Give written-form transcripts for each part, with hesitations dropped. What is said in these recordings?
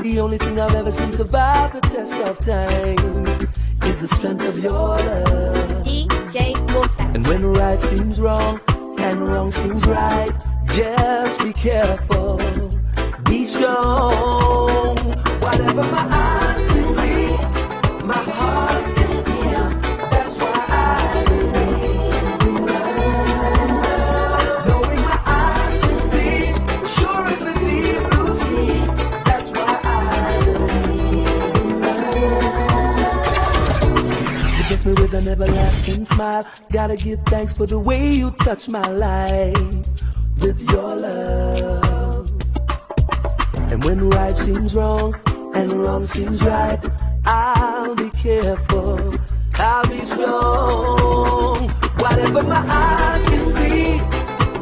The only thing I've ever seen survive the test of time is the strength of your love. DJ Goldand. And when right seems wrong and wrong seems right, just be careful, be strong. Whatever my eyes can see, my heart can feel. That's why I believe in love. Knowing my eyes can see, sure as the deep blue sea. That's why I believe in love. You bless me with an everlasting smile. Gotta give thanks for the way you touch my life with your love. And when right seems wrong and wrong seems right, I'll be careful, I'll be strong. Whatever my eyes can see,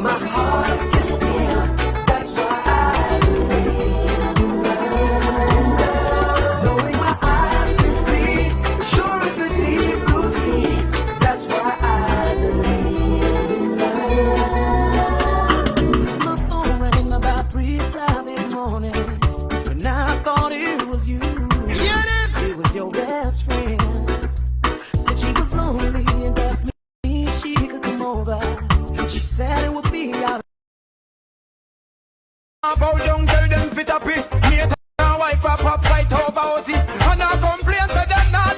my heart can feel. That's why I believe in love. Knowing my eyes can see, sure as the deep blue sea. That's why I believe in love. My phone rang about 3:00 this morning, and I thought it was you. It was your best friend. Said she was lonely and asked me if she could come over. She said it would be out. About don't tell them fit up it. Me and my wife a pop fight over us. And I complain to them now.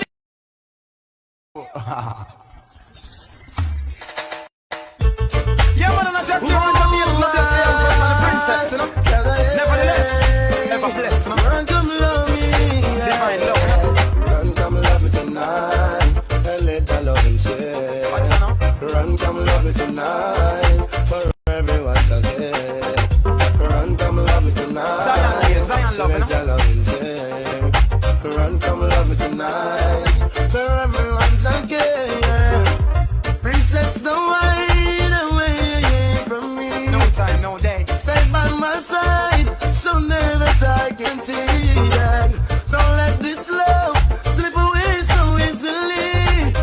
Yeah, man, I'm just going to be a princess, you know. Nevertheless, ever blessed, you know. Run, come love me. Divine love. Run, come love me tonight. And let your love and share. What's that now? Run, come love me tonight. For everyone to hear. Run, come love me tonight. Zion love, let your love and share. Run, come love me tonight. For everyone to hear. Princess, don't hide away from me. No time, no day. Stay by my side, so never that I can see that. Don't let this love slip away so easily.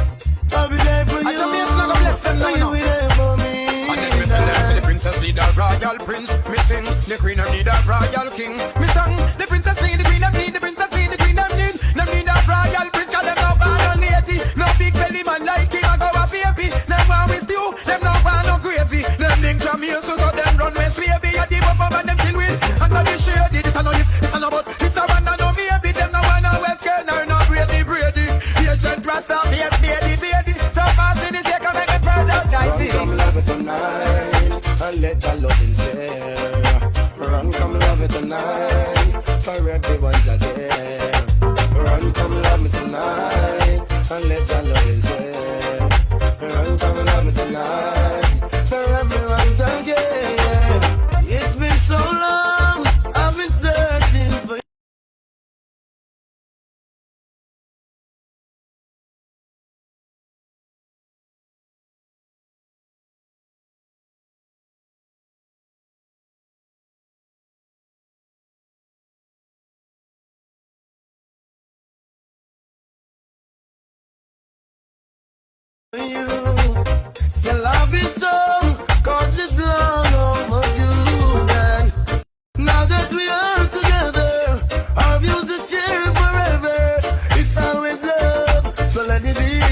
I'll be there for you. I just mean it's not gonna bless them now, you know. Be there for me. And then me tell them, say the princess need a royal prince. Me sing, the queen of need a royal king. Me song, the princess need, the queen of need, the princess need, the queen of need. Them need a royal prince, cause them no bad and lady. No big belly man like him, I go a baby. Them want with you, them no want no gravy. Them link from here, so them run west baby. I deep up and them chill with. And now they shady, this a no if, this a no but. This a one and no baby, them no one no west girl, no no Brady, Brady. Patient rasta, baby. So fast in the day, come make me proud out, I see. Run, come love it tonight, and let your loving share. Run, come love it tonight, for everyone's a there. Run, come love me tonight, and let your loving share. Run, come love me tonight, for everyone's a there. It's been so long, I've been searching for you. Still love it so, cause it's long overdue. And now that we are together, our views are shared forever. It's always love, so let it be.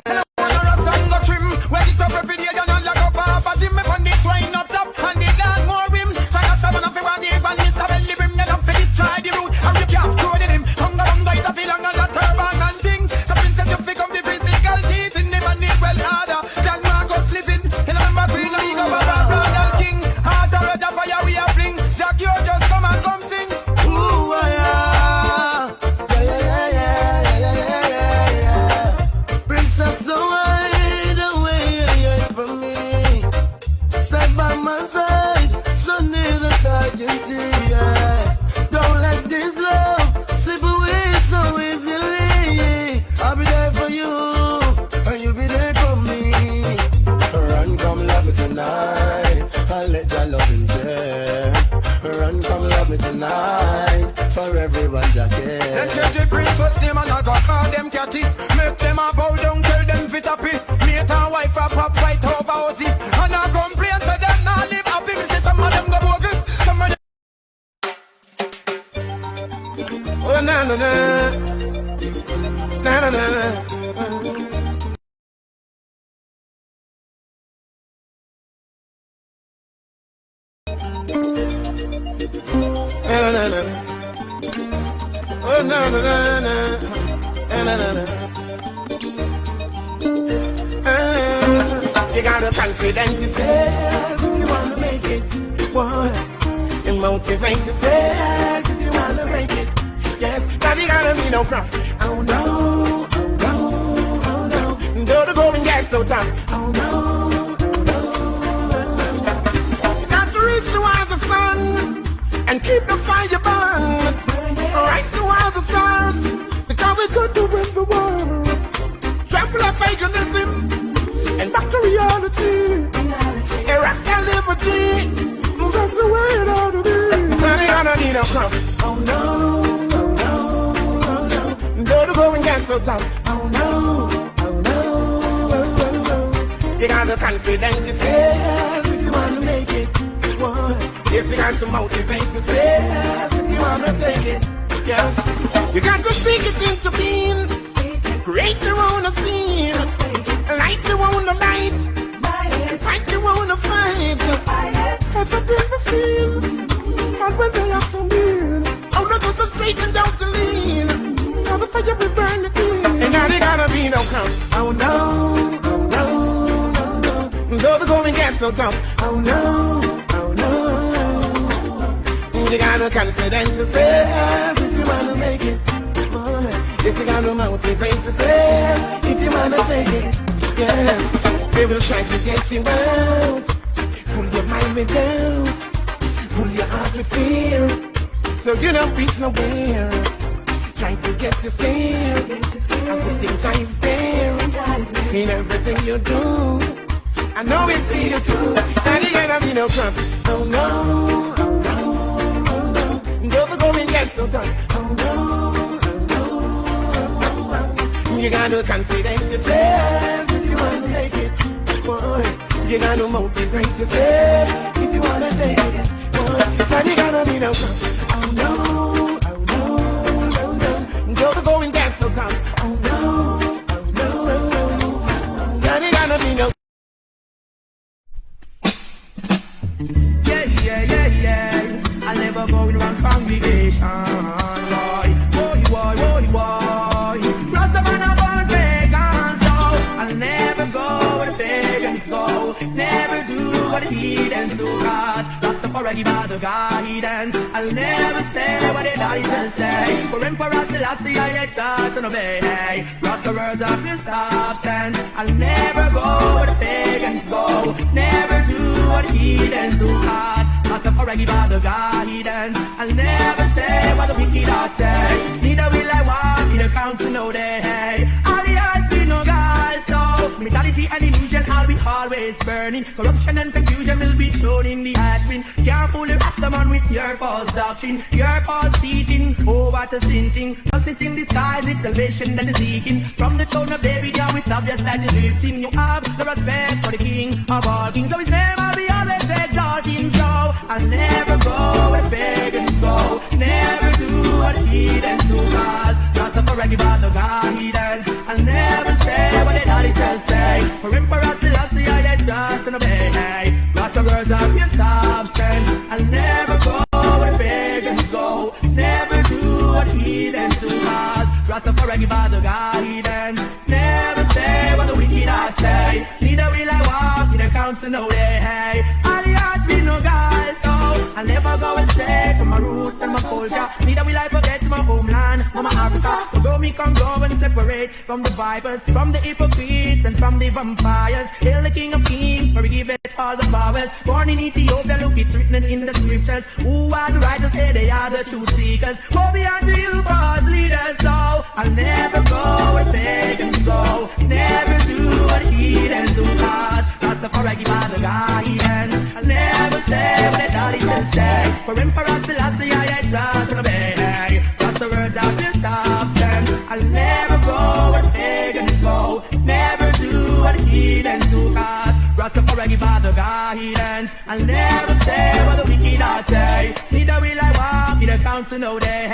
I wanna rock and go trim. Wake it up every day and unlock up half a gym. Me on the twine up top and the land more rim. So I got 7 of you on the even Mr. Belly brim. You don't feel destroy the root and you can't throw it in him. Hunga, it's a feel and a turban and thing. So princess you pick up the physical teaching them and need well harder. John Marcus living in a number queen of ego of a royal king. Heart of red fire we a fling. Jack you just come and come sing. Ooh, yeah. Princess, don't hide away from me. Stand by my side, so near that I can see. Yeah. Don't let this love slip away so easily. I'll be there for you, and you'll be there for me. Run, come love me tonight, I'll let your loving share. Run, come love me tonight, for everyone that cares. Then change the princess name and I'll go call them catty. Make them a bow down, tell them fit up it. Mate and wife a pop fight over Ozzy. And I complain to them not live happy. Me say some of them go bogle, some of them Oh, na na na. Na na na. Na na na. Oh, na na na na. Na na na. You gotta confident yourself if you wanna make it. Boy, and motivate yourself if you wanna make it. Yes, now you gotta be no prophet. Oh no, oh no, oh no. Though the going gets so tough. Oh no, oh no. You got to reach towards the sun and keep the fire burning. Right towards the stars, because we could do with the world. Trample our paganism and back to reality. Irrational liberty. That's the way it ought to be. Now you gotta need a prophet. Oh no, oh no, oh no. Though the going gets so tough. Oh no, oh no, oh no. You gotta confident yourself if you wanna make it. Boy, yes, you got to motivate yourself if you wanna take it. Yeah, you got to speak it into being. Create your own scene. Light your own light. And fight your own fight. That's up in the scene. And when they have some mean, oh no, just the Satan down to lean. Now the fire will burn the clean. And now they gotta be no come. Oh no, oh no, oh no. Though the going gets so tough. Oh no, oh no. You gotta confident yourself if you wanna make it. If you gotta motivate yourself if you wanna take it. Yes, they will try to get you out. Pull your mind with doubt. Pull your heart with fear. So you don't reach nowhere. Trying to get you scared. I'm putting time there in everything you do. I know it's see you too. And you gotta be no prophet. Oh no, oh no, oh no. Don't go and get so tough. Oh no, oh no. You gotta confident yourself if you wanna make it. Boy, you gotta motivate yourself if you wanna take it. Boy, and you gotta be no prophet. Oh no, oh no, oh no. Don't go and get so tough. Oh no, oh no, oh no. And you gotta be no. I'll never go in one congregation. Boy. Rasta man about pagans, so I'll never go where the pagans go. Never do what the heathens do, cause Rastafari give out the guidance. I'll never say what the Elijah say. For Emperor Selassie I exalt and obey. Rasta words of your substance. I'll never go where the pagans go. Never do what the heathens do, cause Rastafari give out the guidance. I'll never say what the wicked heart say. Neither will I walk in the council no day. All the eyes be no God, so mythology and illusion I'll be always burning. Corruption and confusion will be shown in the admin. Can't fool the Rastaman with your false doctrine, your false teaching. Oh, what a sin thing. Justice in disguise, it's salvation that is seeking. From the throne of David down, it's obvious that is lifting. You have the respect for the King of all kings, so his name I'll be always exalting. So I'll never go where pagans go. Never do what heathens do, cause Rastafari give out the guidance. I'll never say what the Elijah say. For Emperor Selassie I exalt and obey. Rasta words of your substance. I'll never go where pagans go. Never do what heathens do, cause Rastafari give out the guidance. Never say what the wicked heart say. Neither will I walk in the council no day. All the hearts be no guys, so I'll never go astray from my roots and my culture. Neither will I forget my homeland, Mama Africa. So though me can go and separate from the vipers, from the hypocrites and from the vampires. Hail the King of Kings, for we give it all the powers. Born in Ethiopia, look, it's written in the scriptures. Who are the righteous, say they are the truth seekers. Woe be unto you, God's leaders, so I'll never go where pagans go. Never do what heathens do, cause Rastafari give out the guidance. I'll never say what the Elijah say. For Emperor Selassie I exalt and obey. Rasta words of your substance. I'll never go where pagans go. Never do what heathens do, cause Rastafari give out the guidance. I'll never say what the wicked heart say. Neither will I walk in the council no day.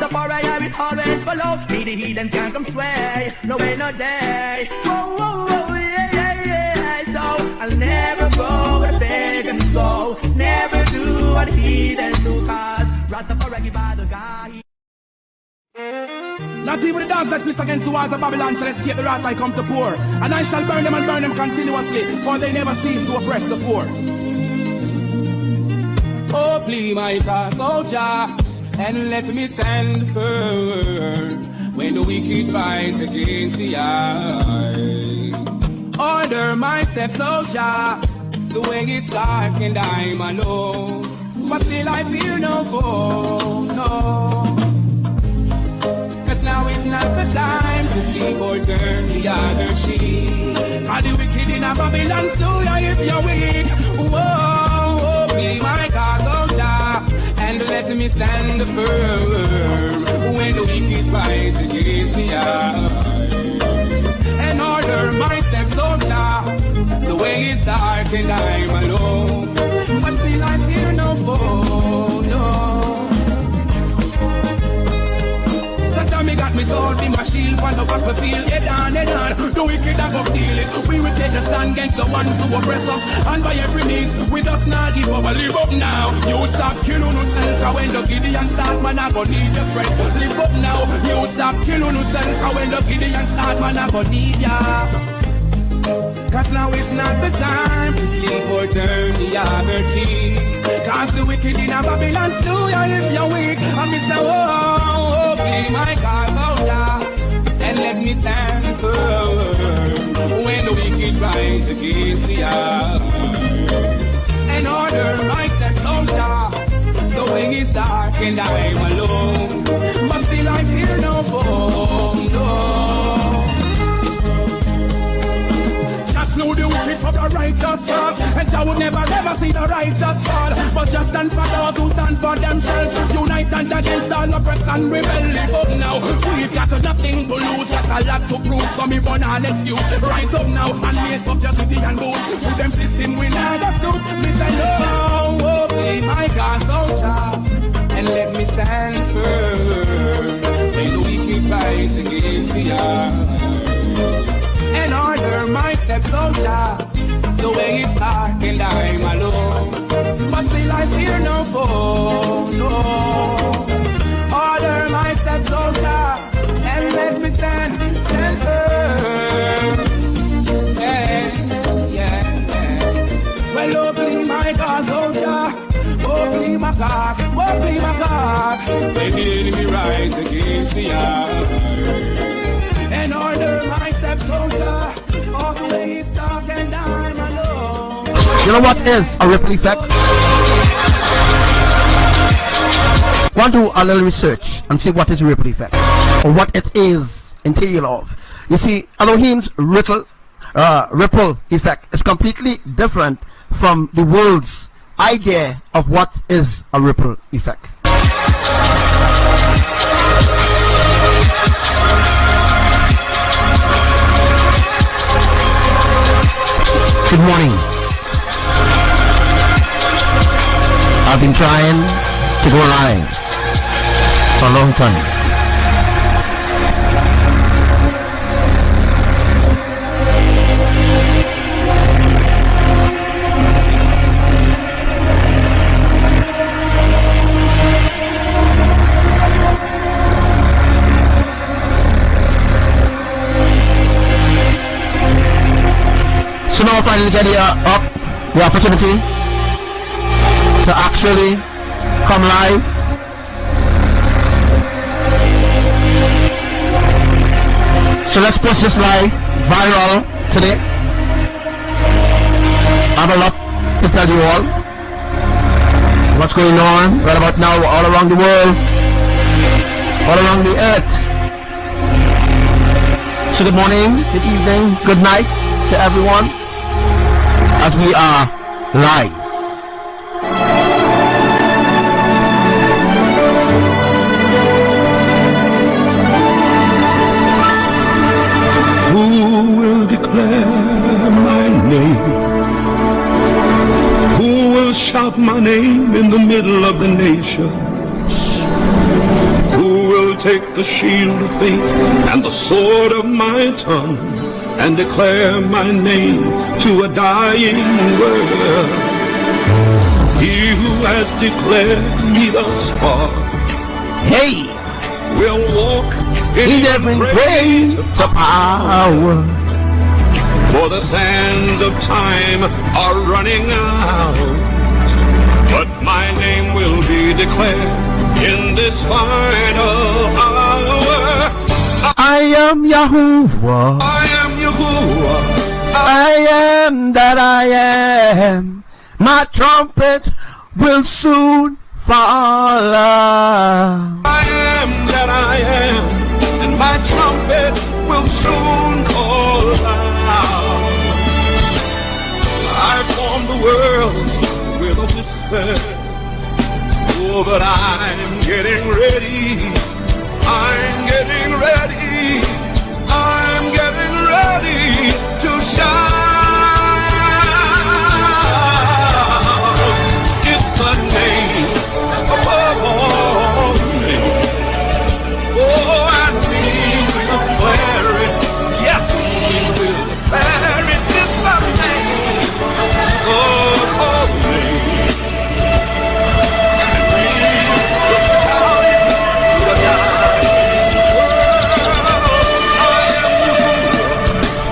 Rastafari I will always follow. Me the heathen can't come sway. No way, no day. Whoa, whoa, whoa, yeah, yeah, yeah. So I'll never go where the pagans go. Never do what the heathens do. Cause Rastafari give all the guy. Not even the dogs that piss against the walls of Babylon shall escape the wrath I come to pour. And I shall burn them and burn them continuously, for they never cease to oppress the poor. Oh, please, my cause, soldier, and let me stand firm when the wicked rise against the eye. Order my steps, soldier, the way is dark and I'm alone, but still I fear no foe, no. Now is not the time to sleep or turn the other cheek. For the wicked in Babylon, so if you're weak. Whoa, be my cause, soldier, and let me stand firm when the wicked rise against the eye. And order my steps, soldier, the way is dark and I'm alone, but still I fear no foe, no. Me got me sword in my shield, on the battlefield, head on, the wicked and go feel it. We will take a stand against the ones who oppress us, and by every means, with us not give up, live up now. You stop killing yourself, cause when the Gideon start, man, I go need your strength. Live up now, you stop killing yourself, cause when the Gideon start, man, I go need ya. Cause now it's not the time to sleep or turn the other cheek. Cause the wicked in Babylon, still if you're weak, and me say, oh, be my cause, soldier, and let me stand firm when the wicked rise against the earth. And order my steps, soldier, the way is dark and I'm alone, but still I fear no foe, no. Know the wicked from the righteous cause, and I would never ever see the righteous fall. But just stand for those who stand for themselves, unite and against all oppress and rebel. Live up now, we've got nothing to lose, got a lot to prove, so me run an excuse. Rise up now and lace up your Gideon boots. To them system we never stood. Me say no, oh, be my God, soldier, and let me stand firm when the wicked rise against the earth. And order my steps, soldier, the way is dark and I'm alone, but still I fear no foe, no. Order my steps, soldier, and let me stand firm. Yeah, yeah, yeah. Well, oh, please, my cause, soldier, oh, please, my cause, oh, please, my cause, when the enemy rise against the earth. And order my steps, soldier, all the way is dark and I'm alone. You know what is a ripple effect? Want to do a little research and see what is a ripple effect, or what it is entail of. You see, Elohim's ripple effect is completely different from the world's idea of what is a ripple effect. Good morning. I've been trying to go live for a long time. So now I finally get the opportunity to actually come live. So let's post this live viral today. I have a lot to tell you all. What's going on right about now all around the world, all around the earth. So good morning, good evening, good night to everyone, as we are live. Who will declare my name? Who will shout my name in the middle of the nations? Who will take the shield of faith and the sword of my tongue and declare my name to a dying world. He who has declared me thus far, Hey, will walk in every grace of power. for the sands of time are running out, but my name will be declared in this final hour. I am Yahuwah. I am Yahuwah. I am that I am. My trumpet will soon fall out. I am that I am, and my trumpet will soon call out. I formed the worlds with a whisper. Oh, but I'm getting ready. I'm getting ready. I'm getting ready to shout. It's the name above all names. Oh, and we will declare it. Yes, we will declare it. It's the name of all names. And we will shout it to the dying world. I am Yahuwah.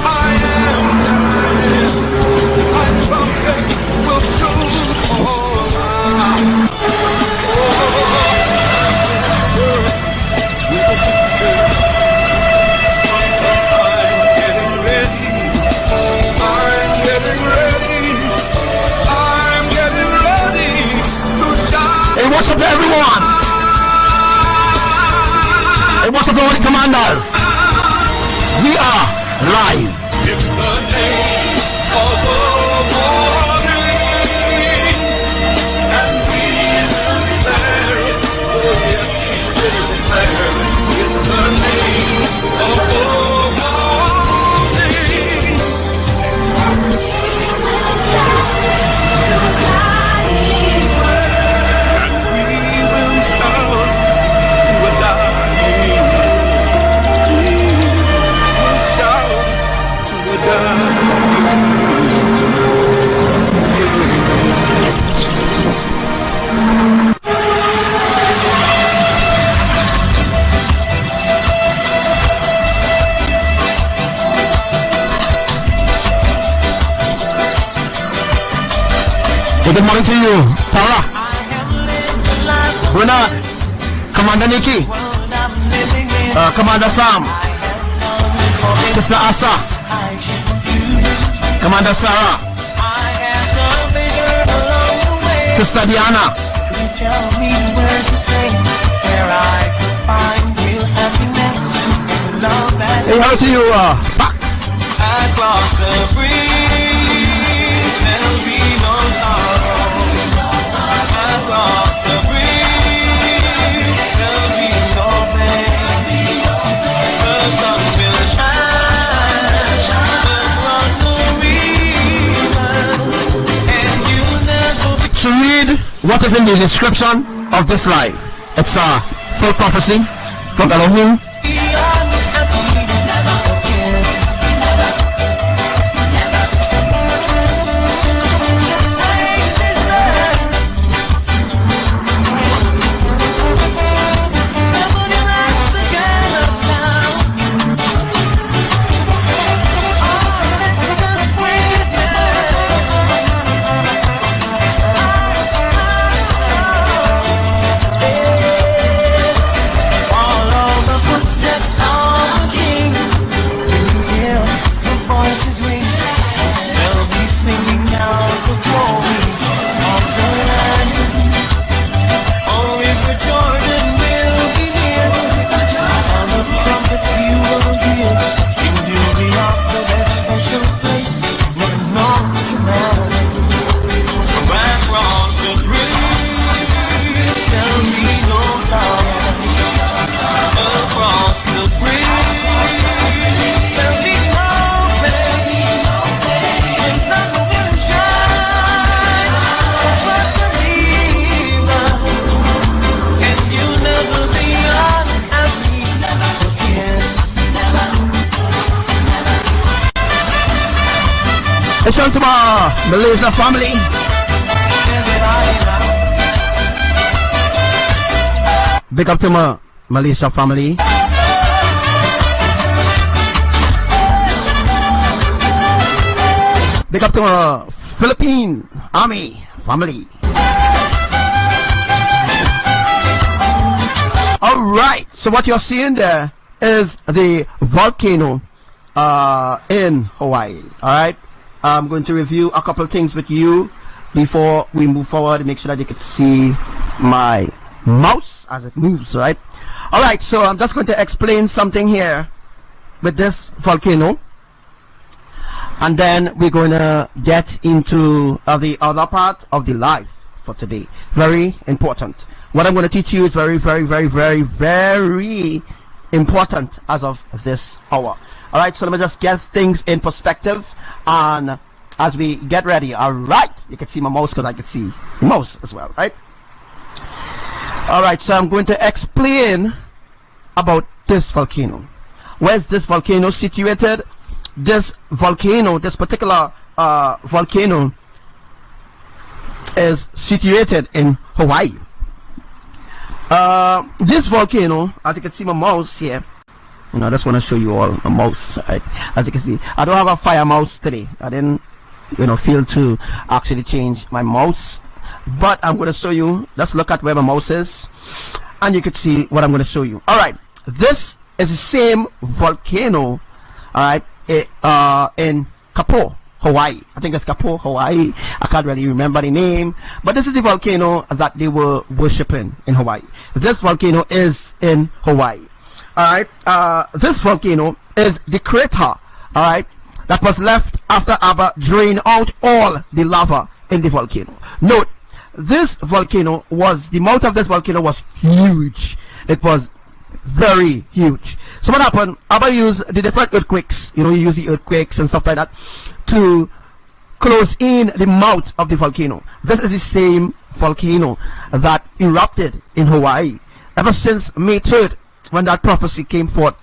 I am that I am. My trumpet will soon call out. Hey, what's up to everyone? Hey, what's up to all the commanders? We are live. It's the name of the morning, and we will declare it. Oh yes, we will declare it. It's the name of the morning, and we will shout to a dying. We will shout to a dying. Good morning to you, Tara, Renat, Commander Nikki, Commander Sam, Sister Asa, Commander Sarah, Sister Diana. Tell me where to stay, where I could find real happiness and love that Hey, how to you, Pak? across the breeze there'll be no sorrow. Across the breeze there'll be no pain. The sun will shine across the river, and you'll never be. To read what is in the description of this life. It's a full prophecy from Elohim. Follow the footsteps It's on to my Malaysia family. Big up to my Malaysia family. Big up to my Philippine Army family. Alright, so what you're seeing there is the volcano in Hawaii. Alright, I'm going to review a couple things with you before we move forward. Make sure that you can see my mouse as it moves. Right. Alright, so I'm just going to explain something here with this volcano, and then we're going to get into the other part of the life for today. Very important. What I'm going to teach you is very, very, very, very, very important as of this hour. Alright, so let me just get things in perspective, and as we get ready. Alright, you can see my mouse because I can see the mouse as well, right? Alright, so I'm going to explain about this volcano. Where's this volcano situated? This volcano, this particular volcano is situated in Hawaii. This volcano, as you can see my mouse here, you know, I just want to show you all a mouse. Right? As you can see, I don't have a fire mouse today. I didn't, you know, feel to actually change my mouse, but I'm going to show you. Let's look at where my mouse is, and you can see what I'm going to show you. All right, this is the same volcano. All right, in Kapo, Hawaii. I think it's Kapo, Hawaii. I can't really remember the name, but this is the volcano that they were worshiping in Hawaii. This volcano is in Hawaii. All right, this volcano is the crater, all right, that was left after Abba drained out all the lava in the volcano. Note, this volcano was, the mouth of this volcano was huge. It was very huge. So what happened? Abba used the different earthquakes, you know, he used the earthquakes and stuff like that to close in the mouth of the volcano. This is the same volcano that erupted in Hawaii ever since May 3rd, when that prophecy came forth,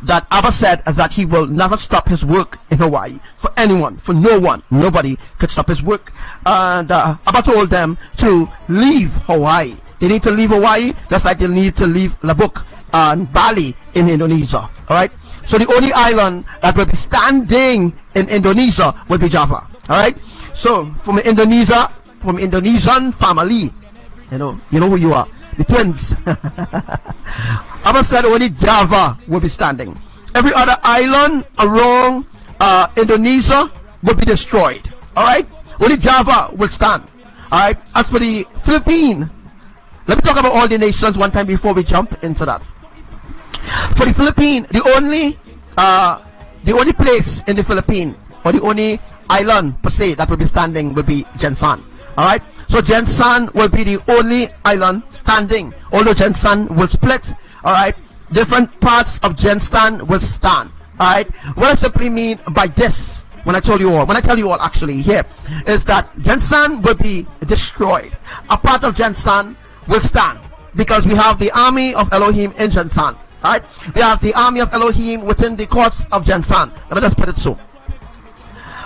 that Abba said that he will never stop his work in Hawaii for anyone, for no one, nobody could stop his work. And Abba told them to leave Hawaii. They need to leave Hawaii, just like they need to leave Lombok and Bali in Indonesia. Alright, so the only island that will be standing in Indonesia will be Java. Alright, so from Indonesia, from Indonesian family, you know who you are, the twins. Abba said only Java will be standing. Every other island around Indonesia will be destroyed. Alright, only Java will stand. Alright, as for the Philippines, let me talk about all the nations one time before we jump into that. For the Philippines, the only place in the Philippines, or the only island per se that will be standing will be Jensan. Alright, so Jensan will be the only island standing, although Jensan will split. Alright, different parts of Jensan will stand. Alright, what I simply mean by this, when I tell you all actually here, is that Jensan will be destroyed. A part of Jensan will stand, because we have the army of Elohim in Jensan. Alright, we have the army of Elohim within the courts of Jensan. Let me just put it so.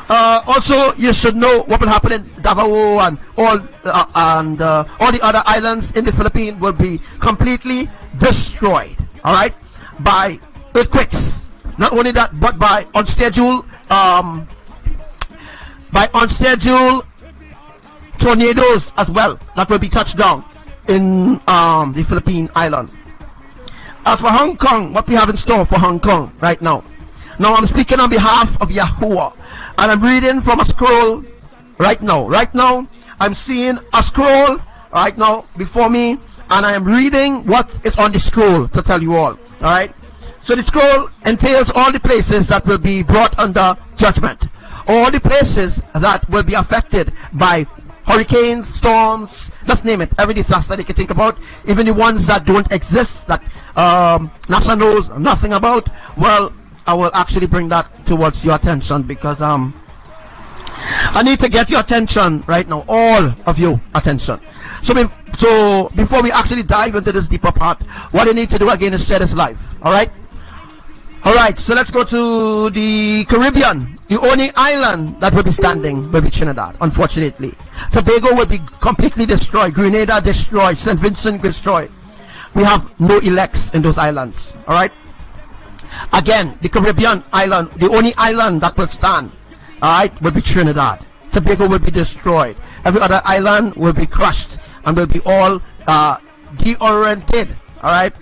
Also, you should know what will happen in Davao and all the other islands in the Philippines will be completely destroyed. All right, by earthquakes. Not only that, but by unscheduled tornadoes as well that will be touched down in the Philippine island. As for Hong Kong, what we have in store for Hong Kong right now. Now I'm speaking on behalf of Yahuwah, and I'm reading from a scroll right now. Right now, I'm seeing a scroll right now before me, and I am reading what is on the scroll to tell you all. Alright? So the scroll entails all the places that will be brought under judgment. All the places that will be affected by hurricanes, storms, just name it. Every disaster they can think about, even the ones that don't exist, that NASA knows nothing about. Well, I will actually bring that towards your attention, because I need to get your attention right now, all of you attention. So before we actually dive into this deeper part, what you need to do again is share this live. All right, Alright, so let's go to the Caribbean. The only island that will be standing will be Trinidad, unfortunately. Tobago will be completely destroyed. Grenada destroyed. St. Vincent destroyed. We have no elects in those islands. Alright? Again, the Caribbean island, the only island that will stand, alright, will be Trinidad. Tobago will be destroyed. Every other island will be crushed and will be all deoriented. Alright?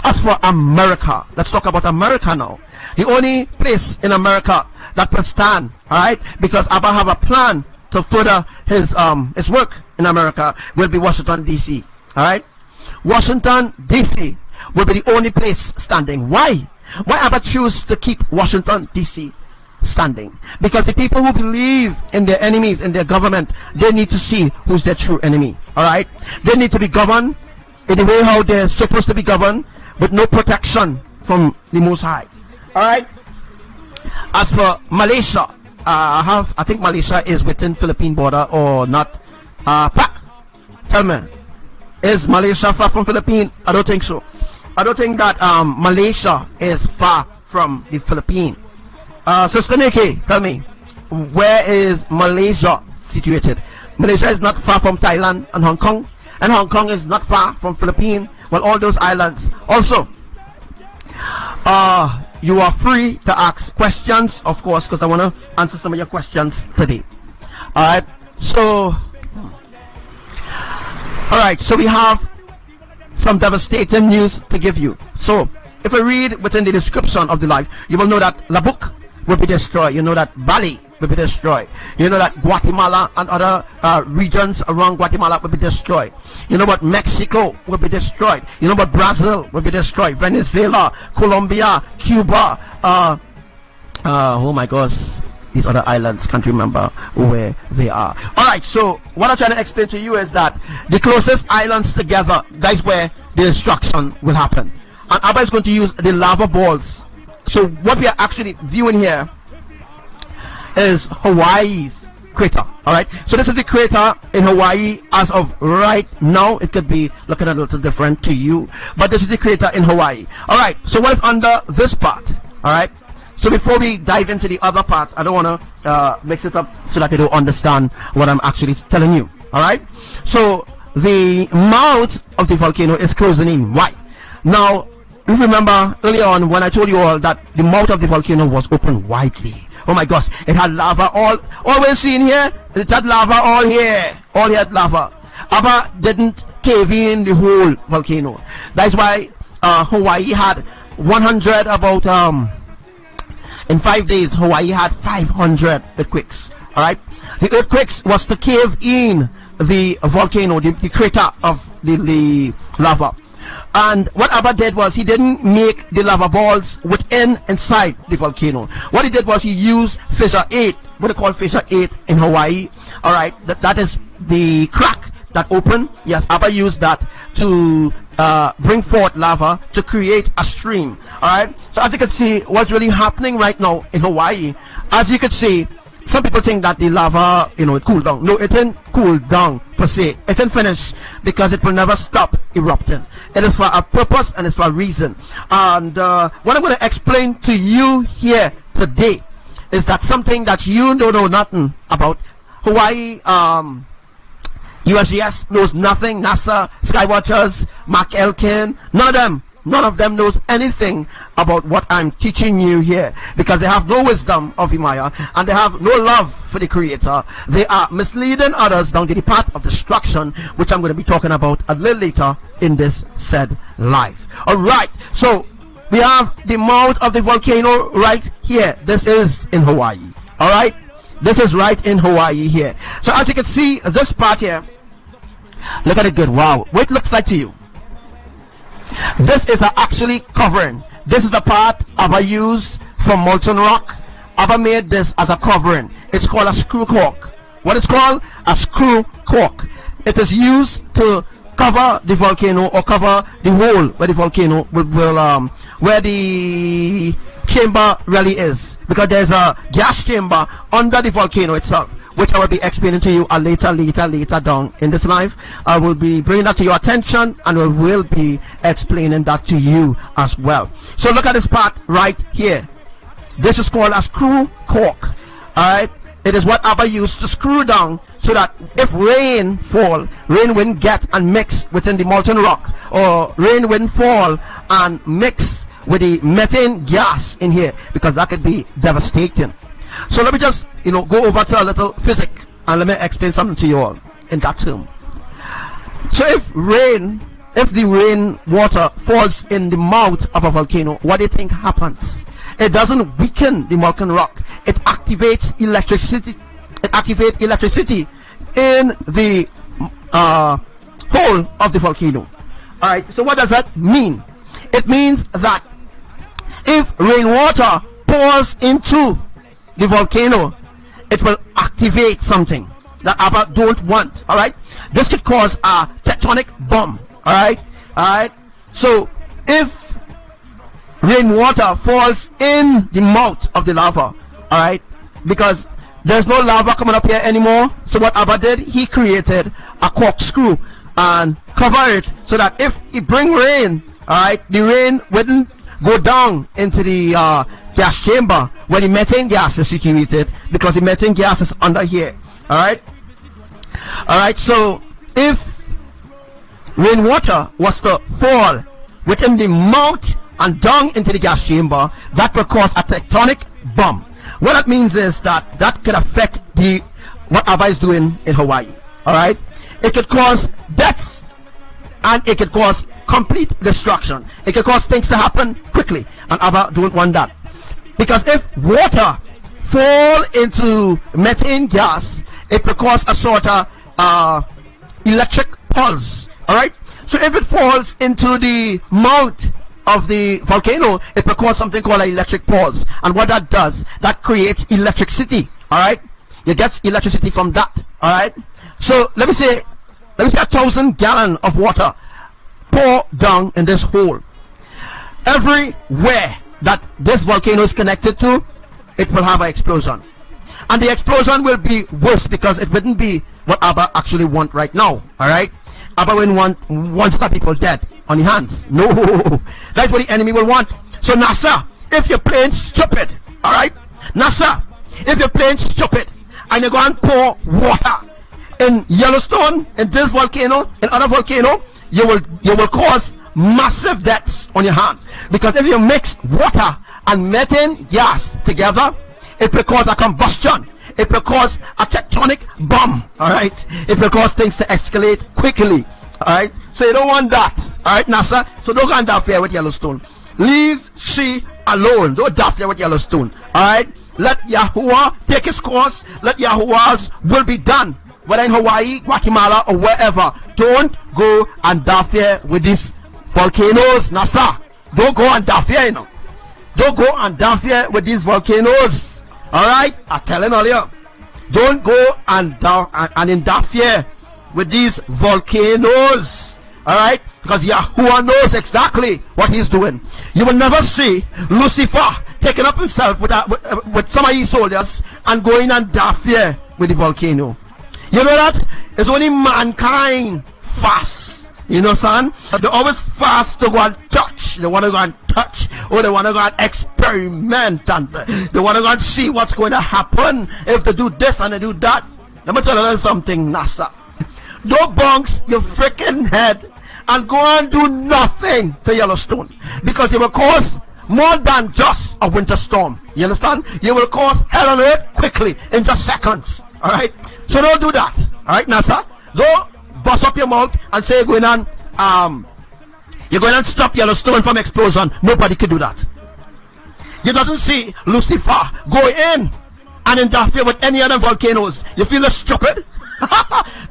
As for America, let's talk about America now. The only place in America that will stand, alright, because Abba have a plan to further his work in America, will be Washington DC. Alright? Washington DC will be the only place standing. Why? Why Abba choose to keep Washington DC standing? Because the people who believe in their enemies, in their government, they need to see who's their true enemy. Alright? They need to be governed in the way how they're supposed to be governed, with no protection from the Most High. Alright? As for Malaysia, I think Malaysia is within Philippine border or not. Pak, tell me, is Malaysia far from Philippine? I don't think so. I don't think that Malaysia is far from the Philippine. Sister Nikki, tell me, where is Malaysia situated? Malaysia is not far from Thailand and Hong Kong, and Hong Kong is not far from Philippines. Well, all those islands. Also, you are free to ask questions, of course, because I want to answer some of your questions today. Alright, so we have some devastating news to give you. So, if I read within the description of the life, you will know that Labuk will be destroyed. You know that Bali will be destroyed. You know that Guatemala and other regions around Guatemala will be destroyed. You know what, Mexico will be destroyed. You know what, Brazil will be destroyed. Venezuela, Colombia, Cuba, oh my gosh, these other islands, can't remember where they are. Alright, so what I'm trying to explain to you is that the closest islands together, that's where the destruction will happen. And Abba is going to use the lava balls. So what we are actually viewing here is Hawaii's crater. Alright, so this is the crater in Hawaii as of right now. It could be looking a little different to you, but this is the crater in Hawaii. Alright, so what is under this part? Alright, so before we dive into the other part, I don't want to mix it up so that they don't understand what I'm actually telling you. Alright, so the mouth of the volcano is closing in. Why? Now, you remember earlier on when I told you all that the mouth of the volcano was open widely. Oh my gosh, it had lava all we're seeing here. It had lava all here. All here had lava. Abba didn't cave in the whole volcano. That's why Hawaii had 100 about in 5 days Hawaii had 500 earthquakes. Alright? The earthquakes was to cave in the volcano, the crater of the lava. And what Abba did was he didn't make the lava balls inside the volcano. What he did was he used fissure 8, what they call fissure 8 in Hawaii. Alright, that is the crack that opened. Yes, Abba used that to bring forth lava to create a stream. Alright, so as you can see what's really happening right now in Hawaii, as you can see, some people think that the lava, it cooled down. No, it didn't cool down per se. It didn't finish because it will never stop erupting. It is for a purpose and it's for a reason. And what I'm going to explain to you here today is that something that you don't know nothing about. Hawaii, USGS knows nothing. NASA, Skywatchers, Mark Elkin, none of them knows anything about what I'm teaching you here, because they have no wisdom of Imaya and they have no love for the Creator. They are misleading others down to the path of destruction, which I'm going to be talking about a little later in this said life. Alright, so we have the mouth of the volcano right here. This is in Hawaii. Alright, this is right in Hawaii here. So as you can see, this part here, look at it good. Wow, what it looks like to you. This is actually covering. This is the part Abba used from molten rock. Abba made this as a covering. It's called a screw cork. What is called a screw cork. It is used to cover the volcano or cover the hole where the volcano will where the chamber really is, because there's a gas chamber under the volcano itself which I will be explaining to you later down in this live. I will be bringing that to your attention, and we will be explaining that to you as well. So look at this part right here. This is called a screw cork. Alright, it is what Abba used to screw down so that if rain fall, rain wouldn't get and mix within the molten rock, or rain wouldn't fall and mix with the methane gas in here, because that could be devastating. So let me just go over to a little physics, and let me explain something to you all in that term. So if the rain water falls in the mouth of a volcano, what do you think happens? It doesn't weaken the molten rock. It activates electricity. It activates electricity in the hole of the volcano. Alright, so what does that mean? It means that if rainwater pours into the volcano, it will activate something that Abba don't want. Alright, this could cause a tectonic bomb. Alright, so if rainwater falls in the mouth of the lava, alright, because there's no lava coming up here anymore, so what Abba did, he created a corkscrew and cover it so that if he bring rain, alright, the rain wouldn't go down into the gas chamber where the methane gas is situated, because the methane gas is under here. Alright, so if rainwater was to fall within the mouth and down into the gas chamber, that will cause a tectonic bomb. What that means is that could affect what Abba is doing in Hawaii. Alright, it could cause deaths, and it could cause complete destruction. It could cause things to happen quickly, and Abba don't want that, because if water fall into methane gas, it will cause a sort of electric pulse. Alright, so if it falls into the mouth of the volcano, it will cause something called an electric pulse, and what that does, that creates electricity. Alright, you get electricity from that. Alright, so let me say 1,000 gallons of water pour down in this hole. Everywhere that this volcano is connected to, it will have an explosion, and the explosion will be worse because it wouldn't be what Abba actually want right now. Alright, Abba wants that people dead on the hands. No, that's what the enemy will want. So NASA, if you're playing stupid, alright, NASA, if you're playing stupid and you're going to pour water in Yellowstone, in this volcano, in other volcano, you will cause massive deaths on your hands, because if you mix water and methane gas together, it will cause a combustion. It will cause a tectonic bomb. Alright, it will cause things to escalate quickly. Alright, so you don't want that. Alright, NASA, so don't go and interfere with Yellowstone. Leave she alone. Don't interfere with Yellowstone. Alright, let Yahuwah take his course. Let Yahuwah's will be done, whether in Hawaii, Guatemala, or wherever. Don't go and interfere with these volcanoes, NASA. Don't go and interfere, Don't go and interfere with these volcanoes. Alright, I'm telling all you, don't go and interfere with these volcanoes. Alright, because Yahuwah knows exactly what he's doing. You will never see Lucifer taking up himself with some of his soldiers and going and interfere with the volcano. You know that? It's only mankind fast. You know, son? They always fast to go and touch. They want to go and touch, or they want to go and experiment, and they want to go and see what's going to happen if they do this and they do that. Let me tell you something, NASA. Don't bounce your freaking head and go and do nothing to Yellowstone, because you will cause more than just a winter storm. You understand? You will cause hell on earth quickly in just seconds. Alright? So don't do that. Alright, NASA? Don't bust up your mouth and say you're going to stop Yellowstone from explosion. Nobody can do that. You doesn't see Lucifer go in and interfere with any other volcanoes. You feel stupid?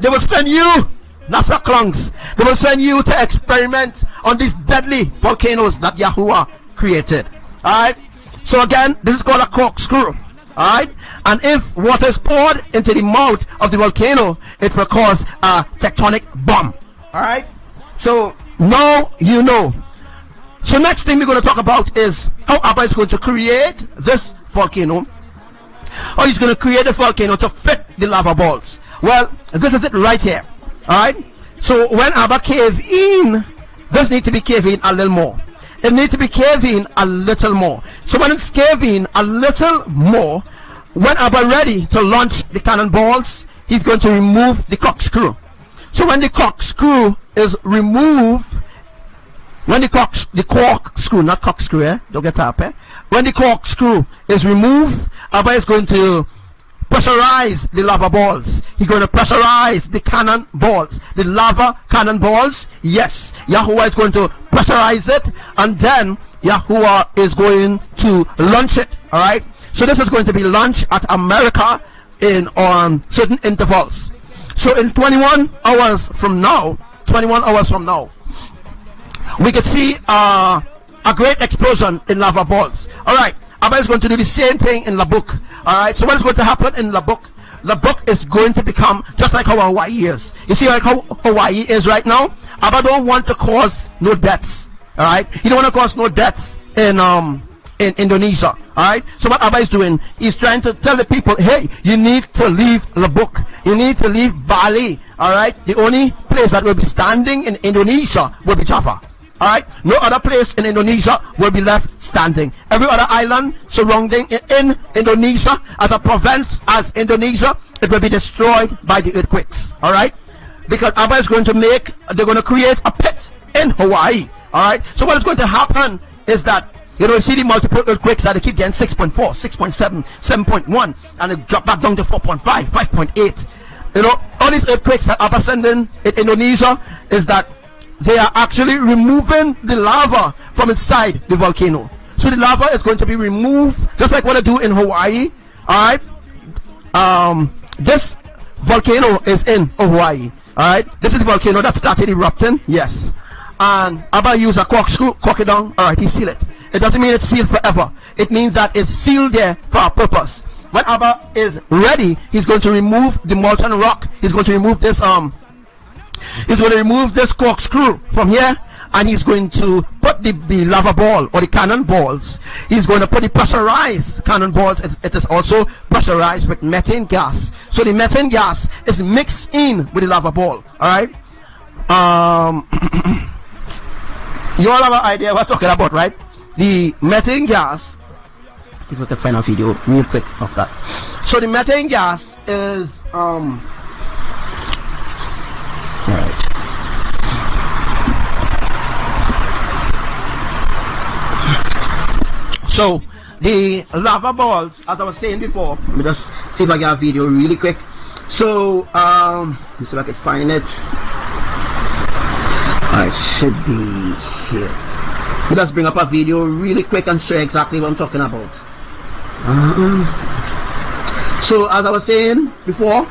They will send you, NASA clowns, they will send you to experiment on these deadly volcanoes that Yahuwah created. Alright, so again, this is called a corkscrew. Alright, and if water is poured into the mouth of the volcano, it will cause a tectonic bomb. Alright, so now you know. So next thing we're going to talk about is how Abba is going to create this volcano. Or he's going to create this volcano to fit the lava balls. Well, this is it right here. Alright? So when Abba cave in, this needs to be caved in a little more. It needs to be caved in a little more. So when it's caved in a little more, when Abba ready to launch the cannonballs, he's going to remove the corkscrew. So when the corkscrew is removed, when the corkscrew, not corkscrew, don't get up, when the corkscrew is removed, Abba is going to pressurize the lava balls. He's going to pressurize the cannon balls, the lava cannon balls. Yes, Yahuwah is going to pressurize it, and then Yahuwah is going to launch it. All right. So this is going to be launched at America in certain intervals. So in 21 hours from now, we could see a great explosion in lava balls. All right. Abba is going to do the same thing in Labuk. Alright, so what is going to happen in Labuk? Labuk is going to become just like how Hawaii is. You see like how Hawaii is right now? Abba don't want to cause no deaths. Alright? He don't want to cause no deaths in Indonesia. Alright? So what Abba is doing, he's trying to tell the people, hey, you need to leave Labuk. You need to leave Bali. Alright? The only place that will be standing in Indonesia will be Java. Alright, no other place in Indonesia will be left standing. Every other island surrounding in Indonesia, as a province as Indonesia, it will be destroyed by the earthquakes. Alright, because Abba is going to they're going to create a pit in Hawaii. Alright, so what is going to happen is that, you know, you see the multiple earthquakes that they keep getting 6.4, 6.7, 7.1, and they drop back down to 4.5, 5.8. You know, all these earthquakes that Abba sending in Indonesia is that they are actually removing the lava from inside the volcano. So the lava is going to be removed, just like what they do in Hawaii. Alright. This volcano is in Hawaii. Alright. This is the volcano that started erupting. Yes. And Abba used a corkscrew, cork it down. Alright, he sealed it. It doesn't mean it's sealed forever. It means that it's sealed there for a purpose. When Abba is ready, he's going to remove the molten rock. He's going to remove this He's going to remove this corkscrew from here, and he's going to put the lava ball or the cannon balls. He's going to put the pressurized cannon balls. It is also pressurized with methane gas. So the methane gas is mixed in with the lava ball. All right. You all have an idea what we're talking about, right? The methane gas. Let's see if we can find a video real quick of that. So the methane gas is Alright. So the lava balls, as I was saying before, let me just see if I get a video really quick. So let's see if I can find it. I should be here. Let's bring up a video really quick and show you exactly what I'm talking about. So as I was saying before,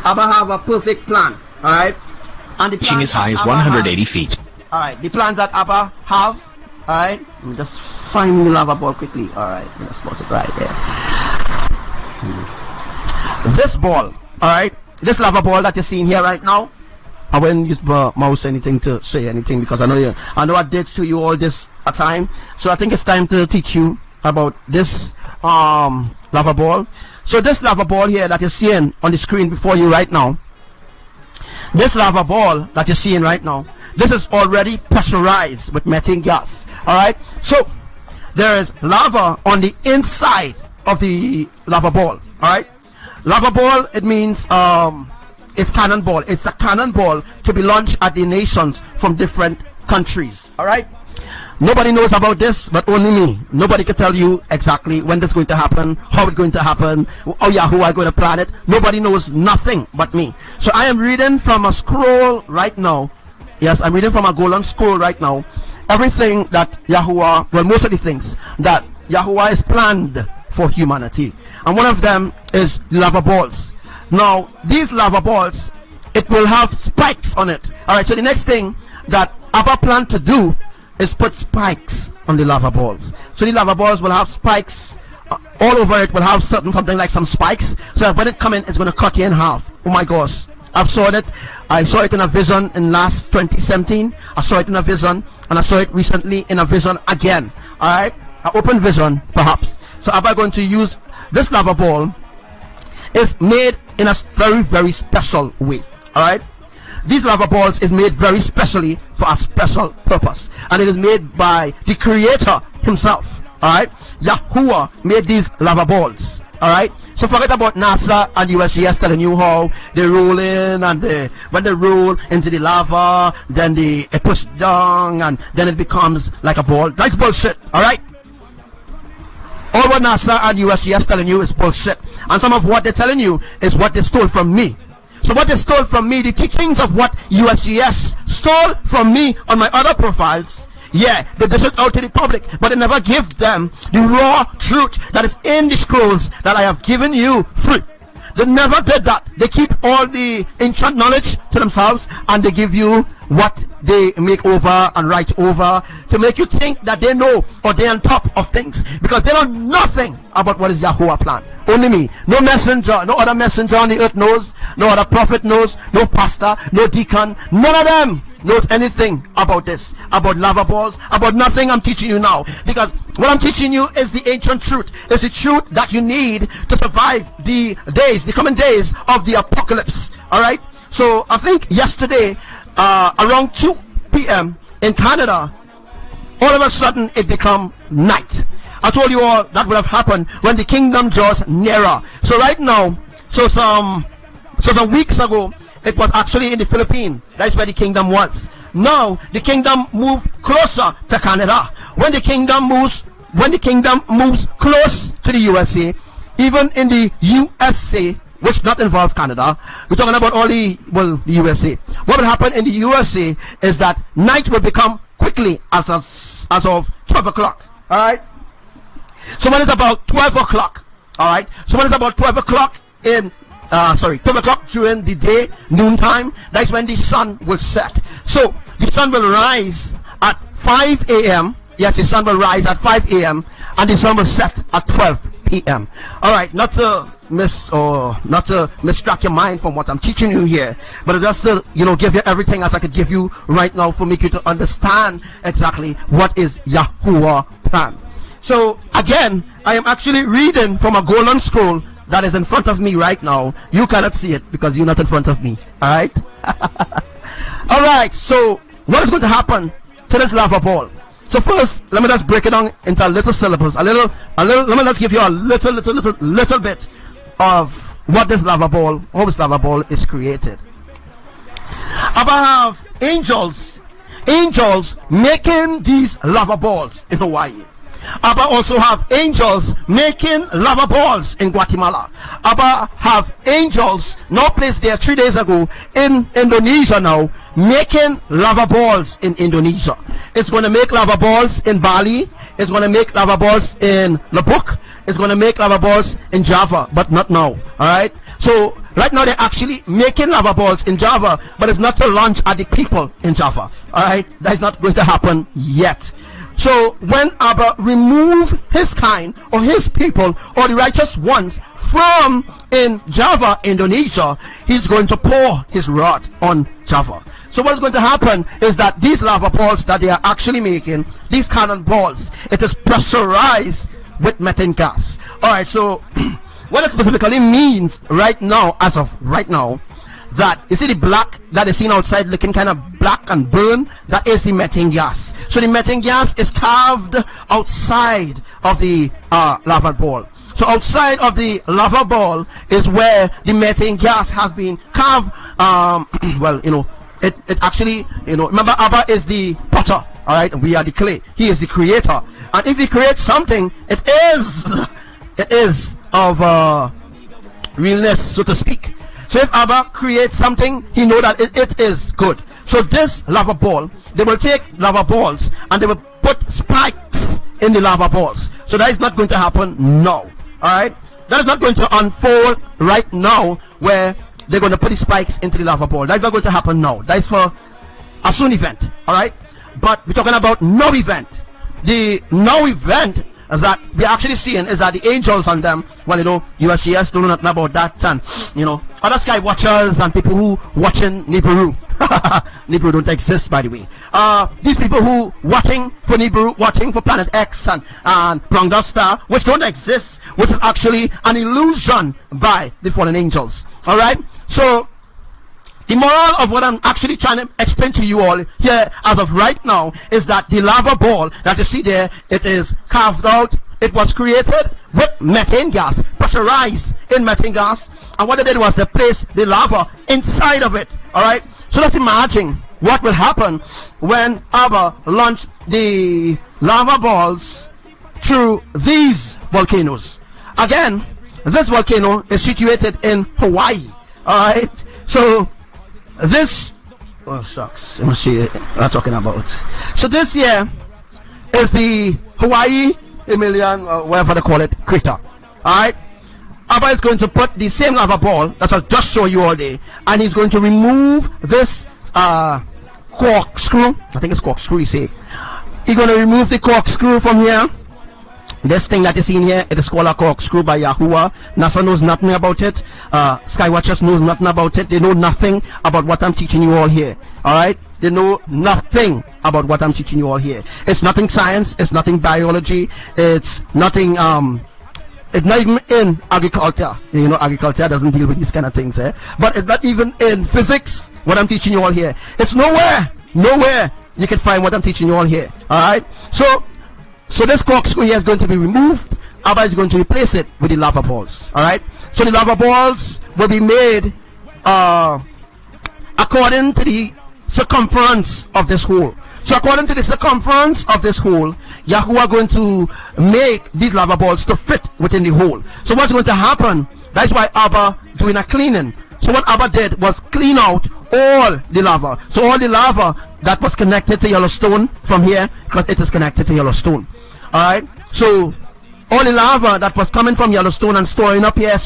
Abba have a perfect plan. Alright. And the reaching as high as 180 feet. Alright, the plans that Abba have. Alright, let me just find the lava ball quickly. Alright, let's pause it right there. This ball, alright, this lava ball that you're seeing here right now. I wouldn't use my mouse or anything to say anything because I know I did show you all this a time. So I think it's time to teach you about this lava ball. So this lava ball here that you're seeing on the screen before you right now. This lava ball that you're seeing right now, this is already pressurized with methane gas. Alright, so there is lava on the inside of the lava ball. Alright, lava ball, it means it's cannonball. It's a cannonball to be launched at the nations from different countries. Alright, nobody knows about this but only me. Nobody can tell you exactly when this is going to happen, how it's going to happen, how Yahuwah is going to plan it. Nobody knows nothing but me. So I am reading from a scroll right now. Yes, I'm reading from a golden scroll right now. Everything that Yahuwah, well, most of the things that Yahuwah has planned for humanity. And one of them is lava balls. Now, these lava balls, it will have spikes on it. Alright, so the next thing that Abba planned to do is put spikes on the lava balls. So the lava balls will have spikes all over it, will have something like some spikes, so that when it comes in, it's going to cut you in half. Oh my gosh, I saw it in a vision in last 2017. I saw it in a vision, and I saw it recently in a vision again. Alright, an open vision perhaps. So Abba going to use this lava ball is made in a very, very special way. Alright? These lava balls is made very specially for a special purpose. And it is made by the Creator himself. Alright? Yahuwah made these lava balls. Alright? So forget about NASA and USGS telling you how they roll in, and when they roll into the lava, then they push down and then it becomes like a ball. That's bullshit. Alright? All what NASA and USGS telling you is bullshit. And some of what they're telling you is what they stole from me. So what they stole from me, the teachings of what USGS stole from me on my other profiles, yeah, they dish it out to the public, but they never give them the raw truth that is in the scrolls that I have given you free. They never did that. They keep all the ancient knowledge to themselves, and they give you what they make over and write over to make you think that they know or they're on top of things, because they know nothing about what is Yahuwah plan. Only me. No messenger, no other messenger on the earth knows, no other prophet knows, no pastor, no deacon, none of them knows anything about this, about lava balls, about nothing I'm teaching you now. Because what I'm teaching you is the ancient truth. It's the truth that you need to survive the days, the coming days of the apocalypse. Alright? So I think yesterday, around 2 p.m. in Canada, all of a sudden it become night. I told you all that would have happened when the kingdom draws nearer. So right now, so some weeks ago, it was actually in the Philippines. That's where the kingdom was. Now the kingdom moved closer to Canada. When the kingdom moves close to the USA, even in the USA, which not involve Canada, we're talking about all the USA. What will happen in the USA is that night will become quickly as of 12 o'clock. Alright? So when it's about 12 o'clock, alright? So when it's about 12 o'clock 12 o'clock during the day, noontime, that's when the sun will set. So the sun will rise at 5 a.m. Yes, the sun will rise at 5 a.m. and the sun will set at 12 p.m. Alright, not to distract your mind from what I'm teaching you here, but just to give you everything as I could give you right now, for make you to understand exactly what is Yahuwah plan. So again, I am actually reading from a golden scroll that is in front of me right now. You cannot see it because you're not in front of me. Alright? Alright, so what is going to happen to this lava ball? So first, let me just break it down into little syllables. Let me just give you a little bit of what this lava ball, how this lava ball is created. I have angels making these lava balls in Hawaii. Abba also have angels making lava balls in Guatemala. Abba have angels now placed there 3 days ago in Indonesia now, making lava balls in Indonesia. It's going to make lava balls in Bali. It's going to make lava balls in Lombok. It's going to make lava balls in Java, but not now. Alright? So right now they're actually making lava balls in Java, but it's not to launch at the people in Java. Alright? That's not going to happen yet. So when Abba remove his kind or his people or the righteous ones from in Java, Indonesia, he's going to pour his wrath on Java. So what is going to happen is that these lava balls that they are actually making, these cannon balls, it is pressurized with methane gas. Alright, so what it specifically means right now, as of right now, that you see the black that is seen outside looking kind of black and burn, that is the methane gas. So the methane gas is carved outside of the lava ball. So outside of the lava ball is where the methane gas has been carved. It actually, remember Abba is the potter, alright, we are the clay. He is the creator. And if he creates something, it is of realness, so to speak. So if Abba creates something, he knows that it is good. So this lava ball, they will take lava balls and they will put spikes in the lava balls. So that is not going to happen now. Alright? That is not going to unfold right now where they're going to put the spikes into the lava ball. That is not going to happen now. That is for a soon event. Alright? But we're talking about no event. The now event that we're actually seeing is that the angels on them, well, you know, USGS don't know nothing about that, and you know, other sky watchers and people who watching Nibiru. Nibiru don't exist, by the way. These people who watching for Nibiru, watching for Planet X and Brown Dot Star, which don't exist, which is actually an illusion by the fallen angels. All right, so the moral of what I'm actually trying to explain to you all here as of right now is that the lava ball that you see there, it is carved out. It was created with methane gas, pressurized in methane gas, and what they did was they placed the lava inside of it. All right, so let's imagine what will happen when Abba launched the lava balls through these volcanoes. Again, this volcano is situated in Hawaii. All right, so this, oh shucks, let me see what I'm talking about. So this here is the Hawaii Emilian, whatever they call it, crater. Alright, Abba is going to put the same lava ball that I just showed you all day, and he's going to remove this corkscrew. I think it's corkscrew, you see. He's going to remove the corkscrew from here. This thing that you see in here, it is called a corkscrew by Yahuwah. NASA knows nothing about it. Skywatchers knows nothing about it. They know nothing about what I'm teaching you all here. Alright? They know nothing about what I'm teaching you all here. It's nothing science. It's nothing biology. It's nothing, it's not even in agriculture. You know, agriculture doesn't deal with these kind of things, eh? But it's not even in physics, what I'm teaching you all here. It's nowhere you can find what I'm teaching you all here. Alright? So this corkscrew here is going to be removed. Abba is going to replace it with the lava balls. Alright? So the lava balls will be made according to the circumference of this hole. So according to the circumference of this hole, Yahuwah going to make these lava balls to fit within the hole. So what's going to happen? That's why Abba doing a cleaning. So what Abba did was clean out all the lava. So all the lava that was connected to Yellowstone from here, because it is connected to Yellowstone. Alright, so all the lava that was coming from Yellowstone and storing up here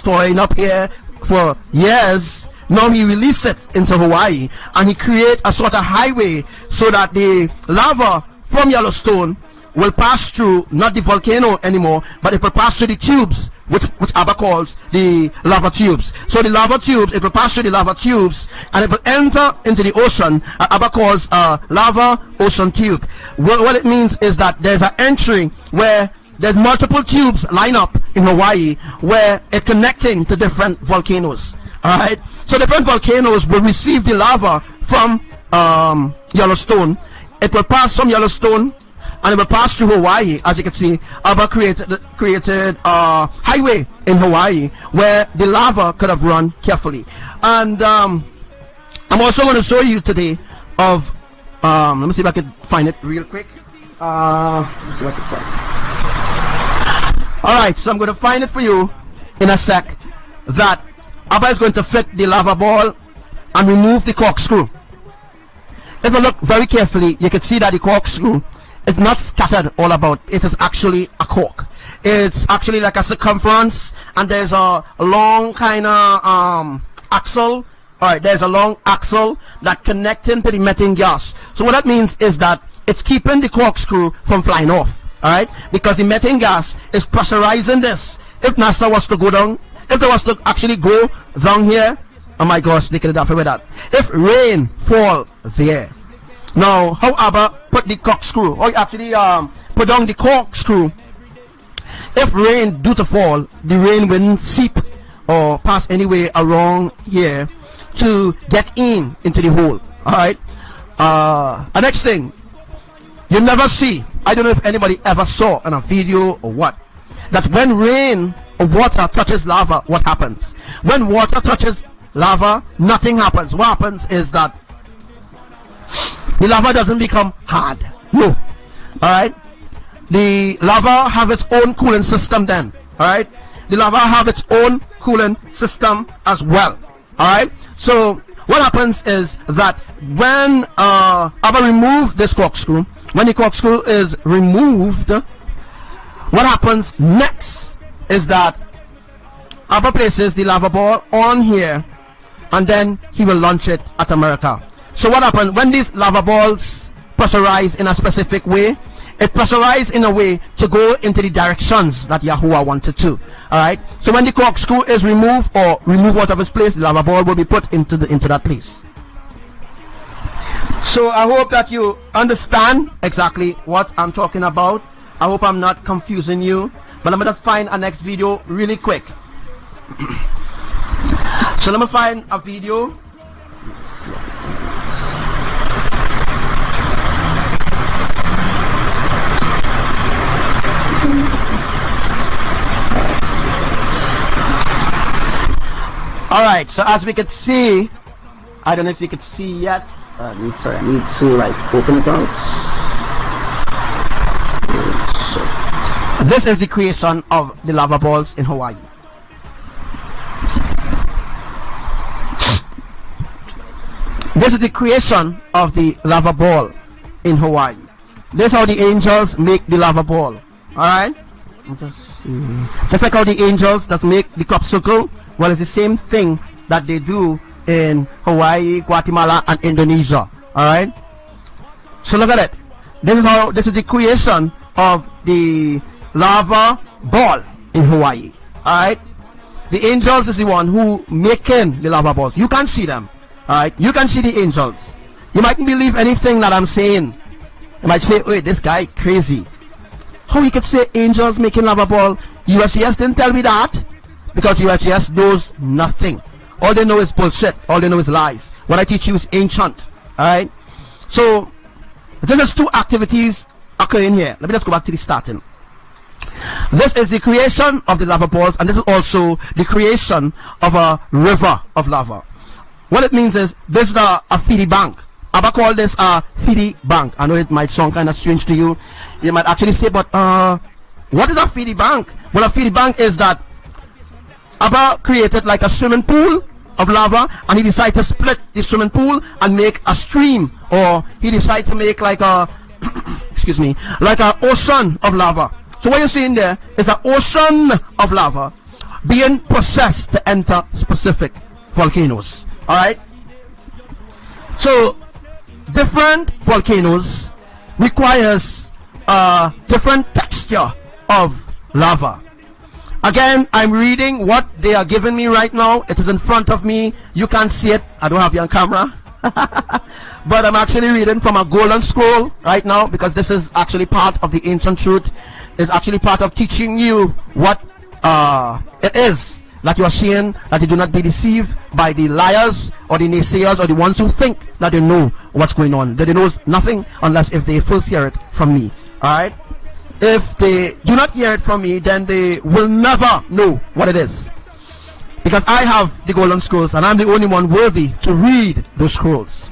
for years, now he released it into Hawaii, and he create a sort of highway so that the lava from Yellowstone will pass through not the volcano anymore, but it will pass through the tubes, which Abba calls the lava tubes. So the lava tubes, it will pass through the lava tubes, and it will enter into the ocean. Abba calls lava ocean tube. What it means is that there's an entry where there's multiple tubes line up in Hawaii where it's connecting to different volcanoes. Alright, so different volcanoes will receive the lava from Yellowstone. It will pass from Yellowstone and it will pass through Hawaii. As you can see, Abba created a highway in Hawaii where the lava could have run carefully. And I'm also going to show you today of let me see if I can find it real quick. Let me see if I can find it. Alright, so I'm going to find it for you in a sec. That Abba is going to fit the lava ball and remove the corkscrew. If you look very carefully, you can see that the corkscrew is not scattered all about. It is actually a cork. It's actually like a circumference, and there's a long kind of axle. Alright, there's a long axle that connecting to the methane gas. So what that means is that it's keeping the corkscrew from flying off. Alright, because the methane gas is pressurizing this. If NASA was to go down, if they was to actually go down here, oh my gosh, they could have done with that. If rain fall there, now how Abba put the corkscrew, or actually put down the corkscrew. If rain do to fall, the rain wouldn't seep or pass anyway around here to get into the hole. Alright. The next thing, you never see, I don't know if anybody ever saw in a video or what, that when rain or water touches lava, what happens? When water touches lava, nothing happens. What happens is that the lava doesn't become hard. No. Alright? The lava have its own cooling system then. Alright? The lava have its own cooling system as well. Alright? So what happens is that when Abba remove this corkscrew, when the corkscrew is removed, what happens next is that Abba places the lava ball on here, and then he will launch it at America. So what happens when these lava balls pressurize in a specific way, it pressurized in a way to go into the directions that Yahuwah wanted to. Alright, so when the corkscrew is removed or removed out of its place, the lava ball will be put into that place. So I hope that you understand exactly what I'm talking about. I hope I'm not confusing you, but let me just find a next video really quick. So let me find a video. Alright, so as we could see, I don't know if you could see yet. Sorry, I need to like open it out. So, this is the creation of the lava balls in Hawaii. This is the creation of the lava ball in Hawaii. This is how the angels make the lava ball. Alright? Just like how the angels just make the crop circle. Well, it's the same thing that they do in Hawaii, Guatemala, and Indonesia. Alright? So look at it. This is the creation of the lava ball in Hawaii. Alright? The angels is the one who making the lava balls. You can't see them. Alright? You can see the angels. You mightn't believe anything that I'm saying. You might say, wait, this guy crazy. How he could say angels making lava ball? USGS didn't tell me that. Because USGS knows nothing. All they know is bullshit. All they know is lies. What I teach you is ancient. Alright? So, there's two activities occurring here. Let me just go back to the starting. This is the creation of the lava balls, and this is also the creation of a river of lava. What it means is, this is a feeding bank. Abba call this a feeding bank. I know it might sound kind of strange to you. You might actually say, but what is a feeding bank? Well, a feeding bank is that Abba created like a swimming pool of lava, and he decided to split the swimming pool and make a stream, or he decided to make like a excuse me, like an ocean of lava. So what you're seeing there is an ocean of lava being processed to enter specific volcanoes. Alright? So different volcanoes requires a different texture of lava. Again, I'm reading what they are giving me right now. It is in front of me. You can't see it. I don't have you on camera. But I'm actually reading from a golden scroll right now, because this is actually part of the ancient truth. It's actually part of teaching you what it is that you are seeing, that you do not be deceived by the liars or the naysayers or the ones who think that they know what's going on. That they know nothing unless if they first hear it from me. Alright? If they do not hear it from me, then they will never know what it is. Because I have the golden scrolls, and I'm the only one worthy to read those scrolls.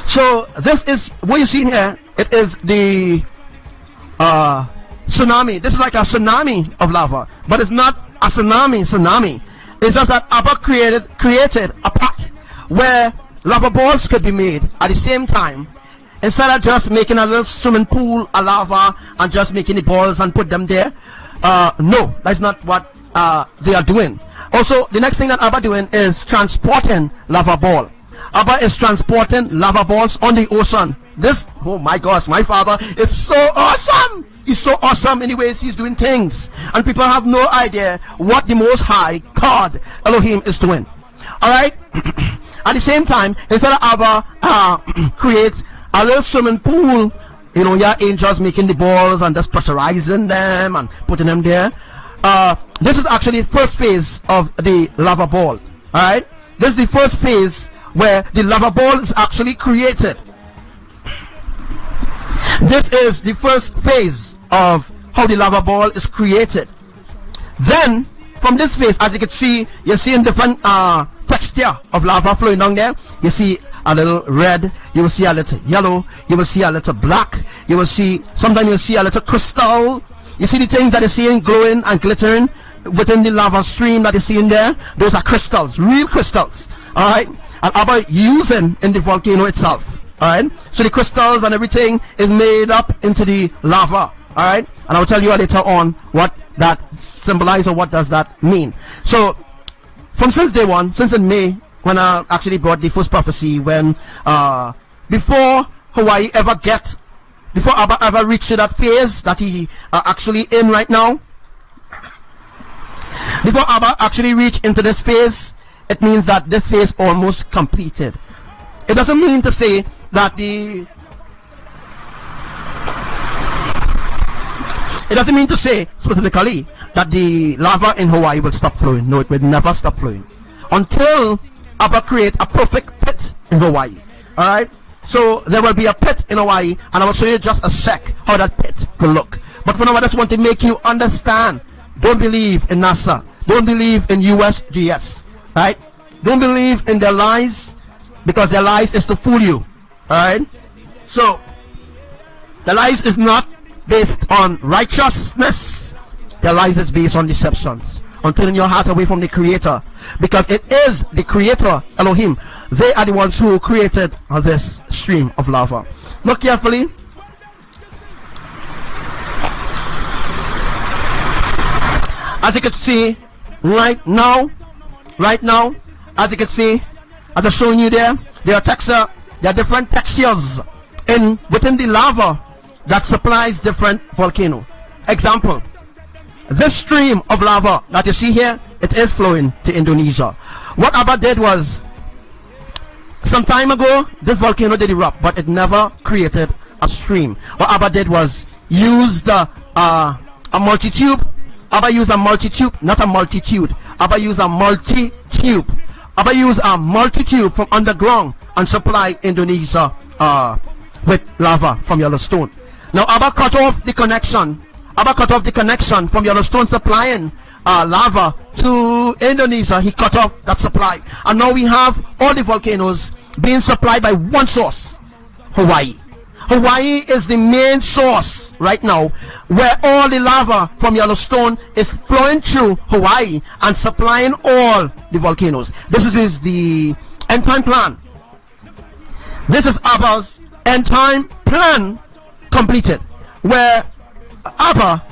So this is what you see here. It is the tsunami. This is like a tsunami of lava, but it's not a tsunami. It's just that Abba created a pot where lava balls could be made at the same time. Instead of just making a little swimming pool of lava and just making the balls and put them there, no, that's not what they are doing. Also, the next thing that Abba doing is transporting lava ball. Abba is transporting lava balls on the ocean. This, oh my gosh, my father is so awesome. He's so awesome. Anyways, he's doing things, and people have no idea what the Most High God Elohim is doing. All right. At the same time, instead of Abba creates a little swimming pool, you know, your angels making the balls and just pressurizing them and putting them there. This is actually the first phase of the lava ball. Alright? This is the first phase where the lava ball is actually created. This is the first phase of how the lava ball is created. Then, from this phase, as you can see, you're seeing different texture of lava flowing down there. You see a little red, you will see a little yellow, you will see a little black, you will see, sometimes you'll see a little crystal. You see the things that you're seeing glowing and glittering within the lava stream that you see in there? Those are crystals, real crystals. Alright? And Abba using in the volcano itself. Alright? So the crystals and everything is made up into the lava. Alright? And I will tell you later on what that symbolizes or what does that mean. So, from since day one, since in May, when I actually brought the first prophecy, when before Hawaii ever get before Abba ever reached to that phase that he actually in right now, before Abba actually reached into this phase, it means that this phase almost completed. It doesn't mean to say that it doesn't mean to say specifically that the lava in Hawaii will stop flowing. No, it will never stop flowing until Abba creates a perfect pit in Hawaii. Alright? So there will be a pit in Hawaii, and I will show you just a sec how that pit will look. But for now, I just want to make you understand. Don't believe in NASA. Don't believe in USGS. Right? Don't believe in their lies, because their lies is to fool you. Alright? So the lies is not based on righteousness. Their lies is based on deceptions, on turning your heart away from the Creator, because it is the Creator, Elohim. They are the ones who created this stream of lava. Look carefully. As you can see right now, as you can see, as I'm showing you there are different textures within the lava that supplies different volcano. Example, this stream of lava that you see here, it is flowing to Indonesia. What Abba did was, some time ago, this volcano did erupt, but it never created a stream. What Abba did was used a multi-tube. Abba used a multi-tube, not a multitude. Abba used a multi-tube. Abba used a multi-tube from underground and supply Indonesia with lava from Yellowstone. Now Abba cut off the connection. Abba cut off the connection from Yellowstone supplying lava to Indonesia. He cut off that supply, and now we have all the volcanoes being supplied by one source, Hawaii. Hawaii is the main source right now, where all the lava from Yellowstone is flowing through Hawaii and supplying all the volcanoes. This is the end time plan. This is Abba's end time plan completed, where Abba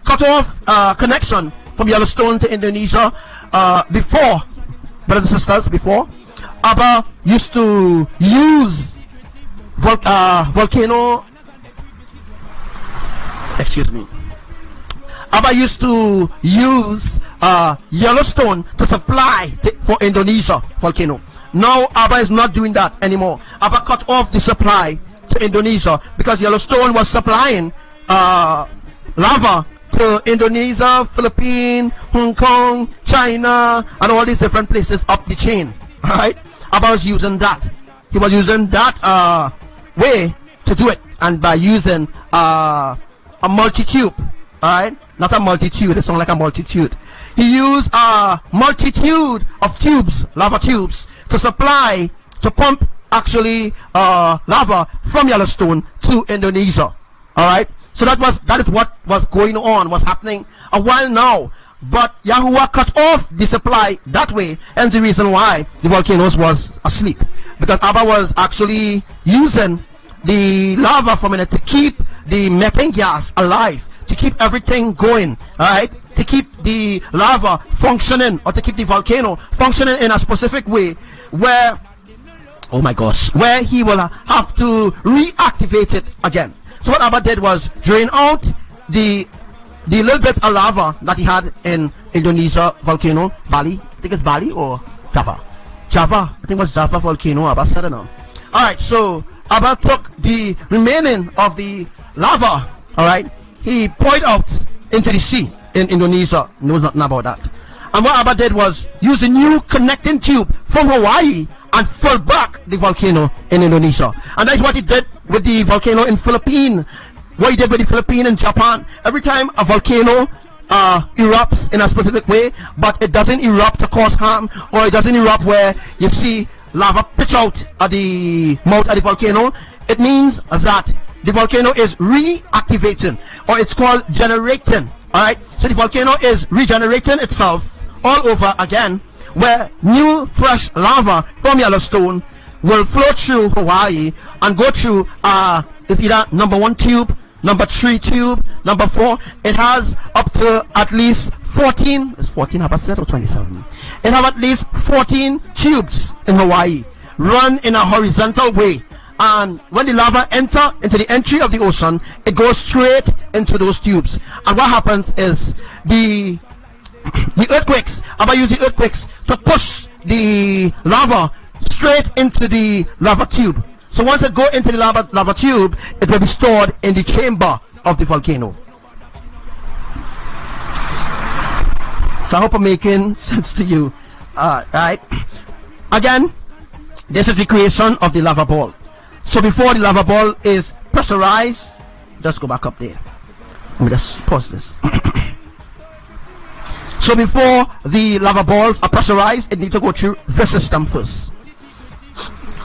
cut off connection from Yellowstone to Indonesia. Before, brothers and sisters, before Abba used to use volcano. Excuse me. Abba used to use Yellowstone to supply for Indonesia volcano. Now Abba is not doing that anymore. Abba cut off the supply to Indonesia because Yellowstone was supplying lava to Indonesia, Philippines, Hong Kong, China, and all these different places up the chain. Alright? Abba was using that. He was using that way to do it, and by using a multi-tube. Alright? Not a multitude, it sounds like a multitude. He used a multitude of tubes, lava tubes, to supply, to pump actually lava from Yellowstone to Indonesia. Alright? So that is what was going on, was happening a while now. But Yahuwah cut off the supply that way, and the reason why the volcanoes was asleep. Because Abba was actually using the lava from it to keep the methane gas alive, to keep everything going, alright? To keep the lava functioning, or to keep the volcano functioning in a specific way where, oh my gosh, where he will have to reactivate it again. So what Abba did was drain out the little bit of lava that he had in Indonesia volcano, Bali. I think it's Bali or Java. Java. I think it was Java volcano. Abba said it now. Alright, so Abba took the remaining of the lava, alright, he poured out into the sea in Indonesia. Knows nothing about that. And what Abba did was use a new connecting tube from Hawaii and fill back the volcano in Indonesia. And that's what he did with the volcano in Philippines. What he did with the Philippines and Japan. Every time a volcano erupts in a specific way, but it doesn't erupt to cause harm, or it doesn't erupt where you see lava pitch out at the mouth of the volcano, it means that the volcano is reactivating, or it's called generating. Alright, so the volcano is regenerating itself all over again, where new fresh lava from Yellowstone will flow through Hawaii and go through it's either number 1 tube, number 3 tube, number 4. It has up to at least 14. Is 14 have I said, or 27? It have at least 14 tubes in Hawaii, run in a horizontal way, And when the lava enter into the entry of the ocean, it goes straight into those tubes. And what happens is the earthquakes, Abba use the earthquakes to push the lava straight into the lava tube. So once it go into the lava tube, it will be stored in the chamber of the volcano. So I hope I'm making sense to you. Right? Again, this is the creation of the lava ball. So before the lava ball is pressurized, just go back up there. Let me just pause this. So before the lava balls are pressurized, it needs to go through the system first.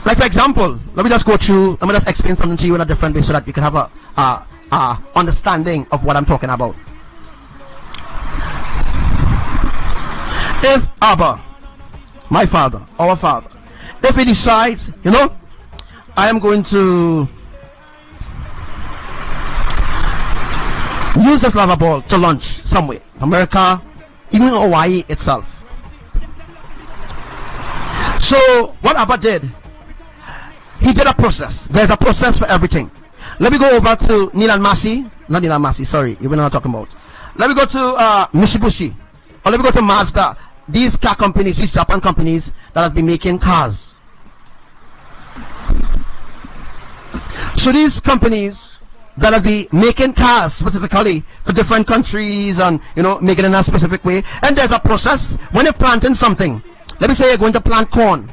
Like for example, let me just explain something to you in a different way so that you can have a understanding of what I'm talking about. If Abba, my father, our father, if he decides, you know, I am going to use this lava ball to launch somewhere, America, even Hawaii itself. So what Abba did, he did a process. There's a process for everything. Let me go over to not Neil and Massey, sorry, you know what I'm talking about. Let me go to Mitsubishi, or let me go to Mazda. These car companies, these Japan companies that have been making cars. So these companies that have been making cars specifically for different countries and, you know, make it in a specific way. And there's a process when you're planting something. Let me say you're going to plant corn.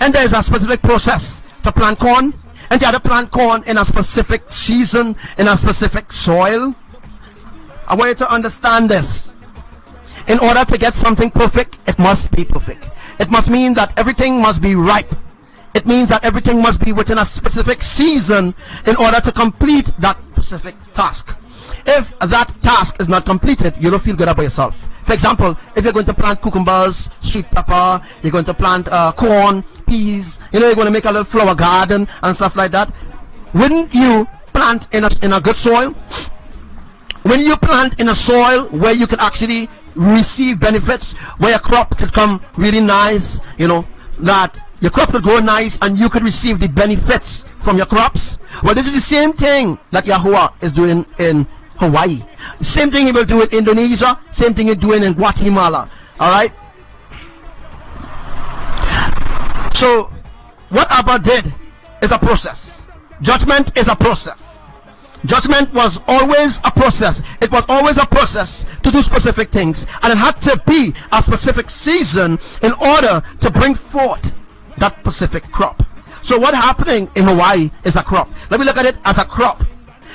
And there's a specific process to plant corn. And you have to plant corn in a specific season, in a specific soil. I want you to understand this. In order to get something perfect, it must be perfect. It must mean that everything must be ripe. It means that everything must be within a specific season in order to complete that specific task. If that task is not completed, you don't feel good about yourself. For example, if you're going to plant cucumbers, sweet pepper, you're going to plant corn, peas, you know, you're going to make a little flower garden and stuff like that. Wouldn't you plant in a good soil? When you plant in a soil where you can actually receive benefits, where your crop could come really nice, you know, that your crop could grow nice and you could receive the benefits from your crops. Well, this is the same thing that Yahuwah is doing in Hawaii. The same thing he will do in Indonesia, same thing he's doing in Guatemala. Alright? So, what Abba did is a process. Judgment is a process. Judgment was always a process. It was always a process to do specific things. And it had to be a specific season in order to bring forth that specific crop. So what happening in Hawaii is a crop. Let me look at it as a crop.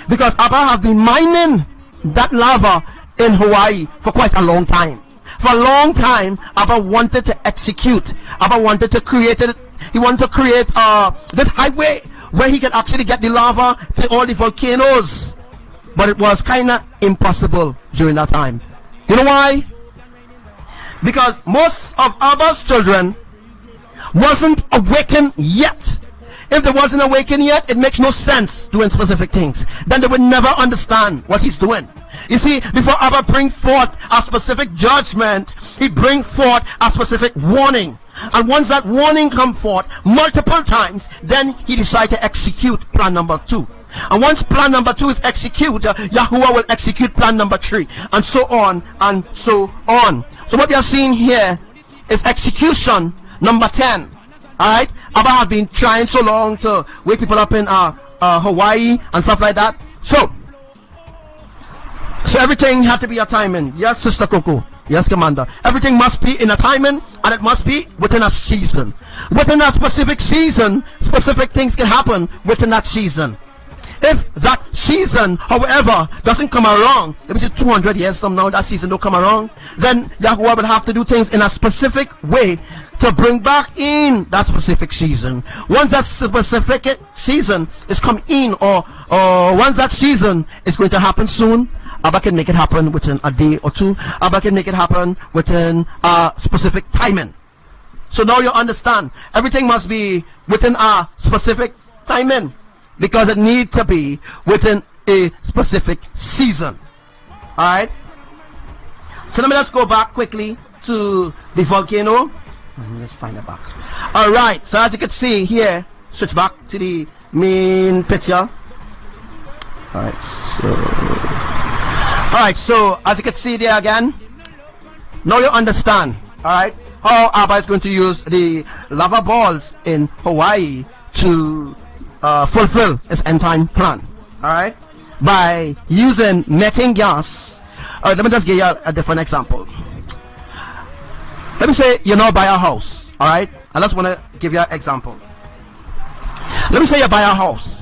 Because Abba have been mining that lava in Hawaii for quite a long time. For a long time, Abba wanted to execute. Abba wanted to create it. He wanted to create this highway where he can actually get the lava to all the volcanoes. But it was kind of impossible during that time. You know why? Because most of Abba's children wasn't awakened yet. If they wasn't awakened yet, it makes no sense doing specific things. Then they would never understand what he's doing. You see, before Abba bring forth a specific judgment, he bring forth a specific warning. And once that warning come forth multiple times, then he decide to execute plan number 2. And once plan number 2 is executed, Yahuwah will execute plan number 3, and so on and so on. So what you're seeing here is execution number 10. Alright, Abba have been trying so long to wake people up in Hawaii and stuff like that. So everything had to be a timing. Yes, Sister Coco. Yes, Commander. Everything must be in a timing, and it must be within a season. Within that specific season, specific things can happen within that season. If that season, however, doesn't come around, let me say 200 years from now, that season don't come around, then Yahuwah will have to do things in a specific way to bring back in that specific season. Once that specific season is come in, or once that season is going to happen soon, Abba can make it happen within a day or two. Abba can make it happen within a specific timing. So now you understand, everything must be within a specific timing, because it needs to be within a specific season. Alright? So let me just go back quickly to the volcano. Let's find it back. Alright, so as you can see here, switch back to the main picture. Alright, so as you can see there again, now you understand, alright, how Abba is going to use the lava balls in Hawaii to fulfill his end time plan, alright, by using methane gas. Let me just give you a different example. Let me say you now buy a house, alright, I just want to give you an example. Let me say you buy a house.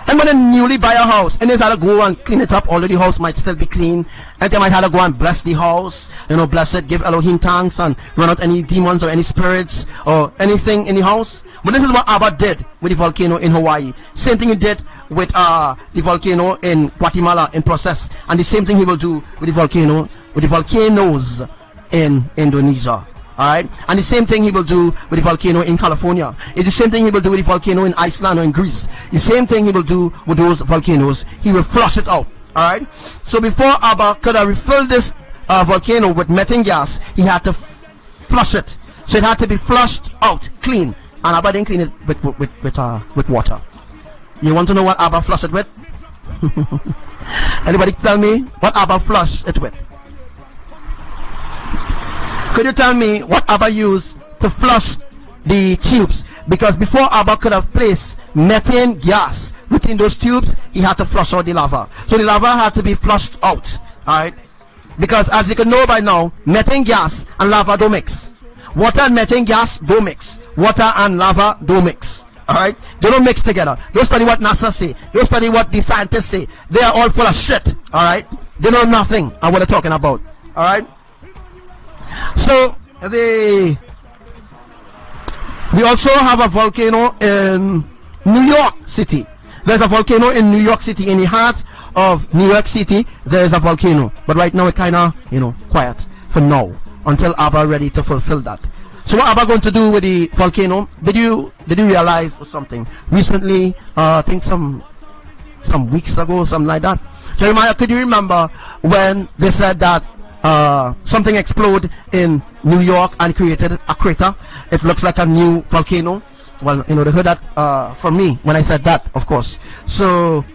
And when you newly buy a house, and you have to go and clean it up, although the house might still be clean, and you might have to go and bless the house, bless it, give Elohim thanks, and run out any demons or any spirits or anything in the house. But this is what Abba did with the volcano in Hawaii. Same thing he did with the volcano in Guatemala in process, and the same thing he will do with the volcanoes in Indonesia. Alright, and the same thing he will do with the volcano in California. It's the same thing he will do with the volcano in Iceland or in Greece. The same thing he will do with those volcanoes. He will flush it out. Alright, so before Abba could have refilled this volcano with methane gas, he had to flush it. So it had to be flushed out clean, and Abba didn't clean it with water. You want to know what Abba flushed it with? Anybody tell me what Abba flushed it with? Could you tell me what Abba used to flush the tubes? Because before Abba could have placed methane gas within those tubes, he had to flush out the lava. So the lava had to be flushed out. Alright? Because as you can know by now, methane gas and lava don't mix. Water and methane gas don't mix. Water and lava don't mix. Alright? They don't mix together. Don't study what NASA say. Don't study what the scientists say. They are all full of shit. Alright? They know nothing of what they're talking about. Alright? So we also have a volcano in New York City. There's a volcano in New York City. In the heart of New York City, there's a volcano. But right now it's kind of, quiet for now until Abba ready to fulfill that. So what Abba going to do with the volcano? Did you realize something recently? I think some weeks ago, something like that. Jeremiah, could you remember when they said that something exploded in New York and created a crater? It looks like a new volcano. Well, they heard that from me when I said that, of course. So,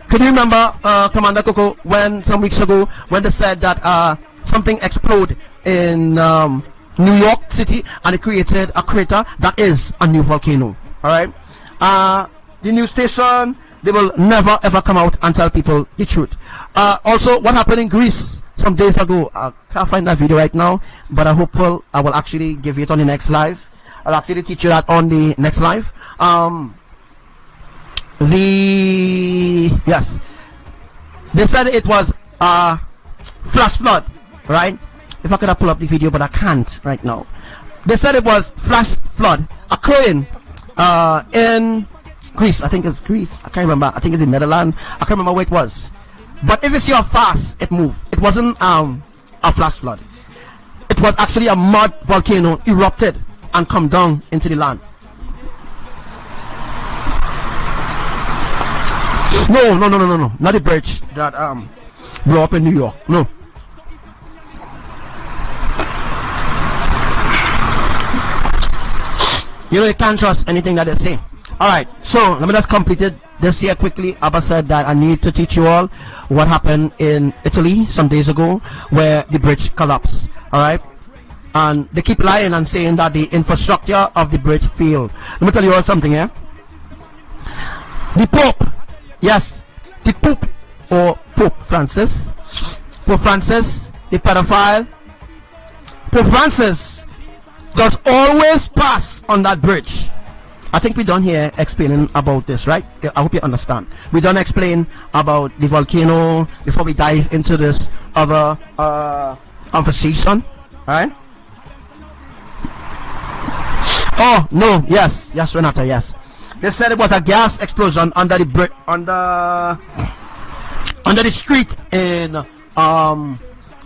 could you remember, Commander Coco, when some weeks ago when they said that something exploded in New York City and it created a crater that is a new volcano? All right. The news station, they will never ever come out and tell people the truth. Also, what happened in Greece some days ago? I can't find that video right now, but I hope I will actually give you it on the next live. I'll actually teach you that on the next live. Yes, they said it was flash flood, right? If I could have pulled up the video, but I can't right now. They said it was flash flood occurring in Greece. I think it's Greece. I can't remember. I think it's in Netherlands. I can't remember where it was. But if you see how fast it moved, it wasn't a flash flood. It was actually a mud volcano erupted and come down into the land. No, not the bridge that blew up in New York. No. You can't trust anything that they say. Alright, so let me just complete it this here quickly. Abba said that I need to teach you all what happened in Italy some days ago where the bridge collapsed. Alright, and they keep lying and saying that the infrastructure of the bridge failed. Let me tell you all something here. The Pope, yes, the Pope or Pope Francis, the pedophile, Pope Francis does always pass on that bridge. I think we done here explaining about this, right? I hope you understand. We done explain about the volcano before we dive into this other conversation, right? Oh no, yes, Renata, yes. They said it was a gas explosion under the under the street in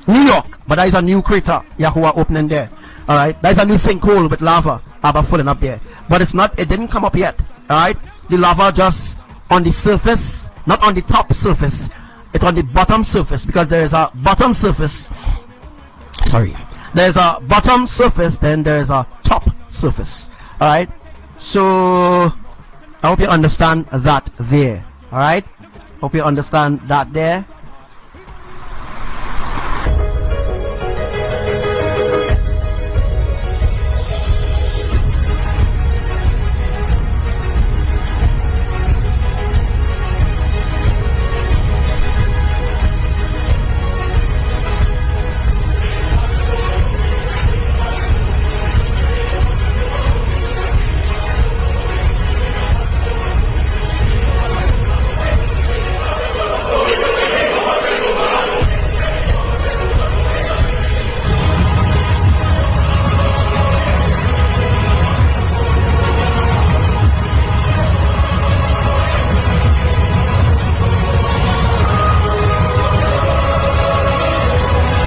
New York, but that is a new crater YAHUWAH opening there. All right, that is a new sinkhole with lava falling up there, but it's not. It didn't come up yet. All right, the lava just on the surface, not on the top surface. It's on the bottom surface because there is a bottom surface. Sorry, there's a bottom surface, then there's a top surface. All right, so I hope you understand that there. Alright? Hope you understand that there.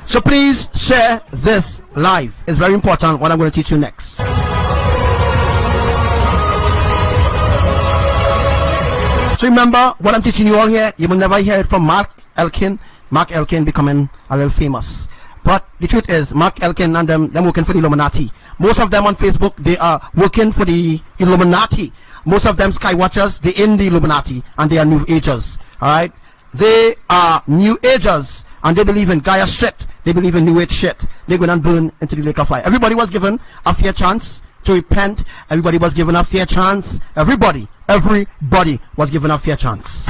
So please share this live. It's very important what I'm going to teach you next. So remember what I'm teaching you all here. You will never hear it from Mark Elkin. Mark Elkin becoming a little famous. But the truth is, Mark Elkin and them working for the Illuminati. Most of them on Facebook, they are working for the Illuminati. Most of them Skywatchers, they in the Illuminati, and they are New Agers. Alright? They are New Agers, and they believe in Gaia shit. They believe in New Age shit. They're going to burn into the lake of fire. Everybody was given a fair chance to repent. Everybody was given a fair chance. Everybody was given a fair chance.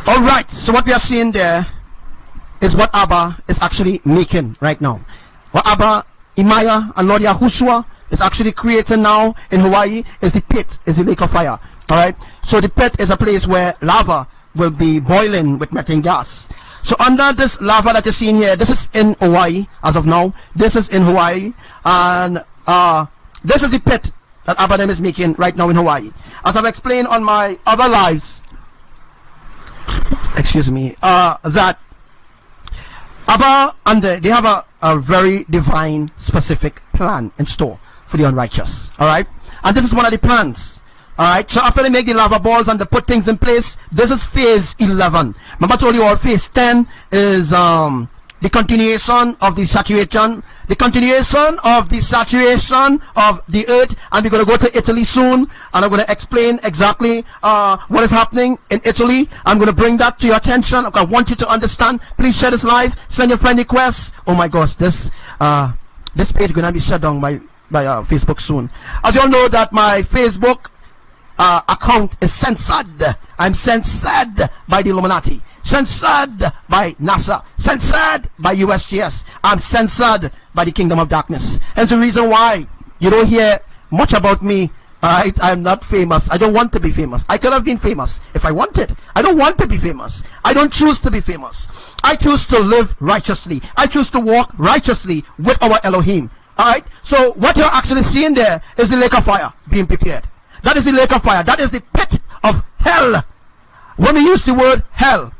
Alright, so what we are seeing there is what Abba is actually making right now. What Abba, Imaya, and Lord Yahushua is actually creating now in Hawaii is the pit, is the lake of fire. Alright, so the pit is a place where lava will be boiling with methane gas. So under this lava that you're seeing here, this is in Hawaii as of now. This is in Hawaii, and this is the pit that Abba is making right now in Hawaii. As I've explained on my other lives, excuse me, that Abba and they have a very divine specific plan in store for the unrighteous. Alright, and this is one of the plans. Alright, so after they make the lava balls and they put things in place, this is phase 11. Remember I told you all phase 10 is the continuation of the saturation, of the earth, and we're going to go to Italy soon, and I'm going to explain exactly what is happening in Italy. I'm going to bring that to your attention. I want you to understand. Please share this live, send your friend requests. Oh my gosh, this page is going to be shut down by Facebook soon. As you all know that my Facebook account is censored. I'm censored by the Illuminati, censored by NASA, censored by USGS. I'm censored by the kingdom of darkness. And the reason why you don't hear much about me. Alright, I'm not famous. I don't want to be famous. I could have been famous if I wanted. I don't want to be famous. I don't choose to be famous. I choose to live righteously. I choose to walk righteously with our Elohim. Alright, so what you're actually seeing there is the lake of fire being prepared. That is the lake of fire. That is the pit of hell. When we use the word hell,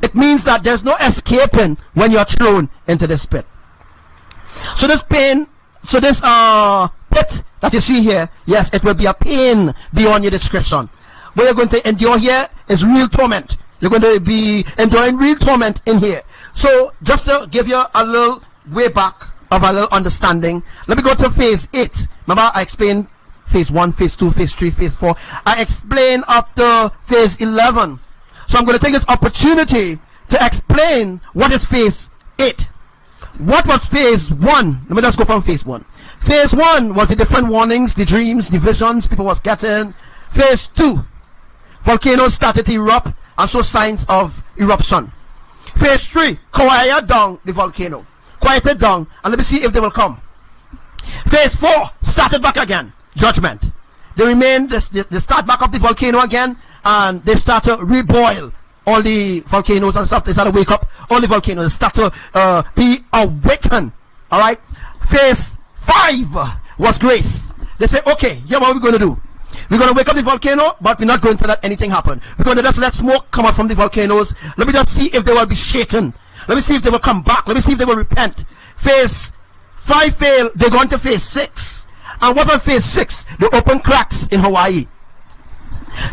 it means that there's no escaping when you're thrown into this pit. So this pain So this pit that you see here, yes, it will be a pain beyond your description. What you're going to endure here is real torment. You're going to be enduring real torment in here. So just to give you a little way back of a little understanding, let me go to phase 8. Remember I explained phase 1, phase 2, phase 3, phase 4. I explained up to phase 11. So I'm going to take this opportunity to explain what is phase 8. What was phase 1? Let me just go from phase 1. Phase 1 was the different warnings, the dreams, the visions people was getting. Phase 2, volcanoes started to erupt and show signs of eruption. Phase 3, quiet down the volcano. Quieted down, and let me see if they will come. Phase 4 started back again. Judgment. They remain, they start back up the volcano again, and they start to reboil all the volcanoes and stuff. They start to wake up all the volcanoes, start to be awakened. Alright? Phase 5 was grace. They say, okay, here what we're going to do. We're going to wake up the volcano, but we're not going to let anything happen. We're going to just let smoke come out from the volcanoes. Let me just see if they will be shaken. Let me see if they will come back. Let me see if they will repent. Phase 5 failed. They go on to phase 6. And what about phase 6? They open cracks in Hawaii.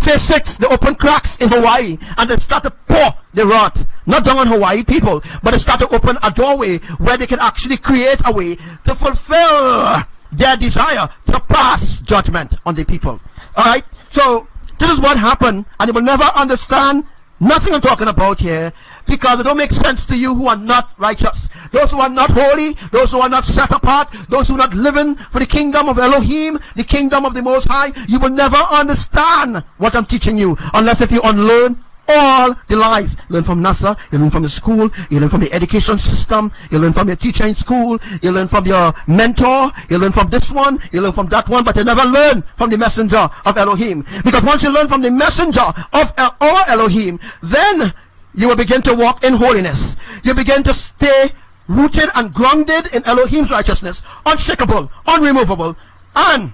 Phase 6, they open cracks in Hawaii, and they start to pour the wrath, not down on Hawaii people, but they start to open a doorway where they can actually create a way to fulfill their desire to pass judgment on the people. Alright? So, this is what happened, and you will never understand nothing I'm talking about here, because it don't make sense to you who are not righteous. Those who are not holy, those who are not set apart, those who are not living for the kingdom of Elohim, the kingdom of the Most High. You will never understand what I'm teaching you unless if you unlearn all the lies. Learn from NASA, you learn from the school, you learn from the education system, you learn from your teacher in school, you learn from your mentor, you learn from this one, you learn from that one, but you never learn from the messenger of Elohim. Because once you learn from the messenger of our Elohim, then you will begin to walk in holiness. You begin to stay rooted and grounded in Elohim's righteousness, unshakable, unremovable, and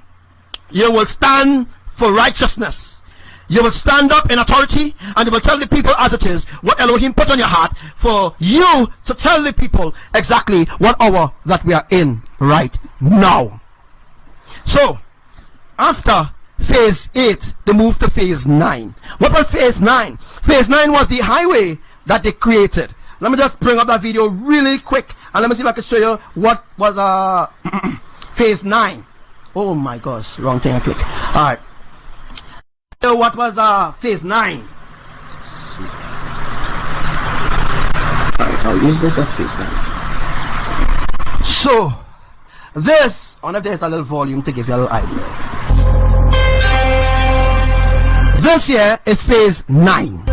you will stand for righteousness. You will stand up in authority, and you will tell the people as it is what Elohim put on your heart for you to tell the people exactly what hour that we are in right now. So, after phase 8, they moved to phase 9. What was phase 9? Phase 9 was the highway that they created. Let me just bring up that video really quick, and let me see if I can show you what was phase 9. Oh my gosh, wrong thing I click. Alright. So what was phase 9? Alright, I'll use this as phase 9. So, this, I wonder if there's a little volume to give you a little idea. This here is phase 9.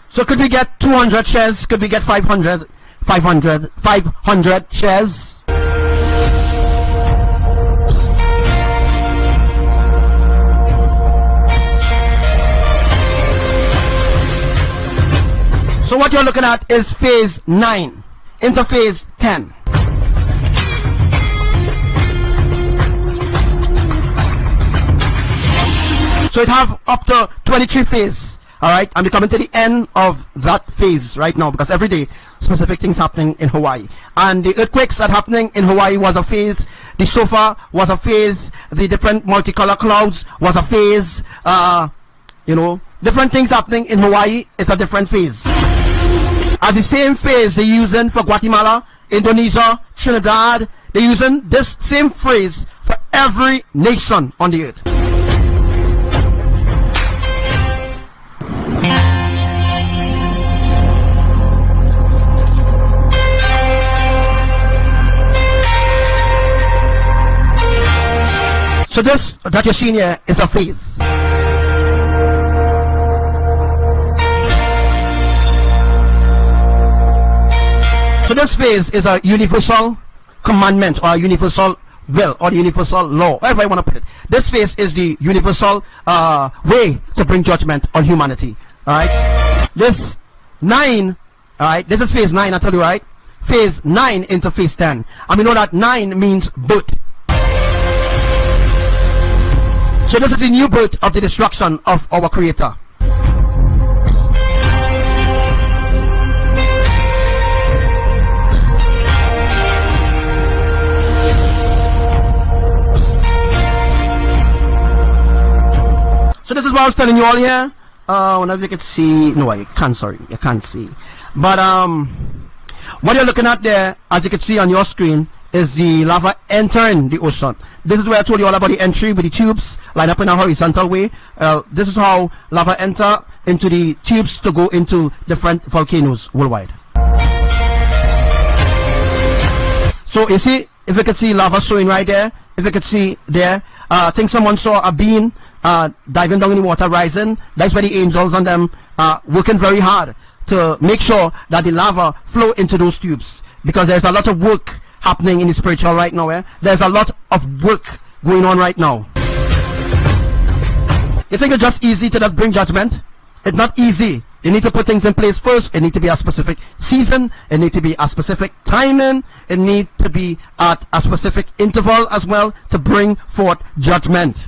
So could we get 200 shares? Could we get 500 shares? So what you're looking at is phase 9 into phase 10. So it have up to 23 phases. Alright, and we're coming to the end of that phase right now, because every day specific things happening in Hawaii. And the earthquakes that happening in Hawaii was a phase, the shofar was a phase, the different multicolor clouds was a phase, different things happening in Hawaii is a different phase. As the same phase they're using for Guatemala, Indonesia, Trinidad, they're using this same phrase for every nation on the earth. So this that you're seeing here is a phase. So this phase is a universal commandment, or a universal will, or the universal law, however I want to put it. This phase is the universal way to bring judgment on humanity. Alright? This 9, alright, this is phase 9, I tell you, right? Phase 9 into phase 10. And we know that 9 means birth. So this is the new birth of the destruction of our Creator. So this is what I was telling you all here. Whenever you can see, no, you can't, sorry, you can't see. But what you're looking at there, as you can see on your screen, is the lava entering the ocean. This is where I told you all about the entry with the tubes lined up in a horizontal way. This is how lava enter into the tubes to go into different volcanoes worldwide. So you see, if you can see lava showing right there, if you can see there, I think someone saw a being diving down in the water, rising. That's where the angels on them working very hard to make sure that the lava flow into those tubes, because there's a lot of work happening in the spiritual right now. There's a lot of work going on right now. You think it's just easy to just bring judgment? It's not easy. You need to put things in place first. It needs to be a specific season. It needs to be a specific timing. It needs to be at a specific interval as well to bring forth judgment.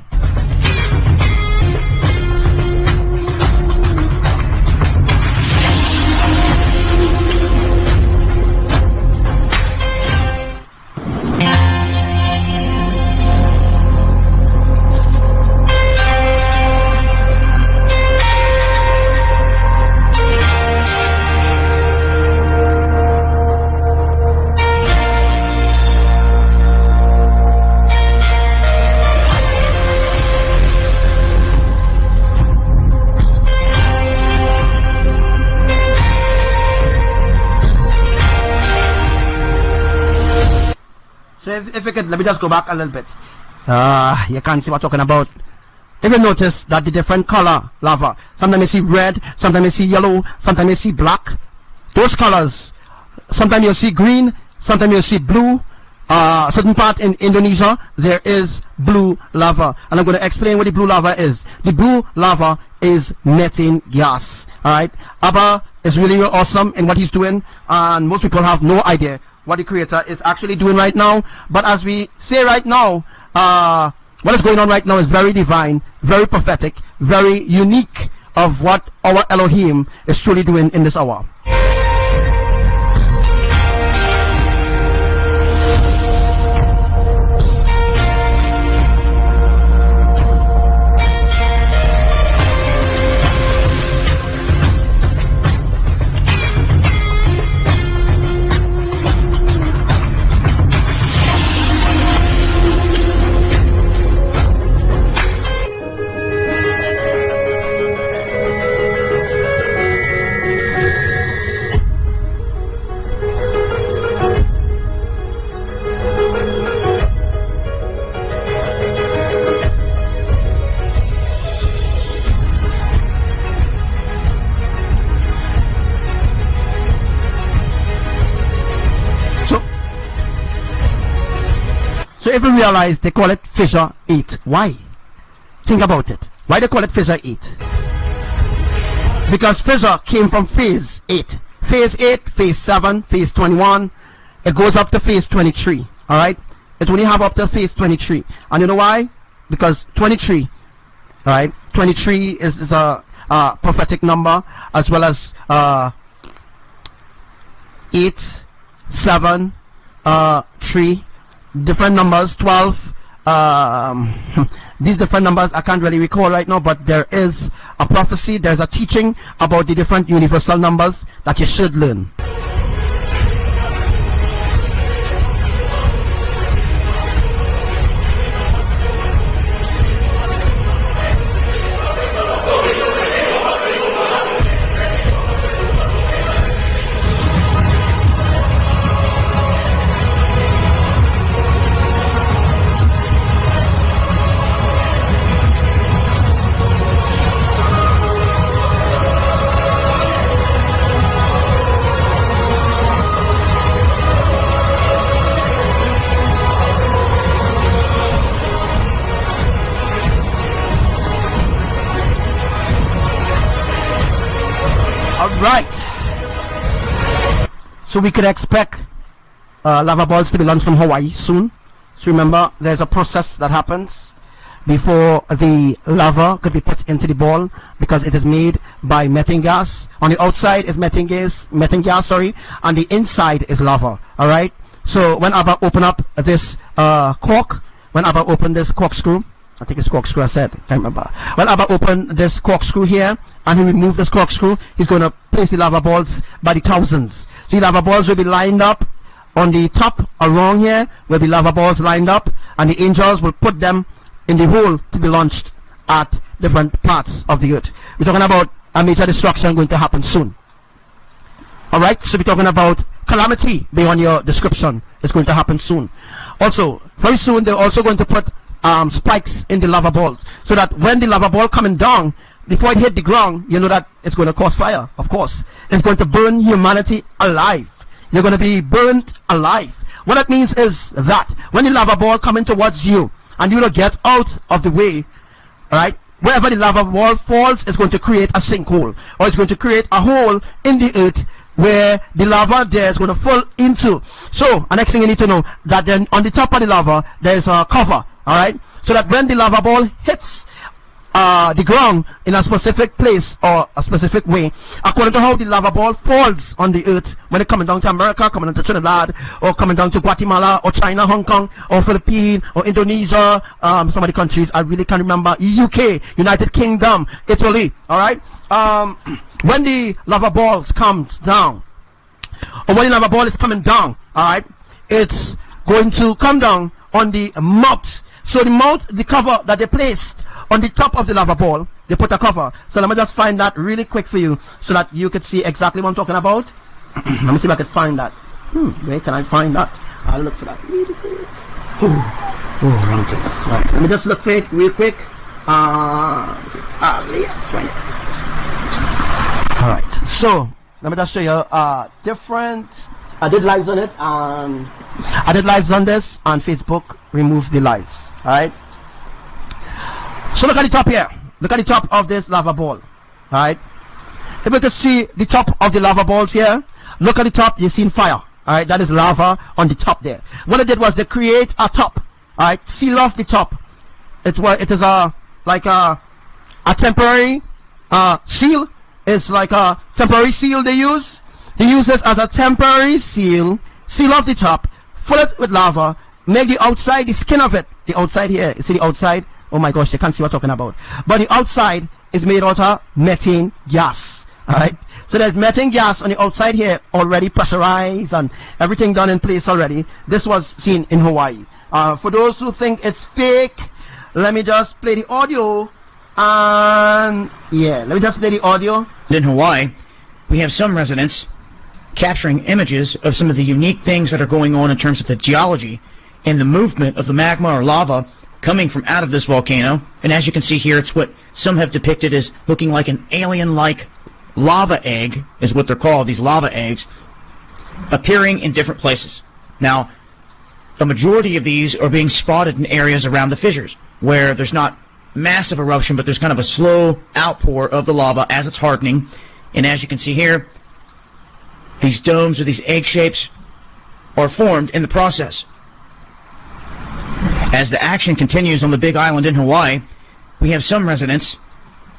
If you could, let me just go back a little bit. You can't see what I'm talking about. If you notice that the different color lava, sometimes you see red, sometimes you see yellow, sometimes you see black. Those colors, sometimes you see green, sometimes you see blue. Certain part in Indonesia, there is blue lava. And I'm going to explain what the blue lava is. The blue lava is methane gas. Alright? Abba is really awesome in what he's doing, and most people have no idea what the Creator is actually doing right now. But as we say right now, what is going on right now is very divine, very prophetic, very unique of what our Elohim is truly doing in this hour. So if you realize they call it fissure 8, why? Think about it. Why they call it fissure 8? Because fissure came from phase 8. Phase 8, phase 7, phase 21. It goes up to phase 23. Alright? It only have up to phase 23. And you know why? Because 23, alright? 23 is a prophetic number, as well as 8, 7, 3. Different numbers, 12, these different numbers I can't really recall right now, but there is a prophecy, there's a teaching about the different universal numbers that you should learn. Right. So we could expect lava balls to be launched from Hawaii soon. So remember, there's a process that happens before the lava could be put into the ball, because it is made by methane gas. On the outside is methane gas, and the inside is lava. All right. So when Abba open up this cork, when Abba open this corkscrew, I think it's corkscrew I said, can't remember. When Abba open this corkscrew here and he remove this corkscrew, he's going to place the lava balls by the thousands. So the lava balls will be lined up on the top around here, will be lava balls lined up, and the angels will put them in the hole to be launched at different parts of the earth. We're talking about a major destruction going to happen soon. Alright, so we're talking about calamity beyond your description. It's going to happen soon. Also, very soon they're also going to put spikes in the lava balls, so that when the lava ball coming down, before it hit the ground, you know that it's going to cause fire. Of course, it's going to burn humanity alive. You're going to be burnt alive. What that means is that when the lava ball coming towards you and you don't get out of the way, right, wherever the lava ball falls, it's going to create a sinkhole, or it's going to create a hole in the earth where the lava there is going to fall into. So, the next thing you need to know, that then on the top of the lava, there's a cover, alright? So that when the lava ball hits the ground in a specific place or a specific way, according to how the lava ball falls on the earth, when it's coming down to America, coming down to Trinidad, or coming down to Guatemala, or China, Hong Kong, or Philippines, or Indonesia, some of the countries I really can't remember, UK, United Kingdom, Italy, alright? When the lava balls comes down, or when the lava ball is coming down, alright, it's going to come down on the mouth. So the mouth, the cover that they placed on the top of the lava ball, they put a cover. So let me just find that really quick for you, so that you could see exactly what I'm talking about. Let me see if I can find that. Where can I find that? I'll look for that really quick. Wrong place. Right. Let me just look for it real quick. Yes, find it. Alright, so let me just show you different. I did lives on it, I did lives on this on Facebook. Remove the lies. Alright, so look at the top here. Look at the top of this lava ball. Alright, if you can see the top of the lava balls here, look at the top, you've seen fire. Alright, that is lava on the top there. What they did was they create a top. Alright, seal off the top. It is like a temporary seal. It's like a temporary seal they use. They use this as a temporary seal. Seal off the top, fill it with lava, make the outside, the skin of it, the outside here, you see the outside? Oh my gosh, you can't see what I'm talking about. But the outside is made out of methane gas. Alright? So there's methane gas on the outside here, already pressurized and everything done in place already. This was seen in Hawaii. For those who think it's fake, let me just play the audio. And yeah, let me just play the audio. In Hawaii, we have some residents capturing images of some of the unique things that are going on in terms of the geology and the movement of the magma or lava coming from out of this volcano. And as you can see here, it's what some have depicted as looking like an alien-like lava egg, is what they're called, these lava eggs, appearing in different places. Now, a majority of these are being spotted in areas around the fissures, where there's not massive eruption, but there's kind of a slow outpour of the lava as it's hardening. And as you can see here, these domes or these egg shapes are formed in the process. As the action continues on the Big Island in Hawaii, we have some residents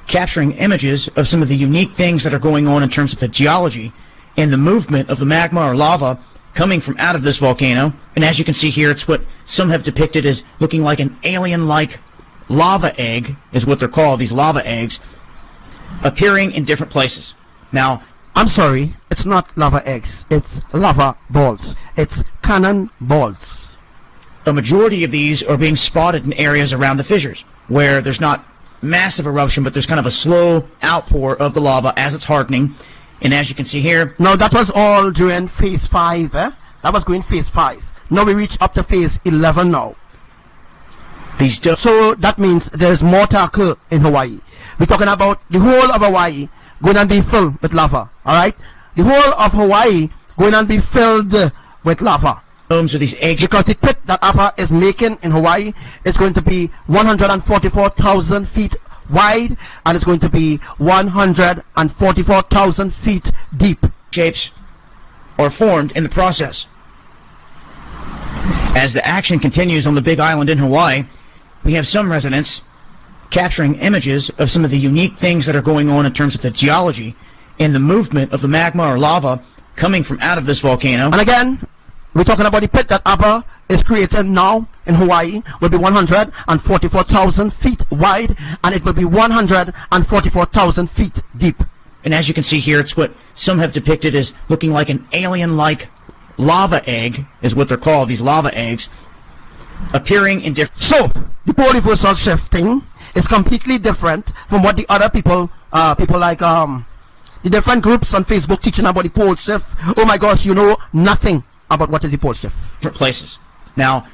capturing images of some of the unique things that are going on in terms of the geology and the movement of the magma or lava coming from out of this volcano. And as you can see here, it's what some have depicted as looking like an alien-like lava egg, is what they're called, these lava eggs, appearing in different places. Now, I'm sorry, it's not lava eggs, it's lava balls. It's cannon balls. A majority of these are being spotted in areas around the fissures, where there's not massive eruption, but there's kind of a slow outpour of the lava as it's hardening. And as you can see here... No, that was all during phase 5, eh? That was going phase 5. Now we reach up to phase 11 now. So that means there's more to occur in Hawaii. We're talking about the whole of Hawaii going to be filled with lava. Alright? The whole of Hawaii going to be filled with lava. Domes are these eggs. Because the pit that Appa is making in Hawaii is going to be 144,000 feet wide, and it's going to be 144,000 feet deep. Shapes are formed in the process. As the action continues on the Big Island in Hawaii, we have some residents capturing images of some of the unique things that are going on in terms of the geology and the movement of the magma or lava coming from out of this volcano. And again, we're talking about the pit that Abba is creating now in Hawaii. Will be 144,000 feet wide, and it will be 144,000 feet deep. And as you can see here, it's what some have depicted as looking like an alien-like lava egg, is what they're called, these lava eggs, appearing in different... So, the pole reversal shifting is completely different from what the other people like the different groups on Facebook teaching about the pole shift. Oh my gosh, you know nothing about what is the pole shift. Different places. Now,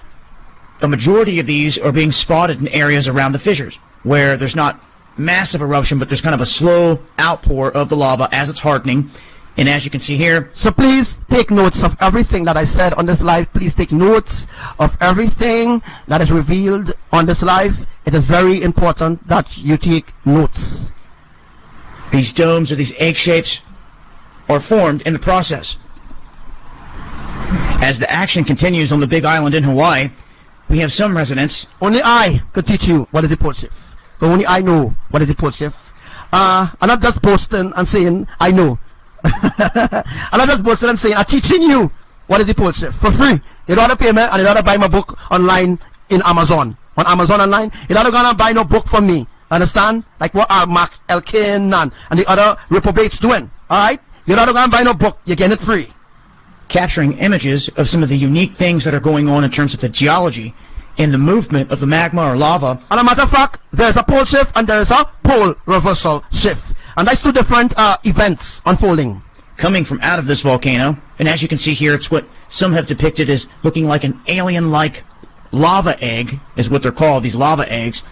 the majority of these are being spotted in areas around the fissures, where there's not massive eruption, but there's kind of a slow outpour of the lava as it's hardening. And as you can see here... So please take notes of everything that I said on this live. Please take notes of everything that is revealed on this live. It is very important that you take notes. These domes or these egg shapes are formed in the process. As the action continues on the Big Island in Hawaii, we have some residents... Only I could teach you what is the pole shift. So only I know what is the pole shift. I'm not just posting and saying I know. I'm not just posting and saying I'm teaching you what is the pole shift for free. You don't have to pay me, and you don't have to buy my book online in Amazon. On Amazon online, you don't have to buy no book from me. Understand? Like what Mark Elkin and the other reprobates doing. Alright? You don't have to buy no book. You're getting it free. Capturing images of some of the unique things that are going on in terms of the geology and the movement of the magma or lava. And a matter of fact, there's a pole shift and there's a pole reversal shift. And that's two different events unfolding. Coming from out of this volcano. And as you can see here, it's what some have depicted as looking like an alien-like lava egg, is what they're called, these lava eggs,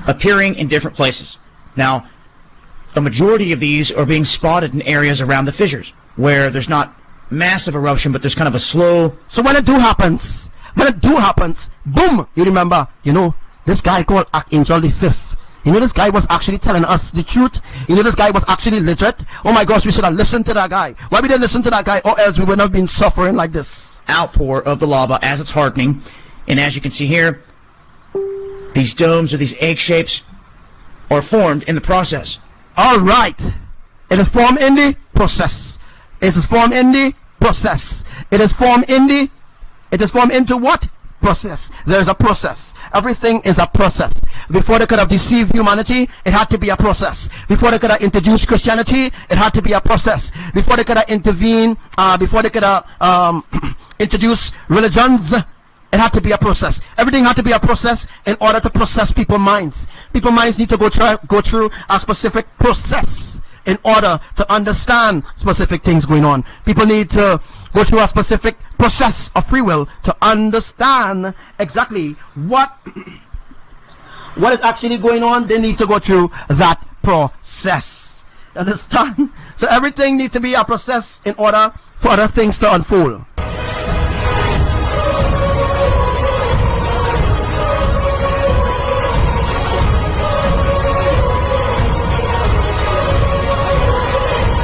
appearing in different places. Now, the majority of these are being spotted in areas around the fissures, where there's not massive eruption, but there's kind of a slow... So when it happens, boom, you remember, you know, this guy called Archangel the Fifth. You know, this guy was actually telling us the truth. You know, this guy was actually legit. Oh my gosh, we should have listened to that guy. Why we didn't listen to that guy, or else we wouldn't have been suffering like this. Outpour of the lava as it's hardening. And as you can see here, these domes or these egg shapes are formed in the process. Alright. It is formed in the process. It is formed in the process. It is formed into what? Process. There is a process. Everything is a process. Before they could have deceived humanity, it had to be a process. Before they could have introduced Christianity, it had to be a process. Before they could have intervened, before they could have introduced religions, it had to be a process. Everything had to be a process in order to process people's minds. People's minds need to go through a specific process in order to understand specific things going on. People need to go through a specific process of free will to understand exactly what is actually going on. They need to go through that process. Understand? So everything needs to be a process in order for other things to unfold.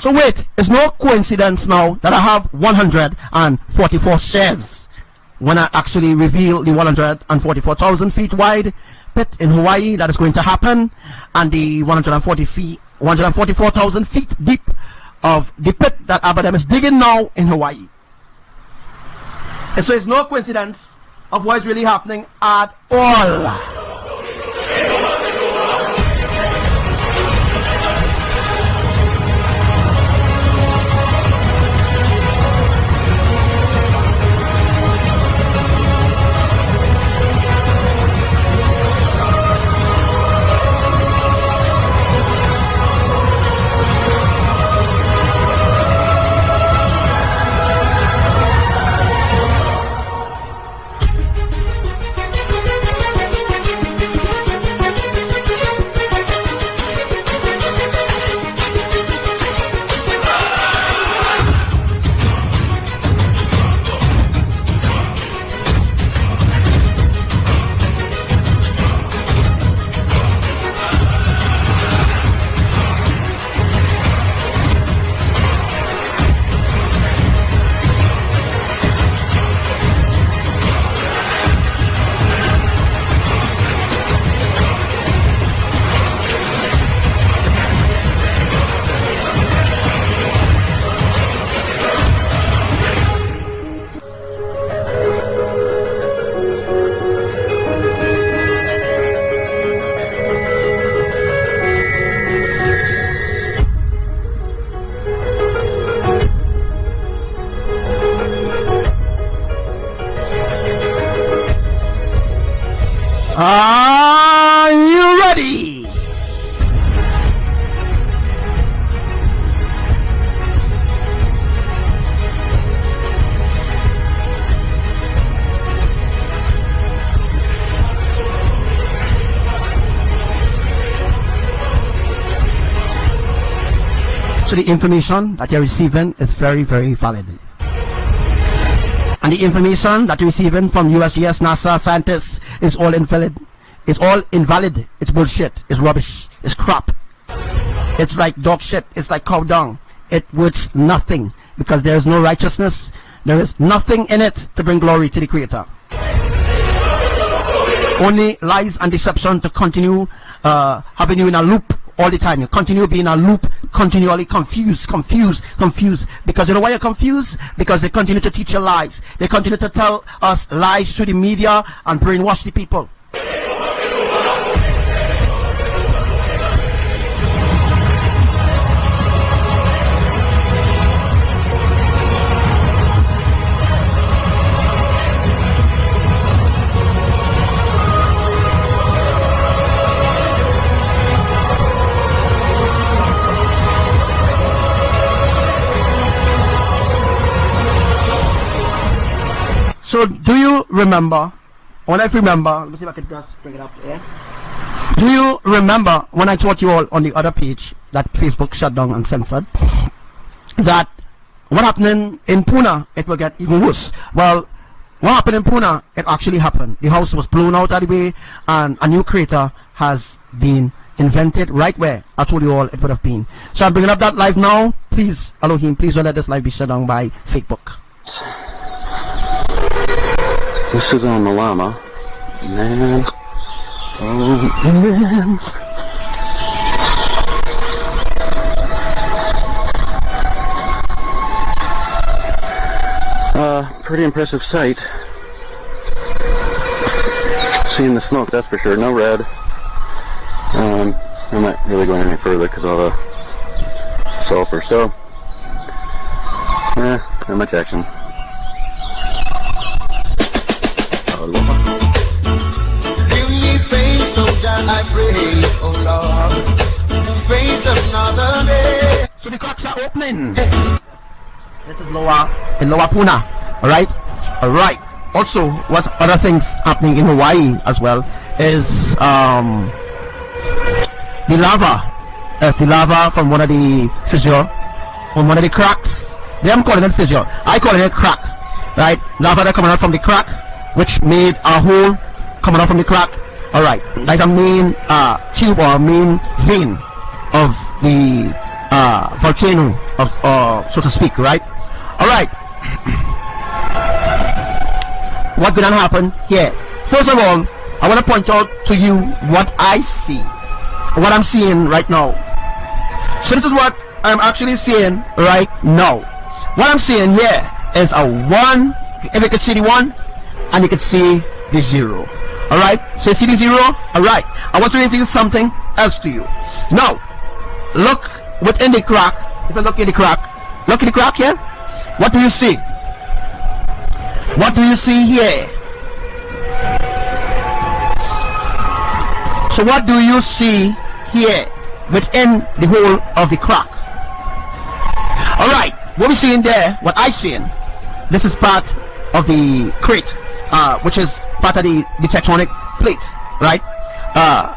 So wait, it's no coincidence now that I have 144 shares when I actually reveal the 144,000 feet wide pit in Hawaii that is going to happen, and the 144,000 feet deep of the pit that Abraham is digging now in Hawaii. And so it's no coincidence of what is really happening at all. Are you ready? So the information that you're receiving is very, very valid. And the information that you're receiving from USGS, NASA, scientists is all invalid. It's all invalid. It's bullshit. It's rubbish. It's crap. It's like dog shit. It's like cow dung. It works nothing because there is no righteousness. There is nothing in it to bring glory to the Creator. Only lies and deception to continue having you in a loop all the time. You continue being a loop, continually confused. Because you know why you're confused? Because they continue to teach you lies. They continue to tell us lies through the media and brainwash the people. So do you remember, let me see if I can just bring it up there. Do you remember when I taught you all on the other page that Facebook shut down and censored, that what happened in Pune, it will get even worse? Well, what happened in Pune, it actually happened. The house was blown out of the way and a new creator has been invented right where I told you all it would have been. So I'm bringing up that live now. Please, Elohim, please don't let this live be shut down by Facebook. This is on the llama. Man. Oh, man. Pretty impressive sight. Seeing the smoke, that's for sure. No red. I'm not really going any further because of the sulfur. So, not much action. Give me faith, oh God, I pray, oh Lord. Face another day. So the cracks are opening. This is in Lower Pune. Alright. Also, what other things happening in Hawaii as well is the lava. The lava from one of the fissure, from one of the cracks. They am calling it fissure. I call it a crack. Right? Lava that coming out from the crack, which made a hole coming out from the crack. Alright, that's a main tube or main vein of the volcano, of so to speak, right? Alright. What gonna happen here? First of all, I want to point out to you what I see, what I'm seeing right now. So this is what I'm actually seeing right now. What I'm seeing here is a 1, if you can see the 1, and you can see the 0. Alright, so you see the 0? Alright, I want to reveal something else to you. Now, look within the crack. If you look in the crack here. What do you see? What do you see here? So what do you see here within the hole of the crack? Alright, what we see in there, what I see in, this is part of the crate, which is part of the tectonic plate, right?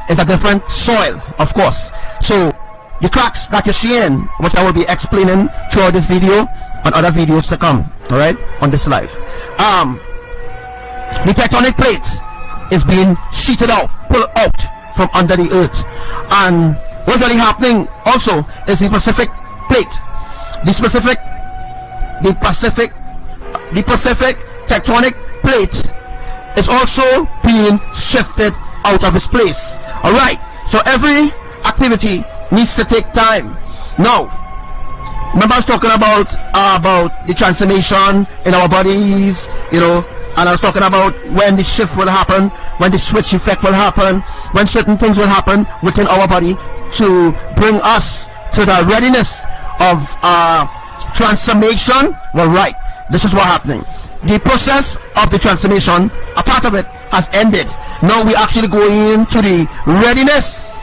It's a different soil, of course. So the cracks that you're seeing, which I will be explaining throughout this video and other videos to come, alright, on this live. The tectonic plate is being sheeted out, pulled out from under the earth. And what's really happening also is the Pacific plate. The Pacific tectonic plate is also being shifted out of its place. Alright, so every activity needs to take time. Now, remember I was talking about the transformation in our bodies, you know, and I was talking about when the shift will happen, when the switch effect will happen, when certain things will happen within our body to bring us to the readiness of transformation. Well, right, this is what's happening. The process of the transformation, a part of it has ended. Now we actually go into the readiness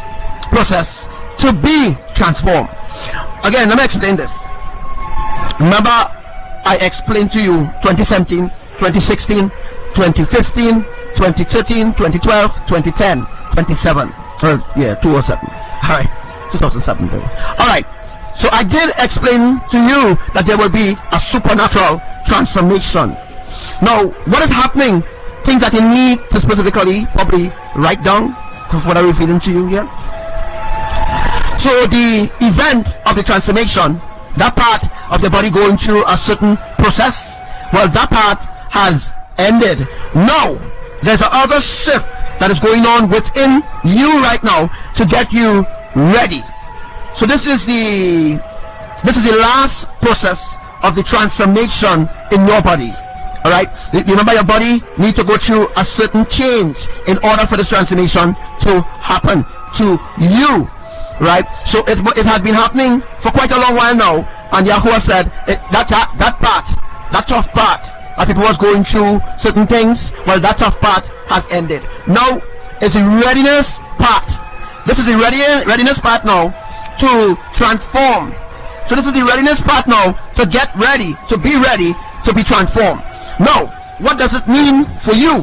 process to be transformed. Again, let me explain this. Remember, I explained to you 2017, 2016, 2015, 2013, 2012, 2010, 2007. Yeah, 2007. Alright, 2007 though. Alright, so I did explain to you that there will be a supernatural transformation. Now, what is happening? Things that you need to specifically probably write down of what I'm revealing to you here. So the event of the transformation, that part of the body going through a certain process, well, that part has ended. Now there's another shift that is going on within you right now to get you ready. So this is the last process of the transformation in your body. All right, you remember your body needs to go through a certain change in order for this transformation to happen to you, right? So it had been happening for quite a long while now, and Yahuwah said that tough part that people was going through certain things, well, that tough part has ended. Now it's the readiness part. This is the readiness part now to transform. So this is the readiness part now to get ready, to be ready, to be transformed. Now, what does it mean for you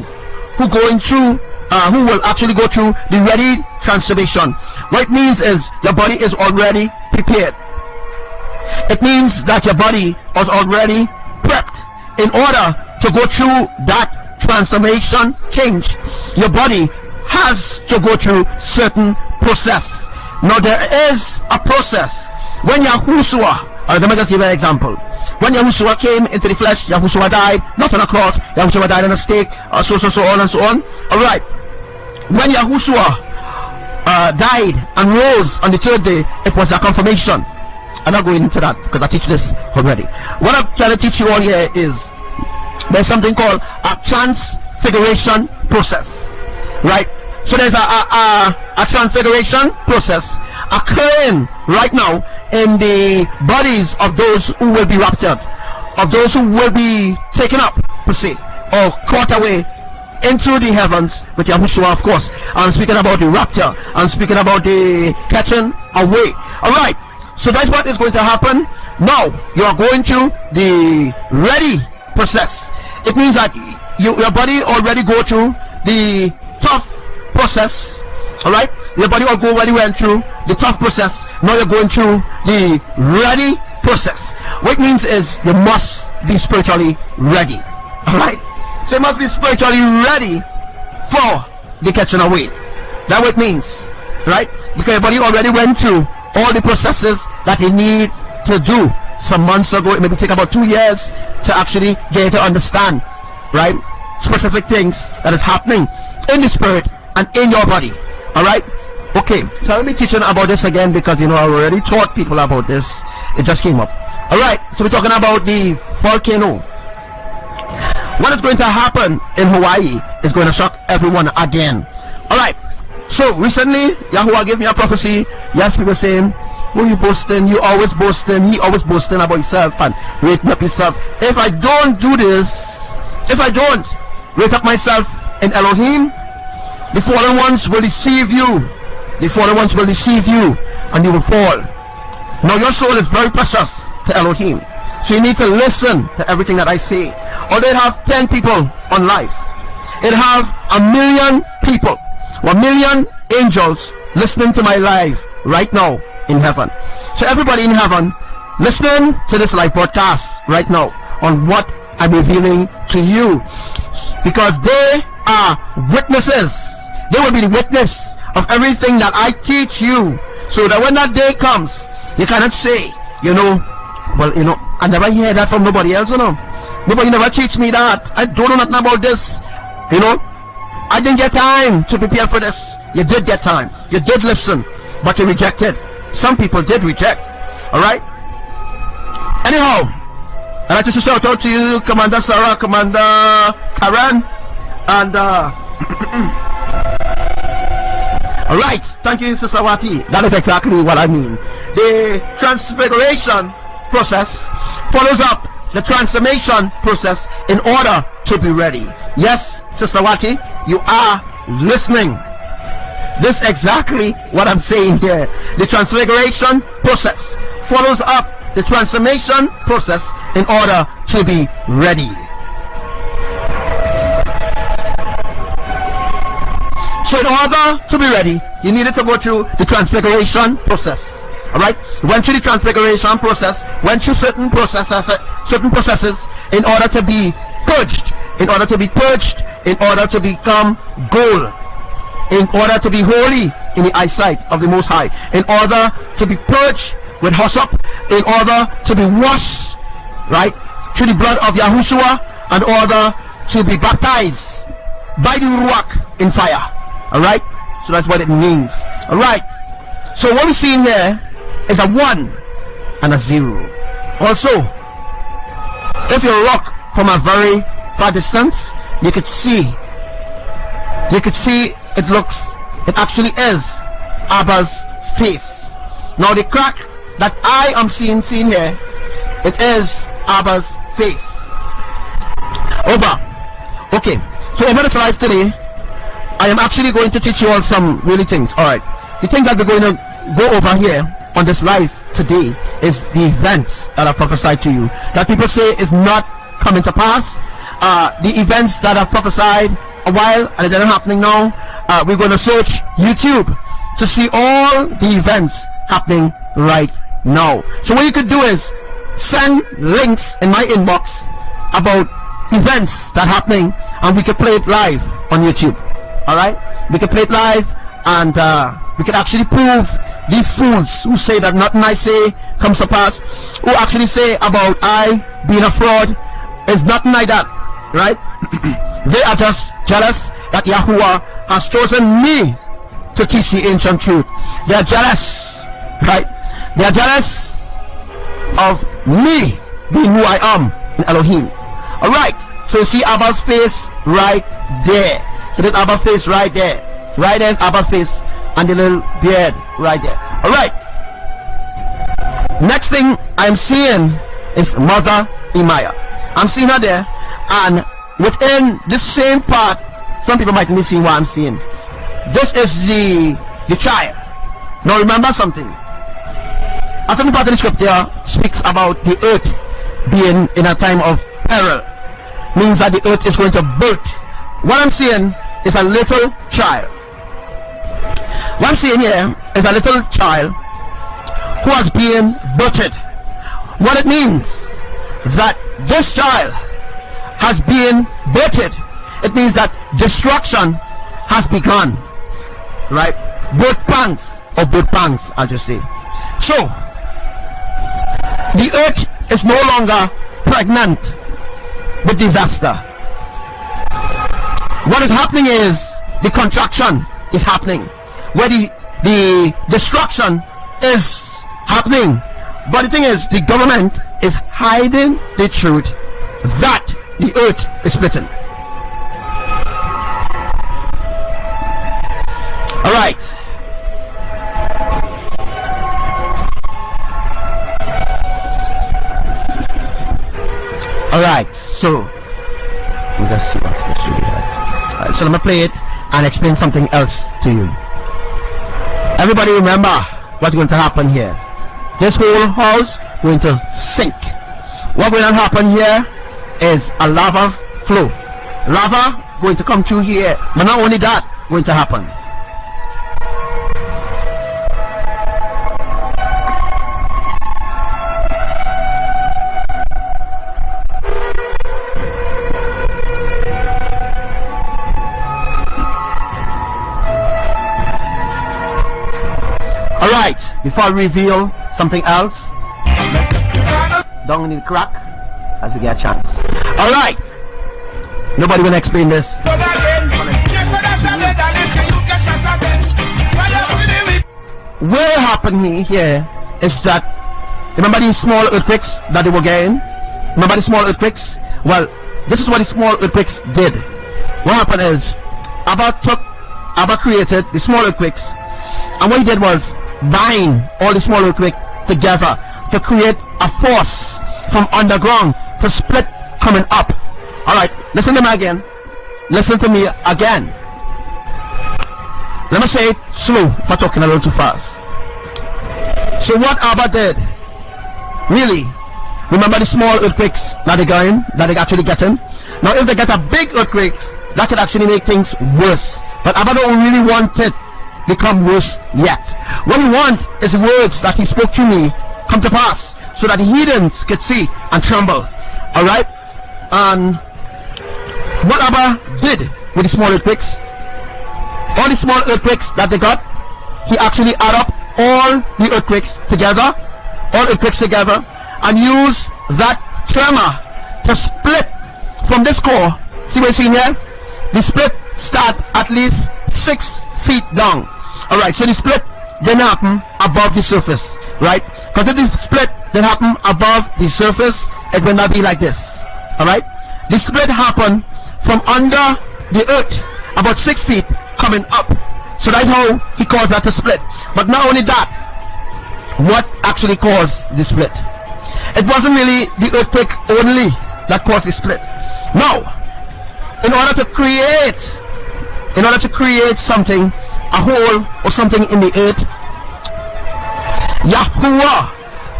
who will actually go through the ready transformation? What it means is your body is already prepared. It means that your body was already prepped in order to go through that transformation change. Your body has to go through certain process. Now there is a process. When Yahushua, let me just give you an example. When Yahushua came into the flesh, Yahushua died, not on a cross, Yahushua died on a stake, so on and so on. Alright. When Yahushua died and rose on the third day, it was a confirmation. I'm not going into that because I teach this already. What I'm trying to teach you all here is there's something called a transfiguration process. Right? So there's a transfiguration process occurring right now in the bodies of those who will be raptured, of those who will be taken up, per se, or caught away into the heavens with Yahushua, of course. I'm speaking about the rapture. I'm speaking about the catching away. Alright, so that's what is going to happen. Now, you are going through the ready process. It means that your body already go through the tough process. Alright, your body already went through the tough process. Now you're going through the ready process. What it means is you must be spiritually ready. Alright, so you must be spiritually ready for the catching away. That's what it means, right? Because your body already went through all the processes that you need to do. Some months ago, it maybe take about 2 years to actually get to understand, right, specific things that is happening in the spirit and in your body. Alright, okay, so I'll be teaching about this again because I already taught people about this. It just came up. Alright, so we're talking about the volcano. What is going to happen in Hawaii is going to shock everyone again. Alright, so recently Yahuwah gave me a prophecy. Yes, people saying, "Who you boasting? You always boasting. He always boasting about himself and rating up himself." If I don't do this, if I don't rate up myself in Elohim, the fallen ones will deceive you. The fallen ones will deceive you and you will fall. Now your soul is very precious to Elohim, so you need to listen to everything that I say. Although it have 10 people on life, it have 1 million people, 1 million angels listening to my live right now in heaven. So everybody in heaven listening to this live broadcast right now on what I'm revealing to you, because they are witnesses. They will be the witness of everything that I teach you, so that when that day comes, you cannot say, I never hear that from nobody else, Nobody never teach me that. I don't know nothing about this, I didn't get time to prepare for this. You did get time. You did listen, but you rejected. Some people did reject. Alright? Anyhow, I'd like to shout out to you, Commander Sarah, Commander Karen, and alright, thank you, Sister Wati. That is exactly what I mean. The transfiguration process follows up the transformation process in order to be ready. Yes, Sister Wati, you are listening. This is exactly what I'm saying here. The transfiguration process follows up the transformation process in order to be ready. So in order to be ready, you needed to go through the transfiguration process. Alright? Went through the transfiguration process, went through certain processes in order to be purged, in order to be purged, in order to become gold, in order to be holy in the eyesight of the Most High, in order to be purged with hyssop, in order to be washed, right, through the blood of Yahushua, in order to be baptized by the Ruach in fire. Alright? So that's what it means. Alright? So what we're seeing here is a 1 and a 0. Also, if you look from a very far distance, you could see it actually is Abba's face. Now the crack that I am seeing here, it is Abba's face. Over. Okay, so over this live today, I am actually going to teach you all some really things. Alright, the thing that we're going to go over here on this live today is the events that are prophesied to you, that people say is not coming to pass. The events that are prophesied a while and it isn't happening now. We're going to search YouTube to see all the events happening right now. So what you could do is send links in my inbox about events that are happening, and we could play it live on YouTube. Alright, we can play it live, and we can actually prove these fools who say that nothing I say comes to pass, who actually say about I being a fraud is nothing like that, right? They are just jealous that Yahuwah has chosen me to teach the ancient truth. They are jealous, right? They are jealous of me being who I am in Elohim. Alright, so you see Abba's face right there. So there's Abba's face right there. Right there is Abba's face and the little beard right there. Alright. Next thing I'm seeing is Mother Imaya. I'm seeing her there, and within this same part, some people might be seeing what I'm seeing. This is the child. Now remember something. A certain part of the scripture speaks about the earth being in a time of peril. Means that the earth is going to birth. What I'm seeing is a little child. What I'm seeing here is a little child who has been birthed. What it means that this child has been birthed, it means that destruction has begun, right? Birth pangs, or birth pangs, I'll just say. So the earth is no longer pregnant with disaster. What is happening is the contraction is happening, where the destruction is happening. But the thing is, the government is hiding the truth that the earth is splitting. Alright. Alright, so let's see what this really has. Alright, so let me play it and explain something else to you. Everybody remember what's going to happen here. This whole house going to sink. What will happen here is a lava flow. Lava going to come through here, but not only that going to happen. Alright, before I reveal something else, down in the crack as we get a chance. Alright, nobody will explain this. What happened here is that, remember these small earthquakes that they were getting? Remember the small earthquakes? Well, this is what the small earthquakes did. What happened is, Abba created the small earthquakes, and what he did was bind all the small earthquakes together to create a force from underground to split coming up. Alright, listen to me again. listen to me again. Let me say it slow if I'm talking a little too fast. So what Abba did, really, remember the small earthquakes that they actually getting? Now if they get a big earthquake, that could actually make things worse. But Abba don't really want it become worse yet. What he wants is the words that he spoke to me come to pass, so that the heathens could see and tremble. Alright? And what Abba did with the small earthquakes, all the small earthquakes that they got, he actually add up all the earthquakes together, and use that tremor to split from this core. See what you see here? The split start at least 6 feet down. Alright, so the split didn't happen above the surface, right? Because if the split didn't happen above the surface, it will not be like this. Alright? The split happened from under the earth, about 6 feet coming up. So that's how he caused that to split. But not only that, what actually caused the split? It wasn't really the earthquake only that caused the split. No. In order to create something, a hole or something in the earth, Yahuwah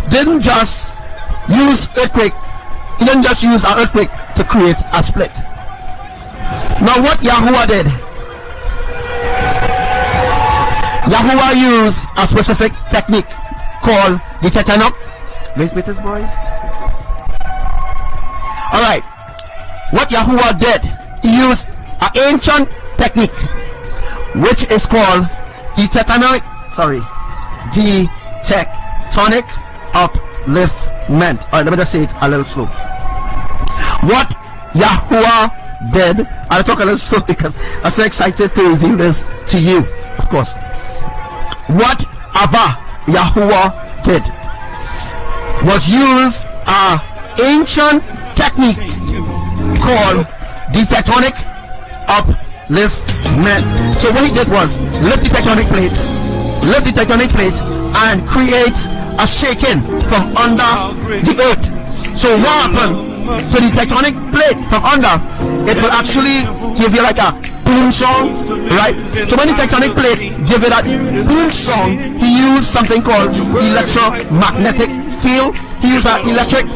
didn't just use earthquake. He didn't just use an earthquake to create a split. Now what Yahuwah did, Yahuwah used a specific technique called the tectonic. Wait with this boy. Alright. What Yahuwah did, he used an ancient technique which is called the tectonic upliftment. Alright, let me just say it a little slow. What Yahuwah did, I'll talk a little slow because I'm so excited to reveal this to you, of course. What Abba Yahuwah did was use an ancient technique called the tectonic upliftment. So what he did was lift the tectonic plates and create a shaking from under the earth. So what happened? So the tectonic plate from under, it will actually give you like a boom song, right? So when the tectonic plate give it a boom song, he used something called electromagnetic field. He used an electromagnetic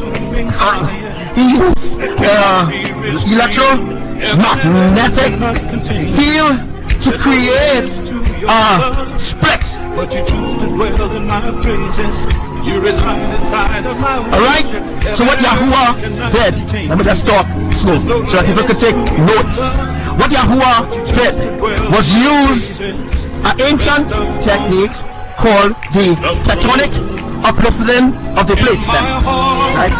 field to create a split. But you choose to dwell in my praises. You reside inside of my. Alright? So what Yahuwah did, let me just talk slow so that people could take notes. What Yahuwah did was use an ancient technique called the tectonic uplifting of the plates then. Right?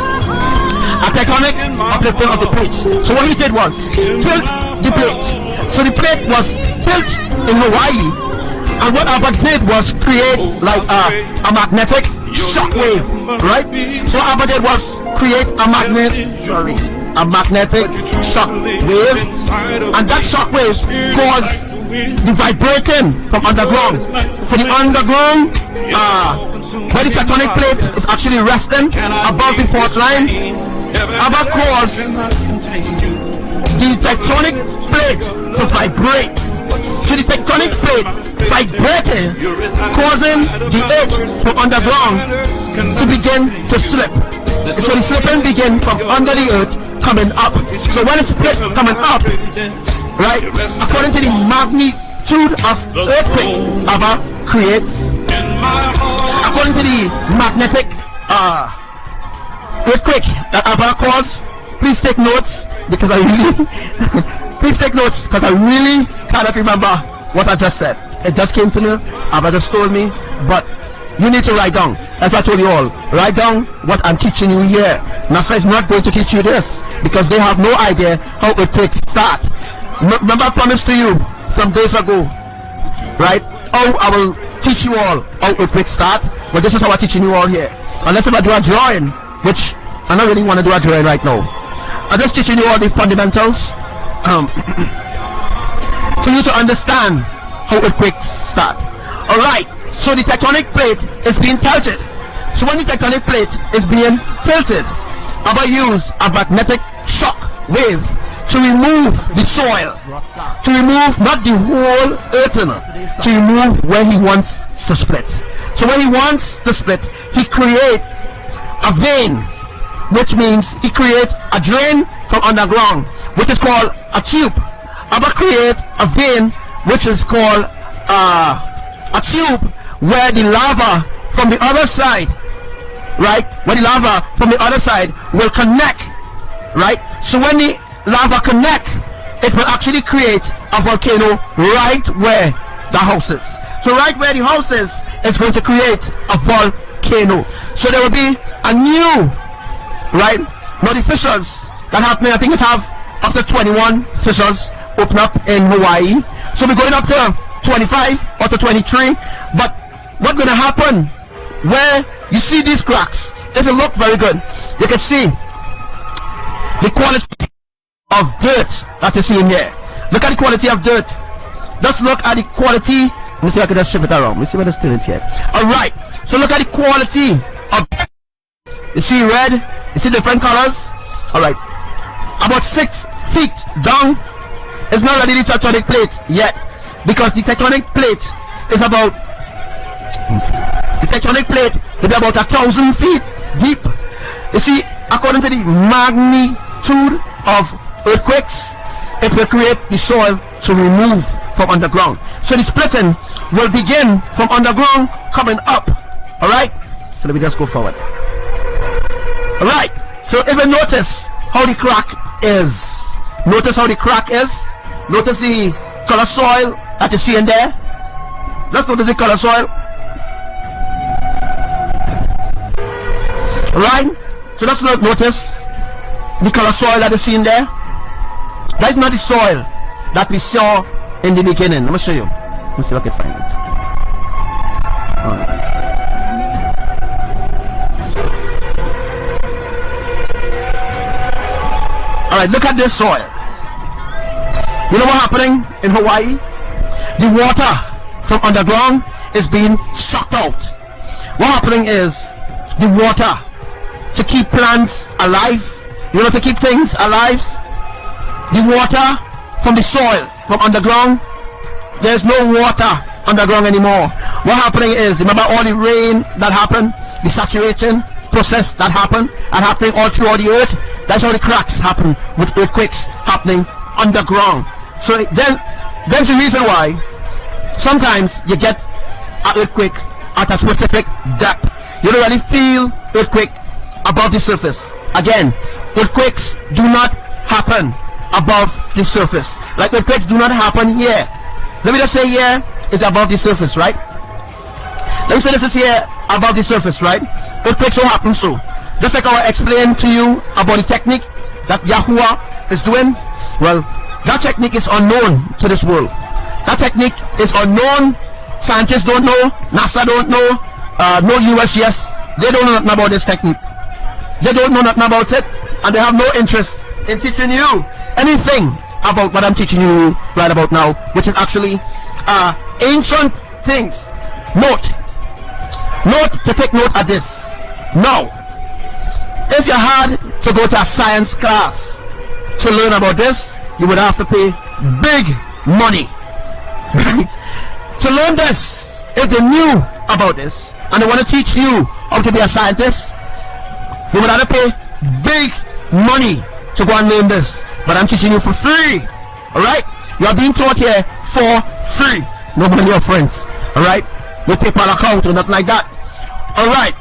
A tectonic uplifting of the plates. So what he did was tilt the plate. So the plate was tilt in Hawaii. And what Abba did was create like a magnetic shock wave, right? So what Abba did was create a magnetic shock wave, and that shock wave caused the vibrating from underground. For the underground, where the tectonic plate is actually resting above the fault line, Abba caused the tectonic plate to vibrate. So the tectonic plate vibrating, causing the earth from underground to begin to slip. So the slipping begin from under the earth coming up. So when it's split coming up, right, according to the magnitude of earthquake Abba creates, according to the magnetic earthquake that Abba caused, please take notes because I really please take notes because I really cannot remember what I just said. It just came to me, Abba just told me, but you need to write down. That's what I told you all. Write down what I'm teaching you here. NASA is not going to teach you this because they have no idea how earthquakes start. Remember I promised to you some days ago, right? Oh, I will teach you all how earthquakes start, but this is how I'm teaching you all here. Unless if I do a drawing, which I don't really want to do a drawing right now. I'm just teaching you all the fundamentals for you to understand how earthquakes start. Alright, so the tectonic plate is being tilted. So when the tectonic plate is being tilted, Abba use a magnetic shock wave to remove the soil, to remove not the whole earth, to remove where he wants to split. So when he wants to split, he creates a vein, which means he creates a drain from underground, which is called a tube. Abba creates a vein, which is called a tube, where the lava from the other side, right, where the lava from the other side will connect, right? So when the lava connect, it will actually create a volcano right where the house is. So right where the house is, it's going to create a volcano. So there will be a new, right, now the fissures that happen, I think it's have up to 21 fissures open up in Hawaii. So we're going up to 25 or to 23, but what's going to happen where you see these cracks, if you look very good, you can see the quality of dirt that you see in here. Look at the quality of dirt. Just look at the quality. Let me see if I can just shift it around. Let me see what it's doing here. Alright, so look at the quality of, you see red, you see different colors. Alright, about 6 feet down. It's not really the tectonic plate yet, because the tectonic plate is about, the tectonic plate will be about 1,000 feet deep. You see, according to the magnitude of earthquakes, it will create the soil to remove from underground. So the splitting will begin from underground coming up. Alright, so let me just go forward. Alright, so if you notice how the crack is, notice how the crack is, notice the color soil that you see in there. Let's notice the color soil. Alright, so let's notice the color soil that you see in there. That is not the soil that we saw in the beginning. Let me show you. Let me see if I can find it. Alright, look at this soil. You know what's happening in Hawaii? The water from underground is being sucked out. What's happening is the water to keep plants alive, you know, to keep things alive, the water from the soil, from underground, there's no water underground anymore. What's happening is, remember all the rain that happened, the saturation process that happened, and happening all throughout the earth? That's how the cracks happen with earthquakes happening underground. So then, there's the reason why sometimes you get an earthquake at a specific depth. You don't really feel earthquake above the surface. Again, earthquakes do not happen above the surface. Like earthquakes do not happen here. Let me just say here is above the surface, right? Let me say this is here above the surface, right? Earthquakes will happen so. Just like I explained to you about the technique that YAHUWAH is doing. Well, that technique is unknown to this world. That technique is unknown. Scientists don't know. NASA don't know. No USGS. They don't know nothing about this technique. They don't know nothing about it, and they have no interest in teaching you anything about what I'm teaching you right about now, which is actually ancient things. Note to take note of this. Now, if you had to go to a science class to learn about this, you would have to pay big money, right? To learn this, if they knew about this and they want to teach you how to be a scientist, you would have to pay big money to go and learn this. But I'm teaching you for free. Alright? You are being taught here for free. No money or friends. Alright? No PayPal account or nothing like that. Alright?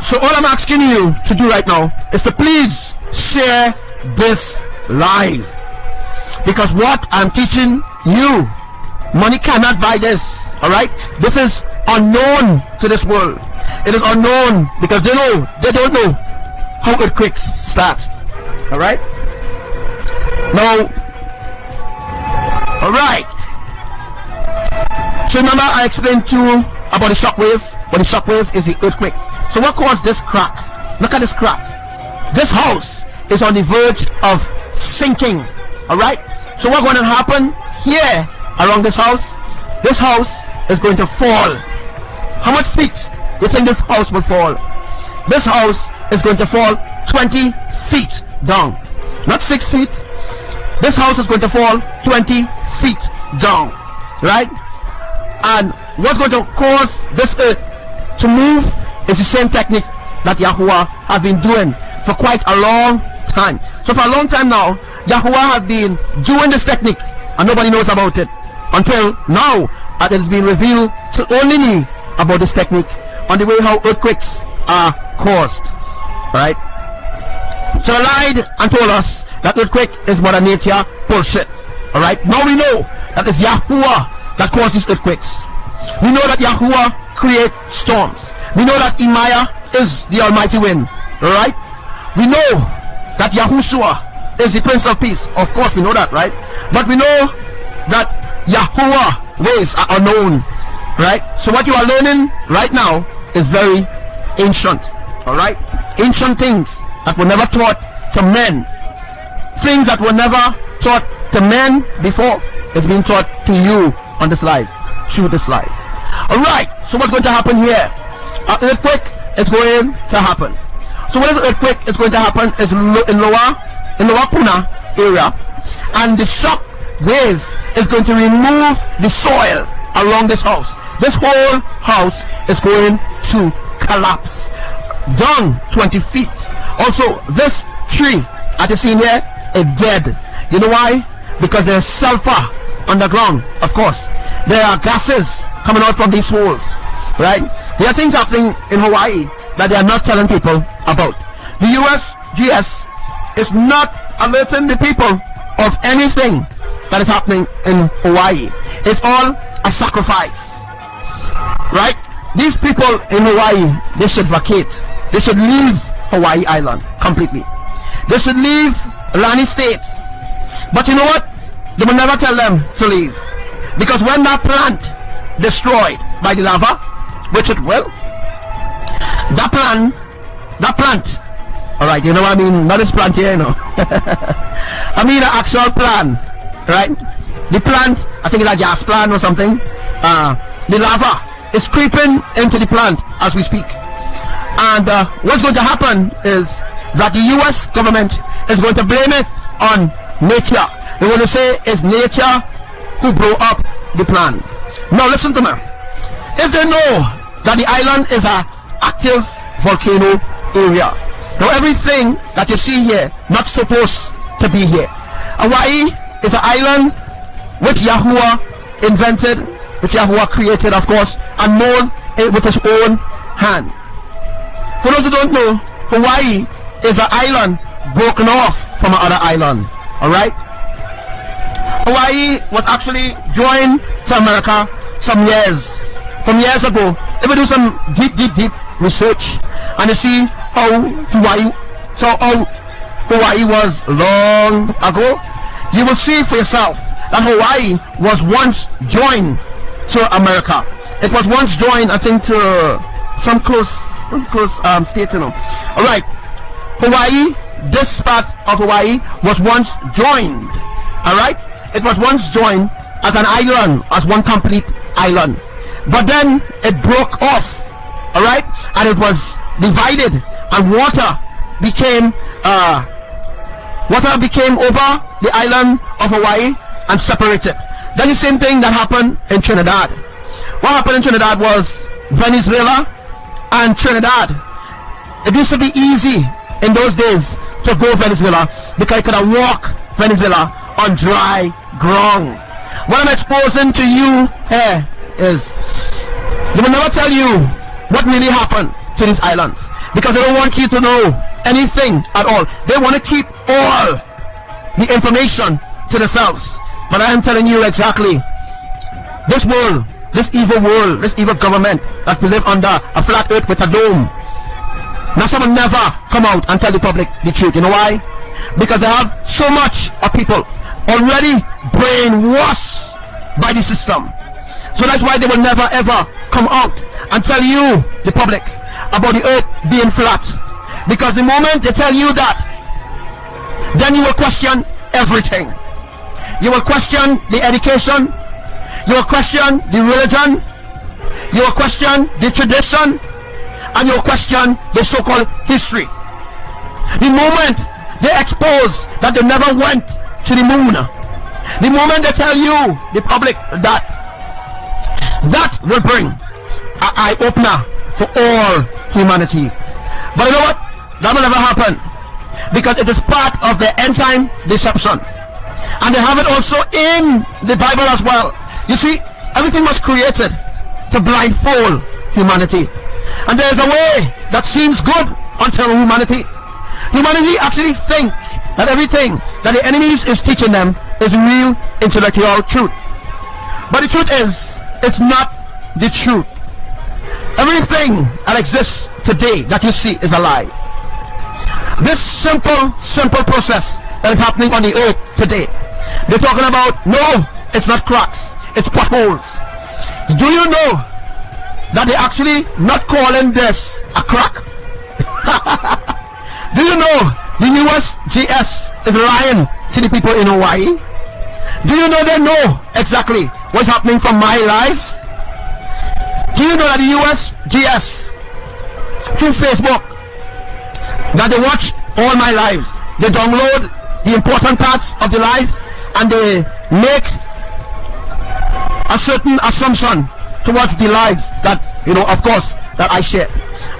So all I'm asking you to do right now is to please share this live. Because what I'm teaching you, money cannot buy this. Alright? This is unknown to this world. It is unknown because they don't know how earthquakes start. Alright? Now, alright. So remember I explained to you about the shock wave. Well, the shock wave is the earthquake. So what caused this crack? Look at this crack. This house is on the verge of sinking. Alright? So what's going to happen here around this house? This house is going to fall. How much feet do you think this house will fall? This house is going to fall 20 feet down. Not 6 feet, this house is going to fall 20 feet down, right? And what's going to cause this earth to move is the same technique that Yahuwah has been doing for quite a long time. So for a long time now, Yahuwah has been doing this technique and nobody knows about it until now that it has been revealed to only me about this technique on the way how earthquakes are caused, right? So they lied and told us that earthquake is Mother Nature bullshit. Alright, now we know that it's Yahuwah that causes earthquakes. We know that Yahuwah creates storms. We know that Imaya is the almighty wind. Alright, we know that Yahushua is the Prince of Peace. Of course we know that, right? But we know that Yahuwah ways are unknown. Right? So what you are learning right now is very ancient. Alright, ancient things that were never taught to men, things that were never taught to men before, is being taught to you on this live, through this live. Alright, so what's going to happen here? An earthquake is going to happen. So what is an earthquake is going to happen is in lower Puna area, and the shock wave is going to remove the soil along this house. This whole house is going to collapse down 20 feet. Also, this tree that you see here is dead. You know why? Because there's sulfur underground. Of course, there are gases coming out from these holes, right? There are things happening in Hawaii that they are not telling people about. The USGS is not alerting the people of anything that is happening in Hawaii. It's all a sacrifice, right? These people in Hawaii, they should vacate. They should leave Hawaii Island completely. They should leave Lani State. But you know what? They will never tell them to leave, because when that plant destroyed by the lava, which it will, that plant, alright, you know what I mean? Not this plant here, you know. I mean an actual plant, right? The plant, I think it's a gas plant or something. The lava is creeping into the plant as we speak. And what's going to happen is that the US government is going to blame it on nature. They're going to say it's nature who blew up the plant. Now listen to me. If they know that the island is an active volcano area, now everything that you see here not supposed to be here. Hawaii is an island which Yahuwah invented, which Yahuwah created, of course, and molded with his own hand. For those who don't know, Hawaii is an island broken off from another island. Alright? Hawaii was actually joined to America some years ago. If we do some deep research and you see how Hawaii was long ago, you will see for yourself that Hawaii was once joined to America. It was once joined, I think, to some close state, you know. Alright, Hawaii, this part of Hawaii was once joined. Alright, it was once joined as an island, as one complete island. But then it broke off. Alright, and it was divided, and water became over the island of Hawaii and separated. Then the same thing that happened in Trinidad. What happened in Trinidad was Venezuela and Trinidad. It used to be easy in those days to go Venezuela because you could have walked Venezuela on dry ground. What I'm exposing to you here is they will never tell you what really happened to these islands, because they don't want you to know anything at all. They want to keep all the information to themselves. But I am telling you exactly, this world, this evil world, this evil government that we live under a flat earth with a dome, now someone never come out and tell the public the truth. You know why? Because they have so much of people already brainwashed by the system. So that's why they will never ever come out and tell you, the public, about the earth being flat. Because the moment they tell you that, then you will question everything. You will question the education, you will question the religion, you will question the tradition, and you will question the so-called history. The moment they expose that they never went to to the moon. The moment they tell you, the public, that will bring an eye-opener for all humanity. But you know what? That will never happen, because it is part of the end-time deception. And they have it also in the Bible as well. You see, everything was created to blindfold humanity. And there is a way that seems good until humanity actually think that everything that the enemy is teaching them is real intellectual truth. But the truth is, it's not the truth. Everything that exists today that you see is a lie. This simple process that is happening on the earth today, they're talking about, no, it's not cracks, it's potholes. Do you know that they're actually not calling this a crack? Do you know the USGS is lying to the people in Hawaii? Do you know they know exactly what's happening from my lives? Do you know that the USGS through Facebook, that they watch all my lives, they download the important parts of the life, and they make a certain assumption towards the lives that, of course, that I share.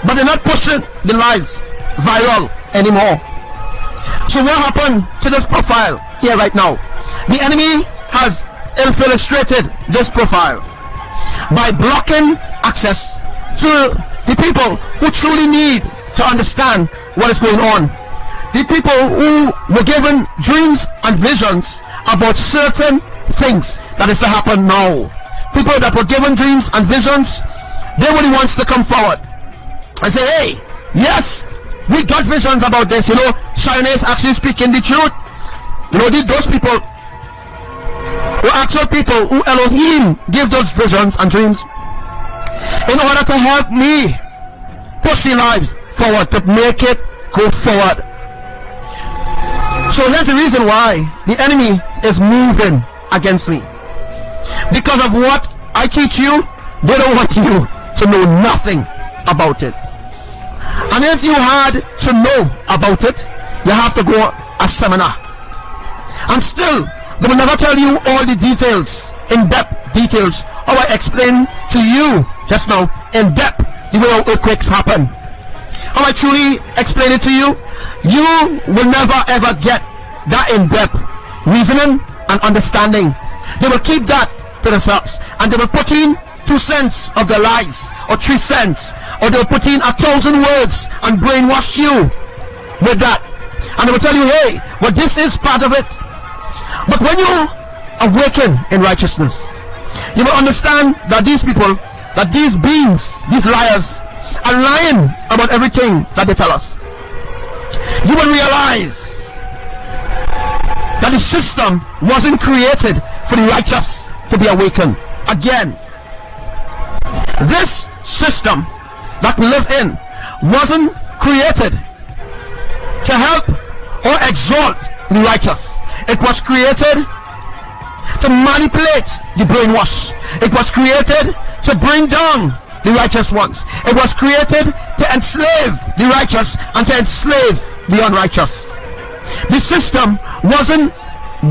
But they're not pushing the lives viral anymore. So what happened to this profile here right now? The enemy has infiltrated this profile by blocking access to the people who truly need to understand what is going on. The people who were given dreams and visions about certain things that is to happen now. People that were given dreams and visions, they were the ones to come forward and say, hey, yes, we got visions about this. China is actually speaking the truth. Those people were actual people who Elohim gave those visions and dreams in order to help me push the lives forward, to make it go forward. So that's the reason why the enemy is moving against me. Because of what I teach you, they don't want you to know nothing about it. And if you had to know about it, you have to go a seminar. And still, they will never tell you all the details, in-depth details, how I explained to you just now, in-depth, the way how earthquakes happen. How I truly explain it to you, you will never ever get that in-depth reasoning and understanding. They will keep that to themselves, and they will put in 2 cents of their lies, or 3 cents, or they will put in 1,000 words and brainwash you with that. And they will tell you, hey, well, this is part of it. But when you awaken in righteousness, you will understand that these people, that these beings, these liars, are lying about everything that they tell us. You will realize that the system wasn't created for the righteous to be awakened again. This system that we live in wasn't created to help or exalt the righteous. It was created to manipulate the brainwash. It was created to bring down the righteous ones. It was created to enslave the righteous and to enslave the unrighteous. The system wasn't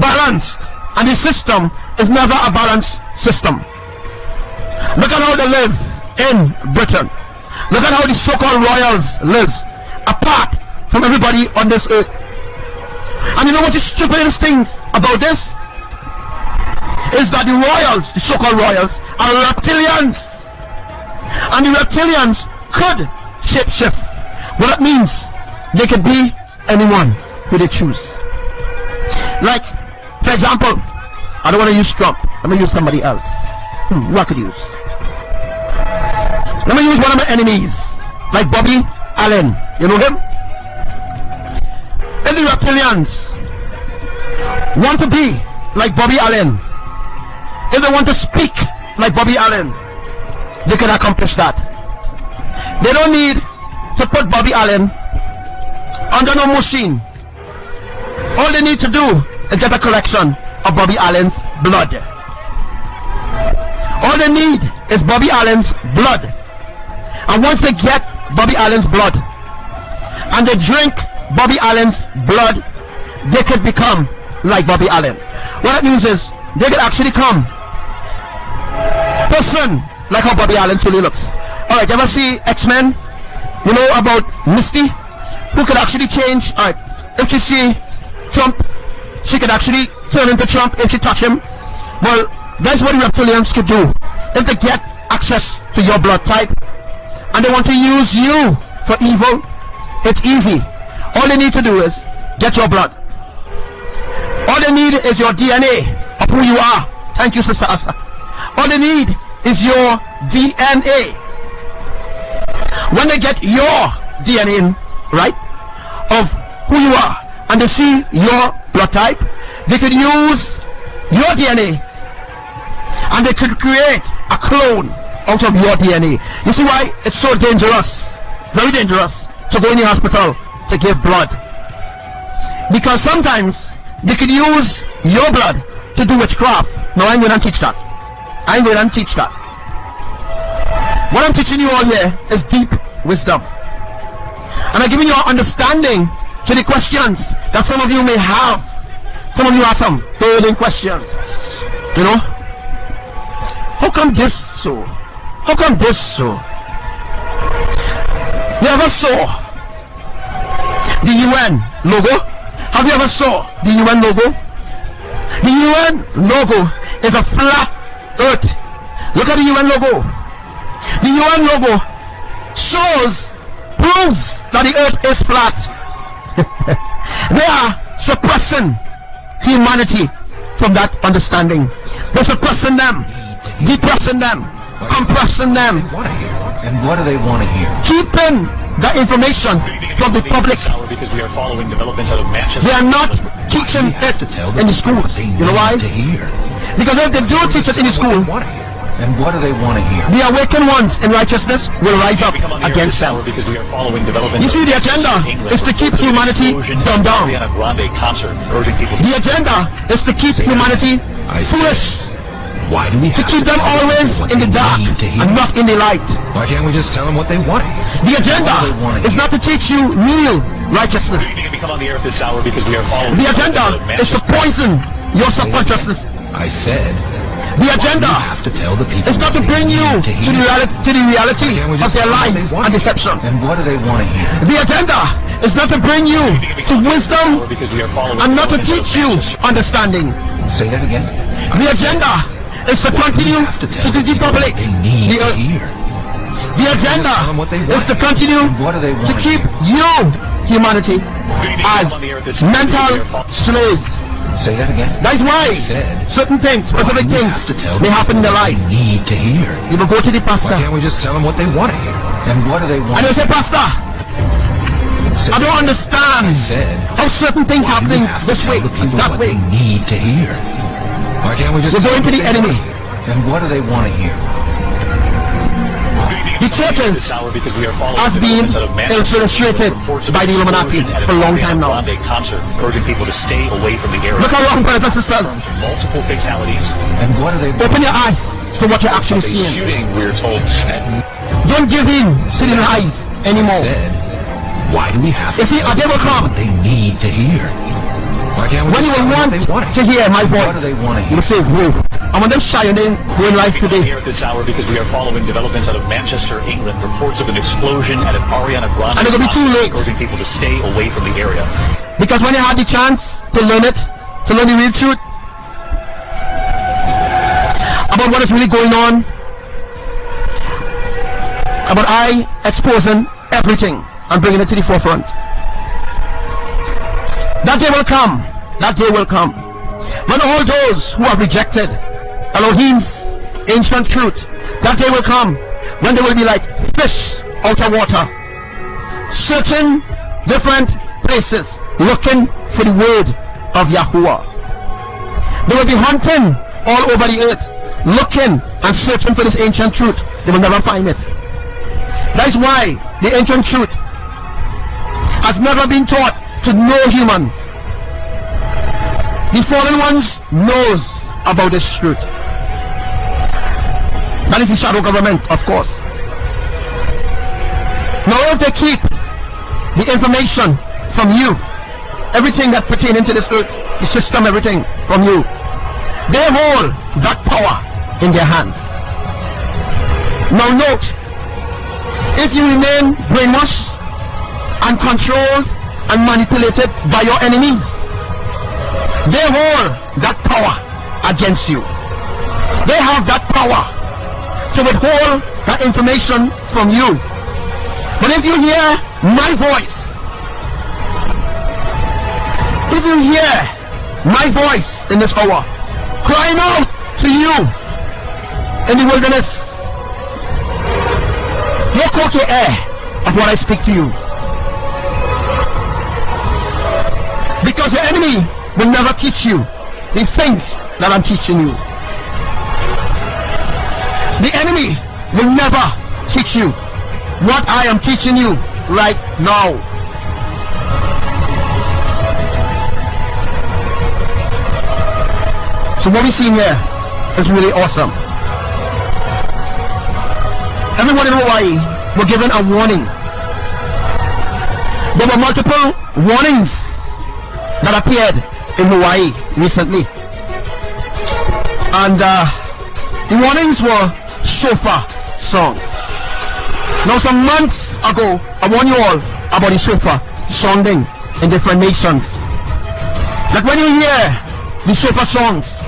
balanced, and the system is never a balanced system. Look at how they live in Britain. Look at how the so-called royals live apart from everybody on this earth. And you know what the stupidest thing about this is that the royals, the so-called royals, are reptilians. And the reptilians could shapeshift. Well, that means they could be anyone who they choose. Like, for example, I don't want to use Trump. Let me use somebody else. Who I could use? Let me use one of my enemies, like Bobby Allen. You know him? If the reptilians want to be like Bobby Allen, if they want to speak like Bobby Allen, they can accomplish that. They don't need to put Bobby Allen under no machine. All they need to do is get a collection of Bobby Allen's blood. All they need is Bobby Allen's blood. And once they get Bobby Allen's blood and they drink Bobby Allen's blood, they could become like Bobby Allen. What that means is they could actually come person like how Bobby Allen truly looks. Alright, you ever see X-Men? You know about Misty? Who could actually change? Alright, if she see Trump, she could actually turn into Trump if she touch him. Well, that's what the reptilians could do. If they get access to your blood type and they want to use you for evil, it's easy. All they need to do is get your blood. All they need is your DNA of who you are. Thank you, Sister Asa. All they need is your DNA. When they get your DNA, right, of who you are, and they see your blood type, they could use your DNA and they could create a clone out of your DNA. You see why it's so dangerous, very dangerous, to go in the hospital to give blood? Because sometimes they could use your blood to do witchcraft. No, I ain't going to teach that. I ain't going to teach that. What I'm teaching you all here is deep wisdom. And I'm giving you understanding to the questions that some of you may have. Some of you have some burning questions. You know? How come this so? How come this so? You ever saw the UN logo? Have you ever saw the UN logo? The UN logo is a flat earth. Look at the UN logo. The UN logo proves that the earth is flat. They are suppressing humanity from that understanding. They're suppressing them, depressing them, compressing them. And what do they want to hear? Keeping the information from the public. Because we are following developments out of Manchester. They are not teaching it in the schools. You know why? Because if they do teach it in the school, and what do they want to hear? The awakened ones in righteousness will rise up against them. Because we are following developments. You see, the agenda is to keep humanity dumbed down. The agenda is to keep humanity foolish. Why do we have to keep them always in the dark and not in the light? Why can't we just tell them what they want? The agenda is not to teach you real righteousness. The agenda is to poison your subconsciousness. I said the agenda is not to bring you to the reality of their lies and deception. And what do they want to hear? The agenda is not to bring you to wisdom and not to teach you understanding. Say that again. The agenda is to continue to depopulate the earth. The agenda is to continue to keep you, humanity, as mental slaves. Say that again. That's why certain things, specific things, may happen in their life. Need to hear. You will go to the pastor. Why can't we just tell them what they want to hear? And what do they want? And they say, Pastor, I don't understand how certain things happening this way, that way. Need to hear. Why can't we just? We're going to the enemy. And what do they want to hear? The churches have been infiltrated by the Illuminati for a long time now. Urging people to stay away from the area. Look around, brothers and sisters. Multiple fatalities. And what are they? Open your eyes to what you're actually seeing. Shooting, we're told. Don't give in to the lies anymore. Why do we have to? You see, a day will come. What they need to hear. Why can't we when you will want to hear my voice, what do they want to hear? You say, whoa. And when they're shy and then go in life today. Here at this hour because we are following developments out of Manchester, England. Reports of an explosion at an Ariana Grande. And it'll be too late. Urging people to stay away from the area. Because when you had the chance to learn it, to learn the real truth about what is really going on, about I exposing everything and bringing it to the forefront. That day will come. That day will come. When all those who have rejected Elohim's ancient truth, that day will come when they will be like fish out of water, searching different places, looking for the word of Yahuwah. They will be hunting all over the earth, looking and searching for this ancient truth. They will never find it. That is why the ancient truth has never been taught to no human. The fallen ones knows about this truth. That is the shadow government, of course. Now if they keep the information from you, everything that pertaining to this earth, the system, everything from you. They hold that power in their hands. Now note, if you remain brainwashed and controlled and manipulated by your enemies, they hold that power against you. They have that power to withhold that information from you. But if you hear my voice, if you hear my voice in this hour, crying out to you in the wilderness, you caught your air of what I speak to you. Because your enemy will never teach you the things that I'm teaching you. The enemy will never teach you what I am teaching you right now. So what we see here is really awesome. Everyone in Hawaii were given a warning. There were multiple warnings that appeared in Hawaii recently. And the warnings were shofar songs. Now some months ago, I warned you all about the shofar sounding in different nations. That when you hear the shofar songs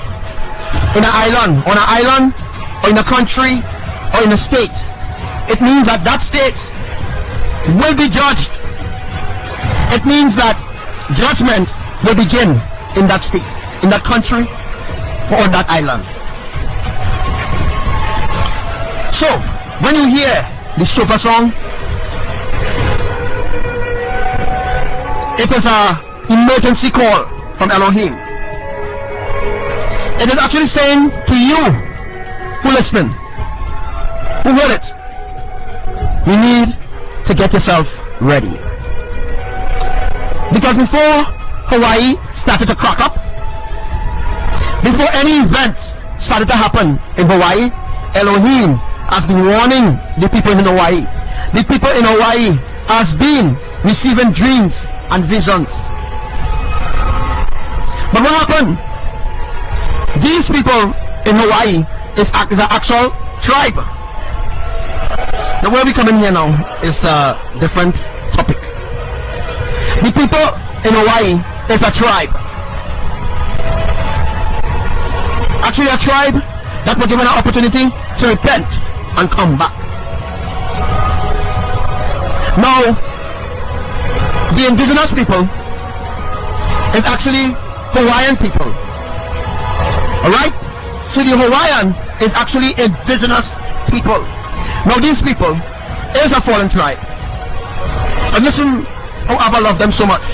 in an island, on an island, or in a country, or in a state, it means that that state will be judged. It means that judgment will begin in that state, in that country, or on that island. So, when you hear the shofar song, it is an emergency call from Elohim. It is actually saying to you who listen, who heard it, you need to get yourself ready. Because before Hawaii started to crack up, before any event started to happen in Hawaii, Elohim has been warning the people in Hawaii. The people in Hawaii has been receiving dreams and visions. But what happened? These people in Hawaii is an actual tribe. Now where we come in here now is a different topic. The people in Hawaii is a tribe. Actually a tribe that were given an opportunity to repent and come back. Now, the indigenous people is actually Hawaiian people. Alright? So the Hawaiian is actually indigenous people. Now these people is a fallen tribe. And listen how Abba love them so much.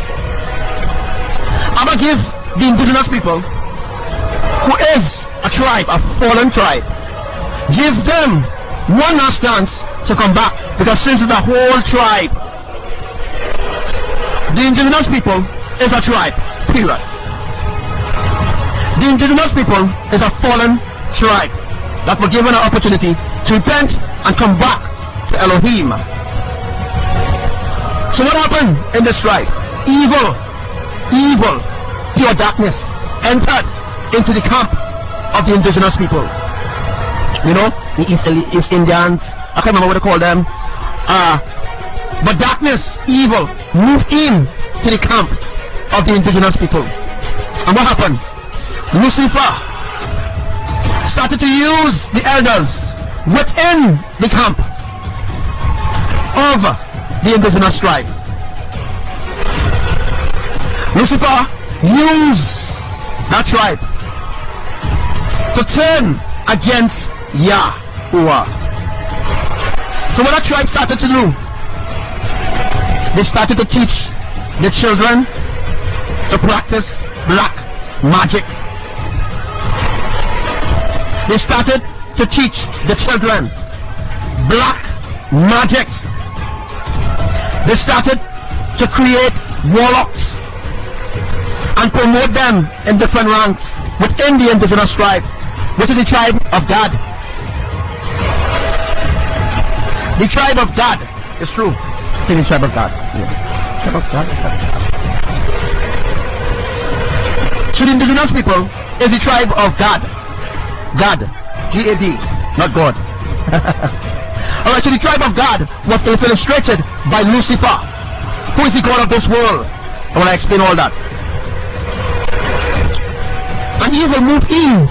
Abba give the indigenous people, who is a tribe, a fallen tribe, give them one last chance to come back. Because since the whole tribe, the indigenous people is a tribe, period. The indigenous people is a fallen tribe that were given an opportunity to repent and come back to Elohim. So what happened in this tribe? Evil, pure darkness entered into the camp of the indigenous people. You know, the East Indians, I can't remember what they call them. But darkness, evil, moved in to the camp of the indigenous people. And what happened? Lucifer started to use the elders within the camp of the indigenous tribe. Lucifer used that tribe to turn against YAHUWAH. So what that tribe started to do, they started to teach the children to practice black magic. They started to teach the children black magic. They started to create warlocks and promote them in different ranks within the indigenous tribe, which is the tribe of God. The tribe of God. It's true. It's the tribe of God. Yeah. Tribe of God. So the indigenous people is the tribe of Gad. Gad. G-A-D. Not God. Alright, so the tribe of Gad was illustrated by Lucifer, who is the God of this world. I want to explain all that. And evil moved in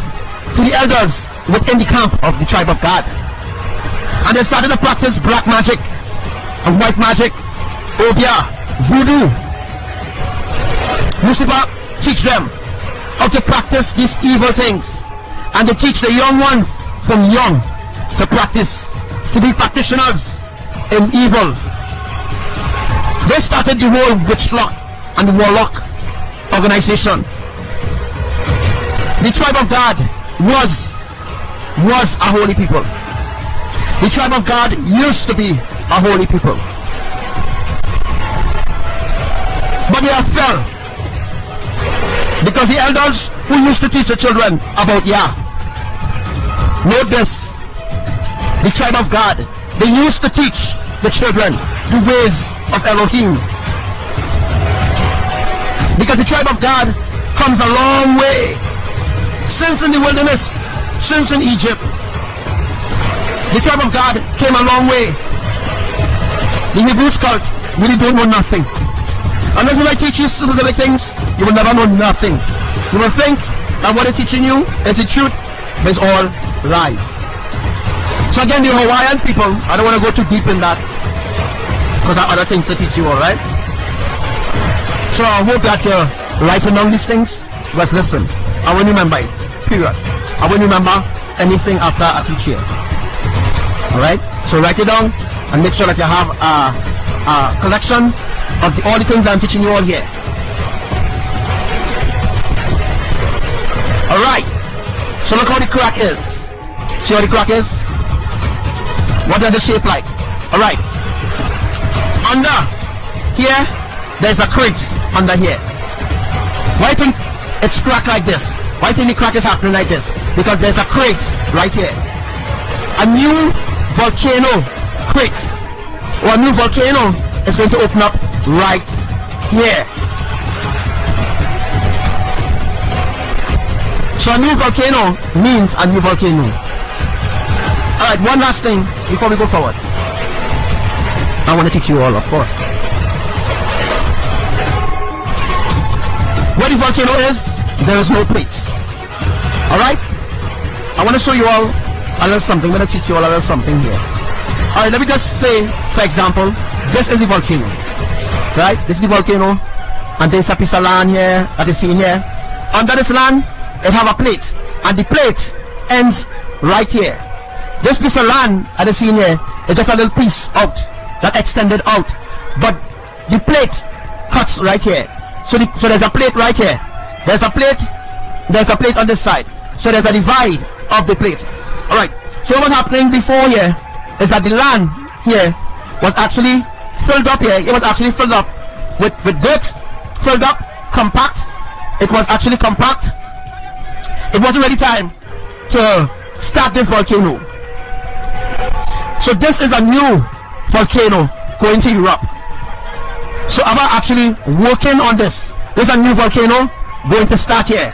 to the elders within the camp of the tribe of Gad. And they started to practice black magic and white magic, obia, voodoo. Lucifer teach them how to practice these evil things. And they teach the young ones from young to practice, to be practitioners in evil. They started the whole witch lot and the warlock organization. The tribe of God was a holy people. The tribe of God used to be a holy people. But they have fell because the elders who used to teach the children about Yah. Note this. The tribe of God, they used to teach the children the ways of Elohim. Because the tribe of God comes a long way. Since in the wilderness, since in Egypt, the tribe of God came a long way. The Hebrew cult really don't know nothing. Unless I teach you specific things, you will never know nothing. You will think that what they're teaching you is the truth, but it's all lies. So again, the Hawaiian people, I don't want to go too deep in that, because I have other things to teach you, alright? So I hope that you're writing down these things, but listen, I won't remember it, period. I won't remember anything after I teach here. Alright? So write it down, and make sure that you have a collection of all the things I'm teaching you all here. Alright, so look how the crack is. See how the crack is? What does the shape like? Alright, under here, there's a crate under here. Why do you think it's cracked like this? Why do you think the crack is happening like this? Because there's a crate right here. A new volcano crate, or a new volcano is going to open up right here. So a new volcano means a new volcano. Alright, one last thing before we go forward. I want to teach you all, of course. Where the volcano is, there is no plates. Alright? I want to show you all a little something. I'm going to teach you all a little something here. Alright, let me just say, for example, this is the volcano. Right? This is the volcano. And there's a piece of land here that is seen here. Under this land, it have a plate. And the plate ends right here. This piece of land that is seen here is just a little piece out that extended out. But the plate cuts right here. So there's a plate right here. There's a plate on this side. So there's a divide of the plate. Alright. So what was happening before here is that the land here was actually filled up here. It was actually filled up with dirt, filled up, compact. It was actually compact. It wasn't ready time to start the volcano. So this is a new volcano going to Europe. So I'm actually working on this. There's a new volcano going to start here.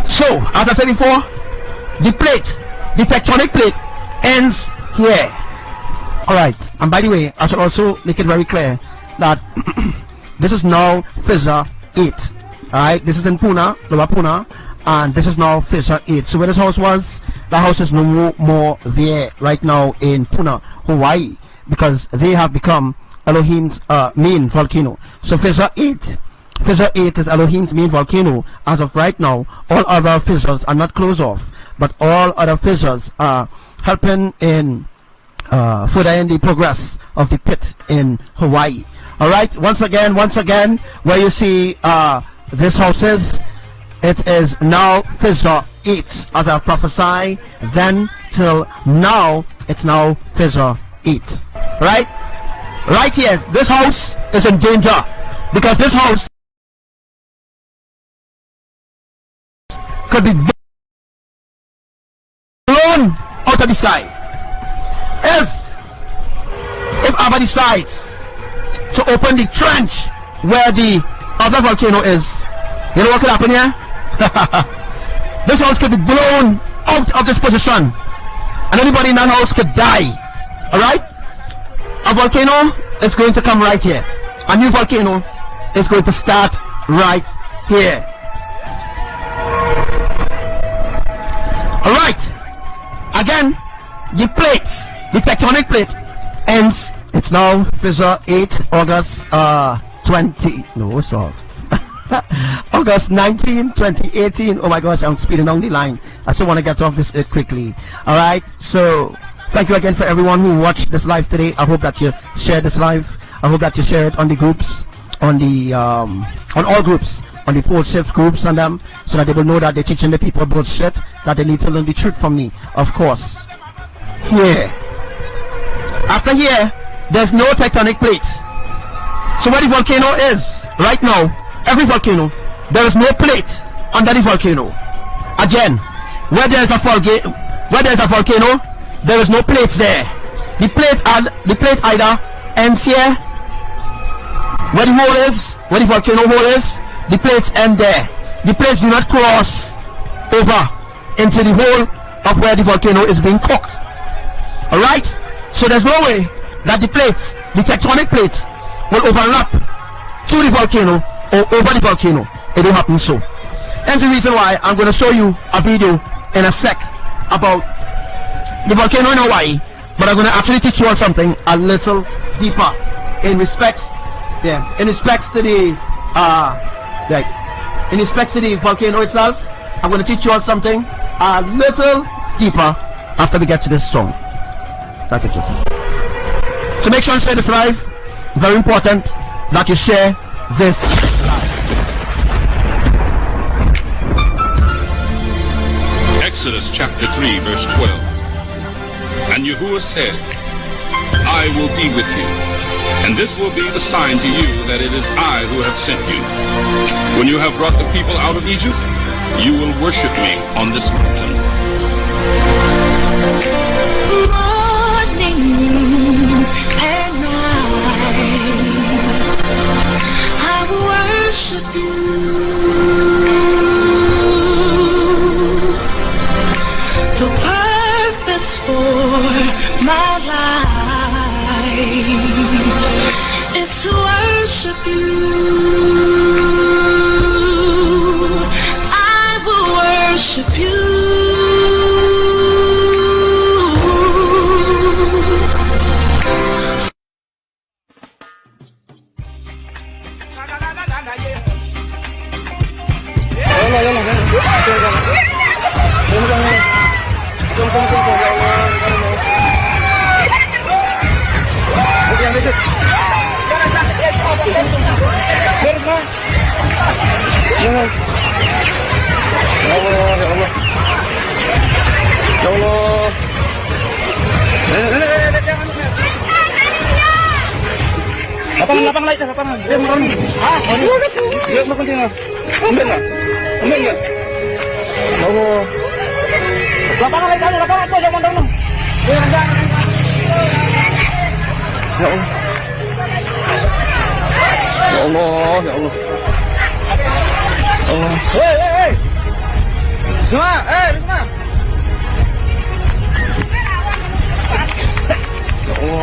So, as I said before, the plate, the tectonic plate ends here. Alright, and by the way, I should also make it very clear that this is now fissure 8. Alright, this is in Puna, Lower Puna, and this is now fissure 8. So where this house was, the house is no more there right now in Puna, Hawaii, because they have become Elohim's main volcano. So fissure 8 is Elohim's main volcano as of right now. All other fissures are not closed off, but all other fissures are helping in further in the progress of the pit in Hawaii. Alright, once again, where you see this house is, it is now fissure 8, as I prophesy then till now. It's now fissure 8. Right here, this house is in danger, because this house could be blown out of the sky if Abba decides to open the trench where the of the volcano is, you know what could happen here? This house could be blown out of this position, and anybody in that house could die. Alright? A volcano is going to come right here. A new volcano is going to start right here. Alright. Again, the plates, the tectonic plate ends. It's now fissure 8 August 20. No, it's not. August 19, 2018. Oh my gosh, I'm speeding down the line. I still want to get off this quickly. Alright, so thank you again for everyone who watched this live today. I hope that you share this live. I hope that you share it on the groups, on the on all groups, on the poor shift groups and them, so that they will know that they're teaching the people bullshit, that they need to learn the truth from me. Of course. Here. After here, there's no tectonic plate. So where the volcano is right now, every volcano, there is no plate under the volcano. Again, where there is a volcano, there is no plates there. The plate either ends here, where the hole is, where the volcano hole is, the plates end there. The plates do not cross over into the hole of where the volcano is being cooked. Alright? So there's no way that the plates, the tectonic plates, will overlap to the volcano or over the volcano. It don't happen so. That's the reason why I'm going to show you a video in a sec about the volcano in Hawaii, but I'm going to actually teach you all something a little deeper in respects, in respects to the volcano itself. I'm going to teach you all something a little deeper after we get to this song. Thank you, Jason. So make sure you share this live. Very important that you share this live. Exodus chapter 3 verse 12. And Yahuwah said, I will be with you, and this will be the sign to you that it is I who have sent you. When you have brought the people out of Egypt, you will worship me on this mountain. Morning, noon, and night, I will worship you. The purpose for my life is to worship you. I will worship you. Lapang light, lapang. Dia mau. Ah, dia mau continue. Ambil enggak? Ambil enggak? Oh. Lapangan light, lapangan tu jangan dong. Dia jangan. Ya Allah. Ya Allah, ya Allah. Allah. Hei. Semua, semua.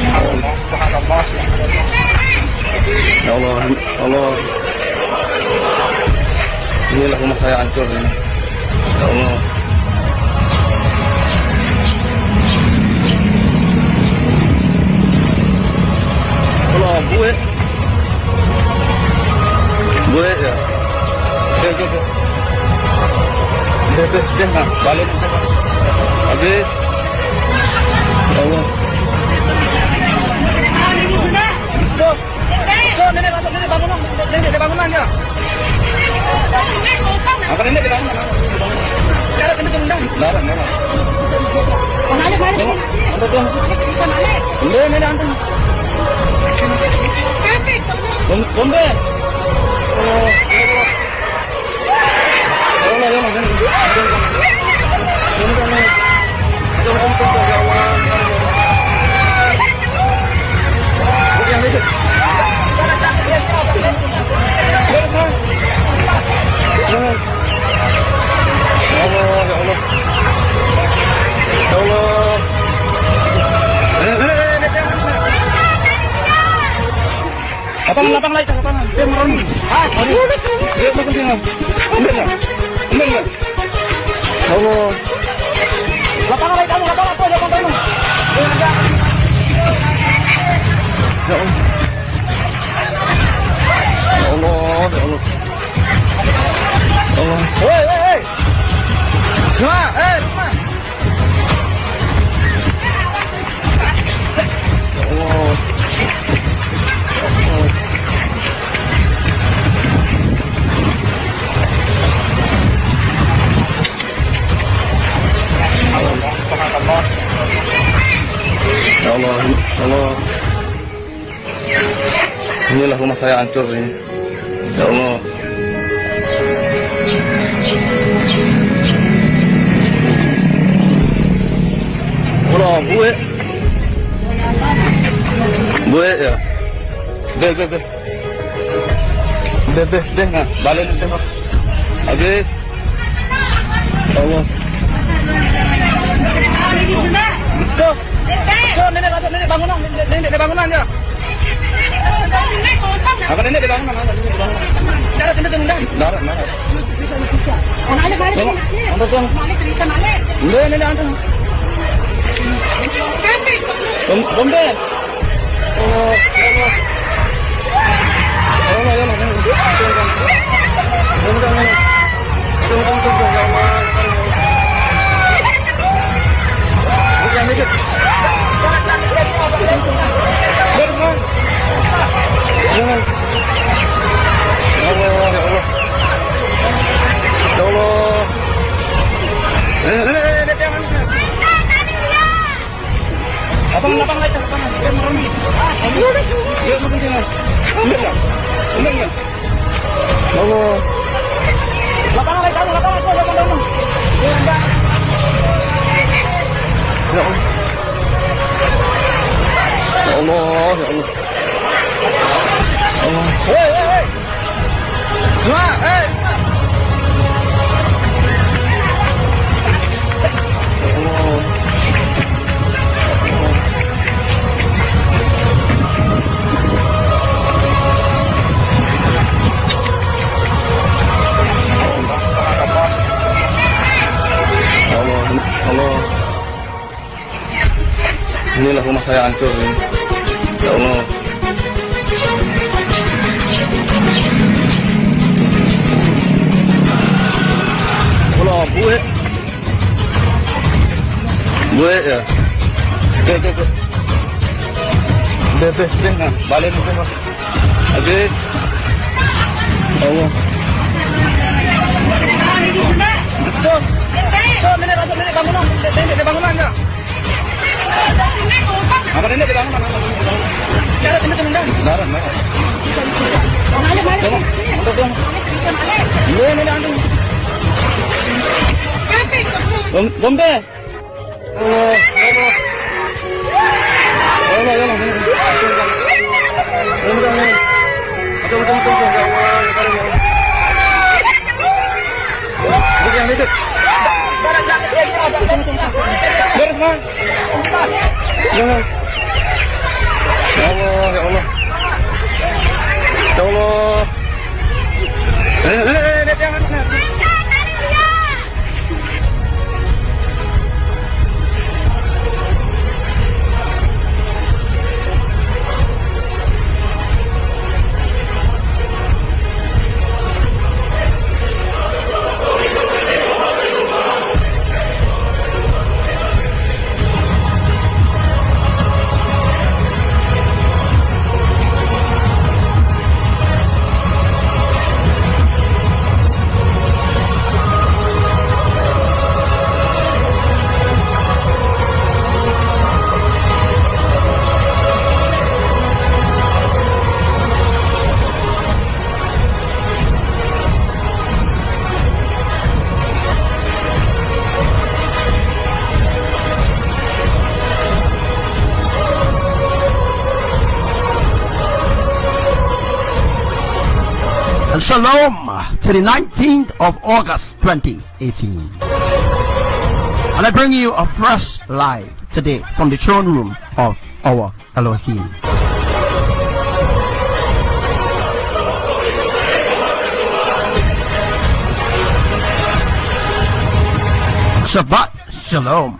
Ya Allah. Ya Allah, Allah. Inilah rumah saya hancur ini. Ya Allah. Allah, gue ya. Oke. Dia nggak balik. Habis. Ya Allah. Nenek masuk, nenek bangunan, nenek bangunan ya. Apa nenek di bangunan? Cara kena tendang. Larang. Balik. Betul. Nenek antum. Bombe. Oh. Allah ya, Lapang lagi, lapangan. Dia meroni. Ah, dia mau kesini. Enggak. Allah. Lapangan lagi kamu, lapangan apa? Dia kamu. Ya Allah. Allah. Hei. Cuma, cuma. Allah. Ya Allah. Inilah rumah saya hancur ini. Ya Allah. Allah, buat ya. Deh, nah, balik tengok. Habis. Allah. Nenek bangunan ya. Apa nenek di bangunan? Darat. Bombe. Lapang lagi, lapangan. Dia meroni. Dia mau kesini. Enggak. Allah. Lapangan lagi kamu, lapangan apa? Lapangan. Dia enggak. Ya Allah. Allah. Hei. Cuma, Allah. Allah. Inilah rumah saya hancur ini. Ya Allah. Allah, buat ya. Deh, nah, balik tengok. Habis. Allah. Nenek bangunan ya. Apa nenek di bangunan? Darat. Bombe. Allah. Ya Allah. And shalom to the 19th of August 2018. And I bring you a fresh live today from the throne room of our Elohim. Shabbat Shalom.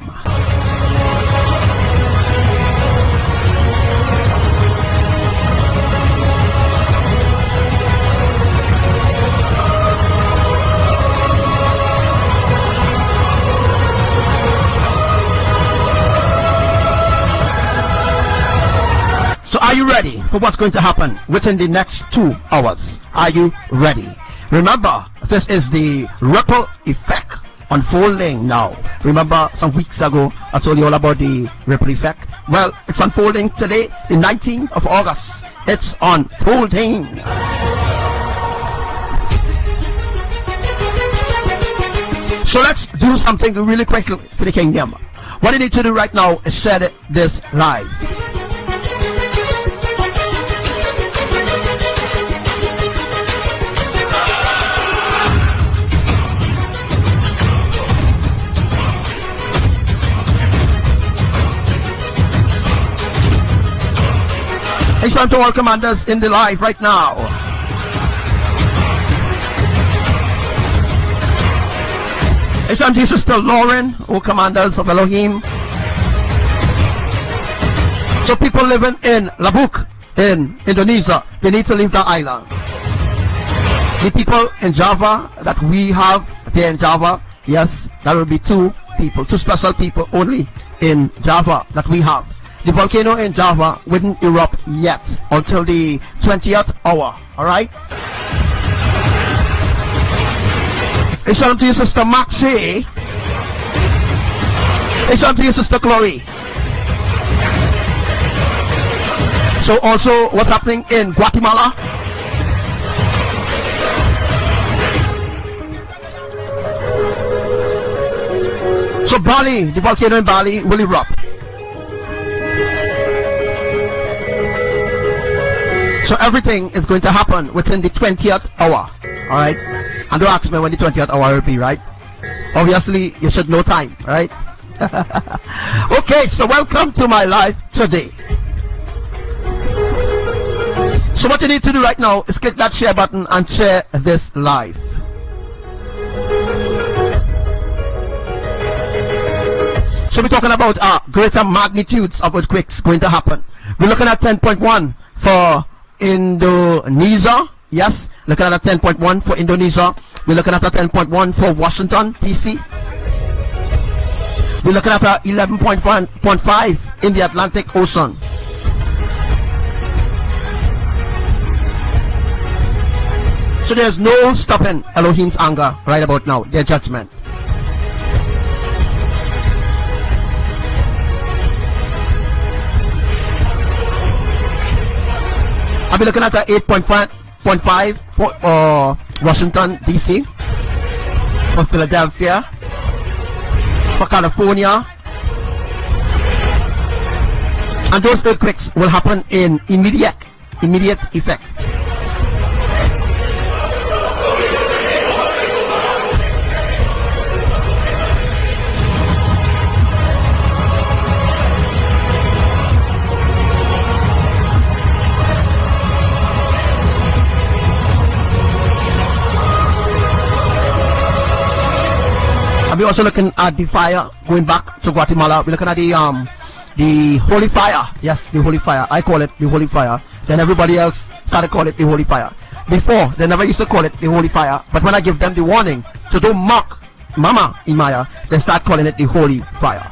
So are you ready for what's going to happen within the next 2 hours? Are you ready? Remember, this is the ripple effect unfolding now. Remember, some weeks ago, I told you all about the ripple effect. Well, it's unfolding today, the 19th of August. It's unfolding. So let's do something really quickly for the kingdom. What you need to do right now is share this live. It's time to all commanders in the live right now. It's time to Sister Lauren, all commanders of Elohim. So people living in Labuk, in Indonesia, they need to leave the island. The people in Java that we have there in Java, yes, that will be 2 people, 2 special people only in Java that we have. The volcano in Java wouldn't erupt yet until the 20th hour. Alright? It's on to your Sister Maxie. It's on to your Sister Chloe. So also, what's happening in Guatemala? So Bali, the volcano in Bali will erupt. So everything is going to happen within the 20th hour. Alright? And don't ask me when the 20th hour will be, right? Obviously, you should know time, right? Okay, so welcome to my live today. So what you need to do right now is click that share button and share this live. So we're talking about greater magnitudes of earthquakes going to happen. We're looking at 10.1 for Indonesia. Yes, looking at a 10.1 for Indonesia. We're looking at a 10.1 for Washington, D.C. We're looking at a 11.5 in the Atlantic Ocean. So there's no stopping Elohim's anger right about now, their judgment. I'll be looking at a 8.5 for Washington, D.C., for Philadelphia, for California. And those earthquakes will happen in immediate effect. We're also looking at the fire going back to Guatemala. We're looking at the holy fire. Yes, the holy fire. I call it the holy fire. Then everybody else started calling it the holy fire. Before, they never used to call it the holy fire. But when I give them the warning to don't mock Mama Imaya, they start calling it the holy fire.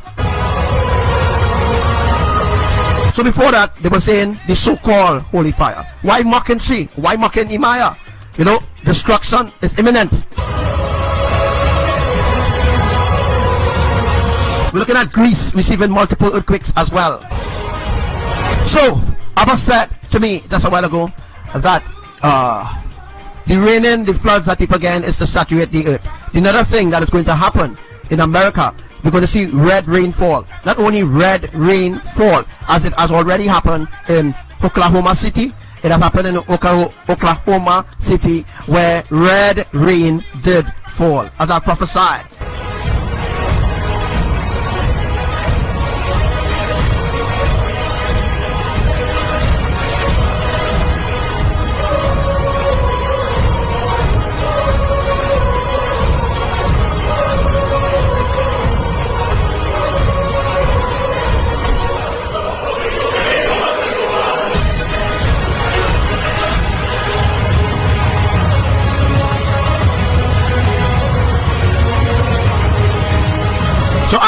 So before that, they were saying the so-called holy fire. Why mocking she? Why mocking Imaya? You know, destruction is imminent. We're looking at Greece receiving multiple earthquakes as well. So, Abba said to me just a while ago that the raining, the floods that people get is to saturate the earth. Another thing that is going to happen in America, we're going to see red rainfall. Not only red rainfall, as it has already happened in Oklahoma City, it has happened in Oklahoma City where red rain did fall, as I prophesied. So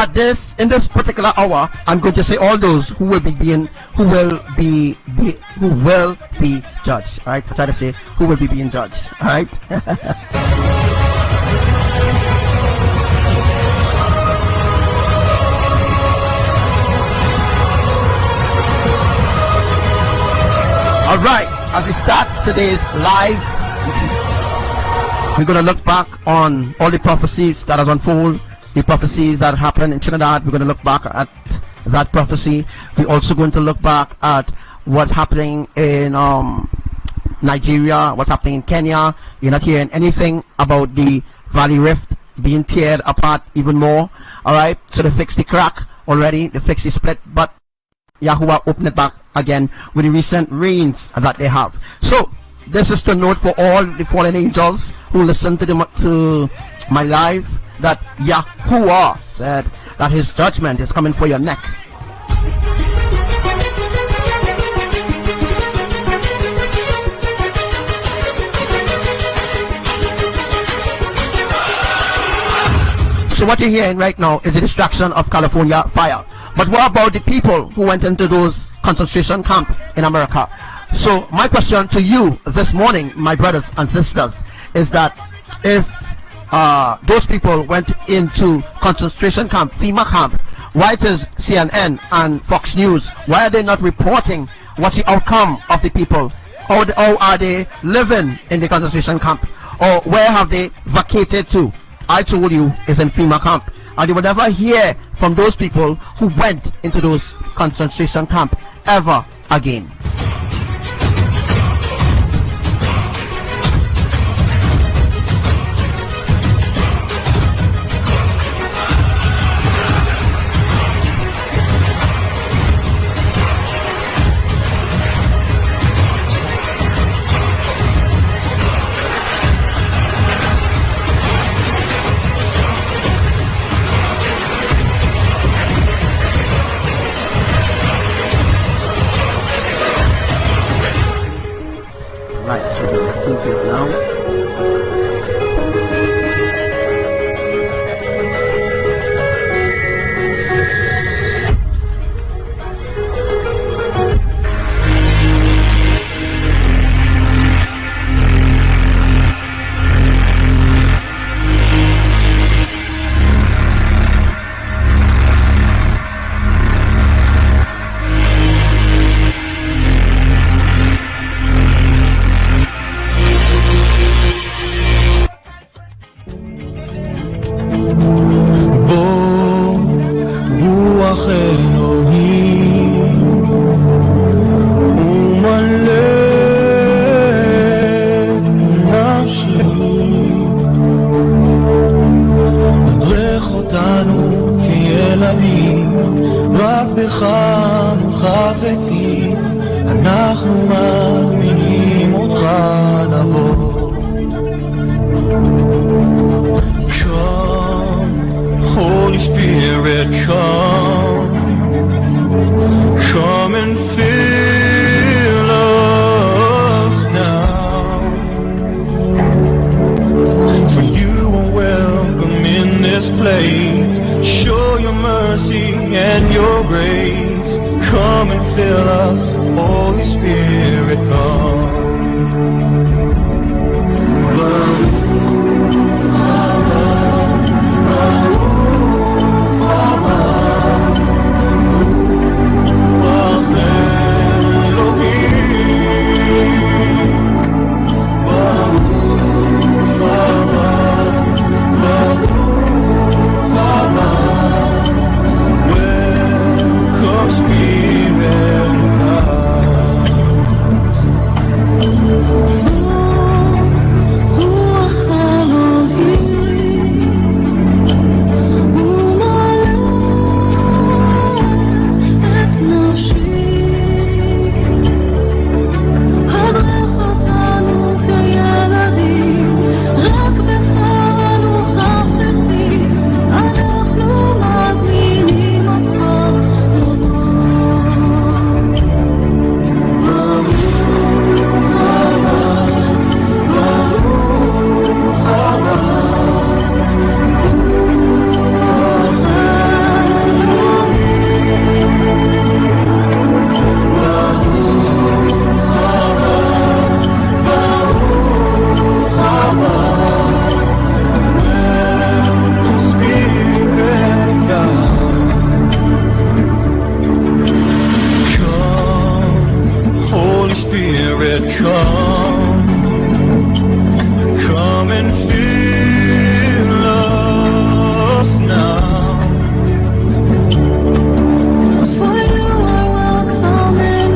in this particular hour, I'm going to say all those who will be judged. All right, I try to say who will be being judged. All right. All right, as we start today's live, we're going to look back on all the prophecies that have unfolded, the prophecies that happened in Trinidad. We're going to look back at that prophecy. We're also going to look back at what's happening in Nigeria, what's happening in Kenya. You're not hearing anything about the Valley Rift being teared apart even more. All right, so they fixed the crack already, they fixed the split, but Yahuwah opened it back again with the recent rains that they have. So this is the note for all the fallen angels who listen to my live, that Yahuwah said that his judgment is coming for your neck. So what you're hearing right now is the destruction of California fire. But what about the people who went into those concentration camps in America? So my question to you this morning, my brothers and sisters, is that if those people went into concentration camp, FEMA camp, why it is CNN and Fox News, why are they not reporting what's the outcome of the people? How are they living in the concentration camp? Or where have they vacated to? I told you it's in FEMA camp. And you will never hear from those people who went into those concentration camps ever again. Right, so we're listening to it now. Spirit, come and fill us now. For you are welcome in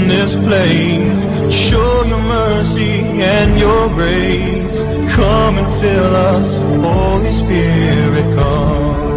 this place. Show your mercy and your grace. Come and fill us, Holy Spirit, come.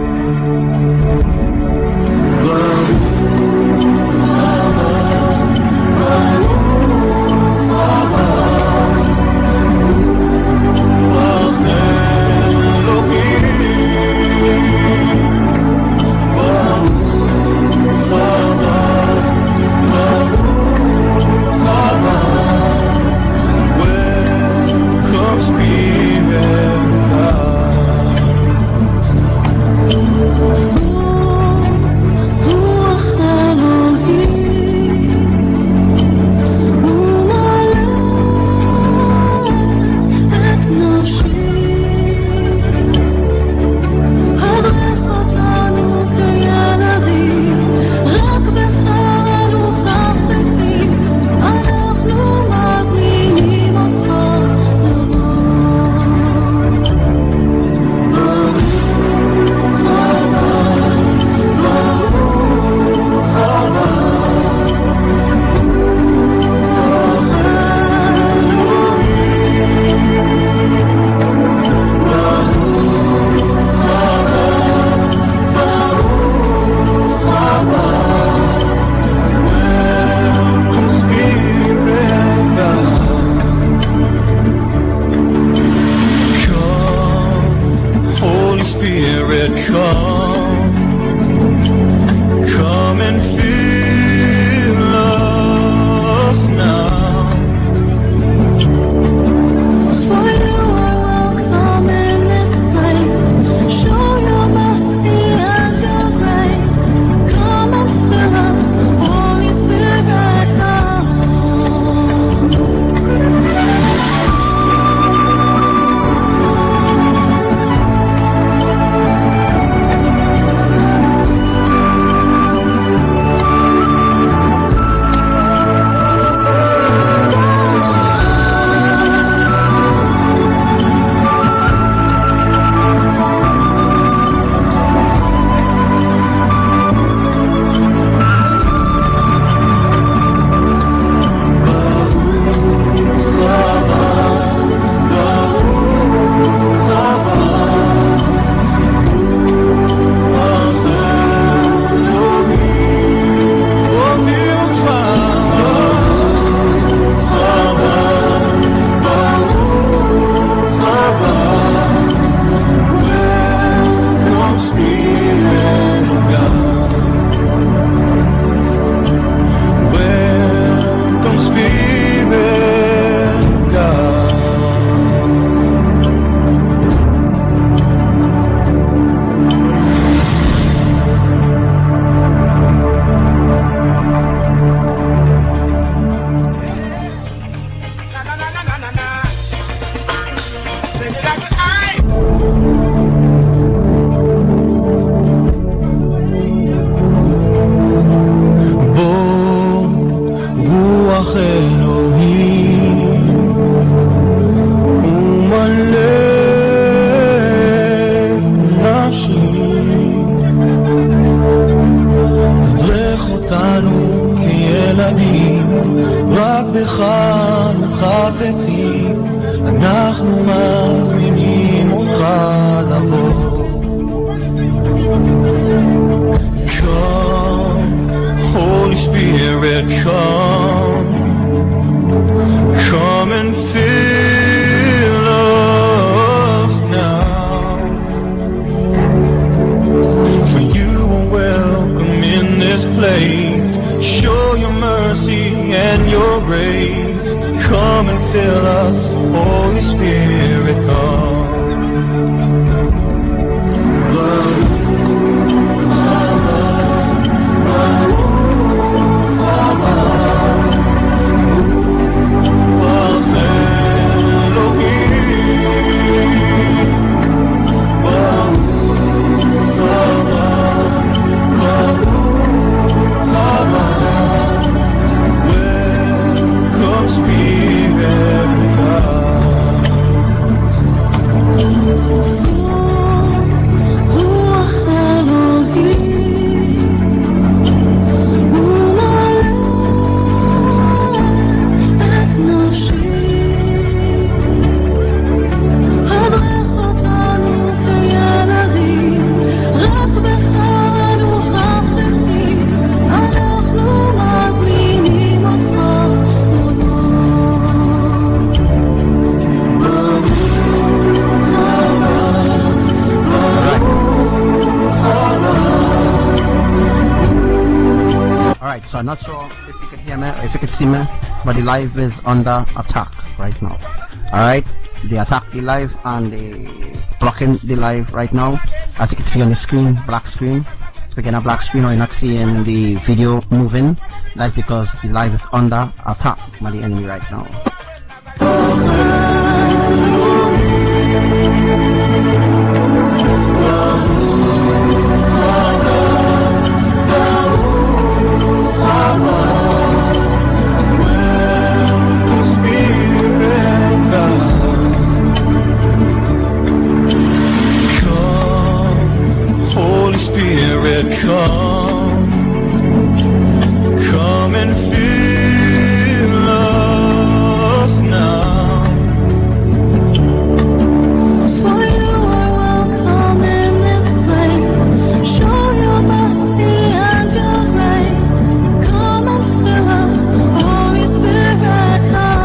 בך מחפצים, אנחנו מזמינים אותך לבוא. Come, Holy Spirit, come and fill us now. For you are welcome in this place. Show your mercy and your grace. Come and fill us, Holy Spirit, come. So I'm not sure if you can hear me or if you can see me, but the live is under attack right now. Alright, they attack the live and they blocking the live right now. As you can see on the screen, black screen. If you're getting a black screen or you're not seeing the video moving, that's because the live is under attack by the enemy right now. Spirit, come and fill us now. For you are welcome in this place. Show your mercy and your grace. Come and fill us, Holy Spirit, come.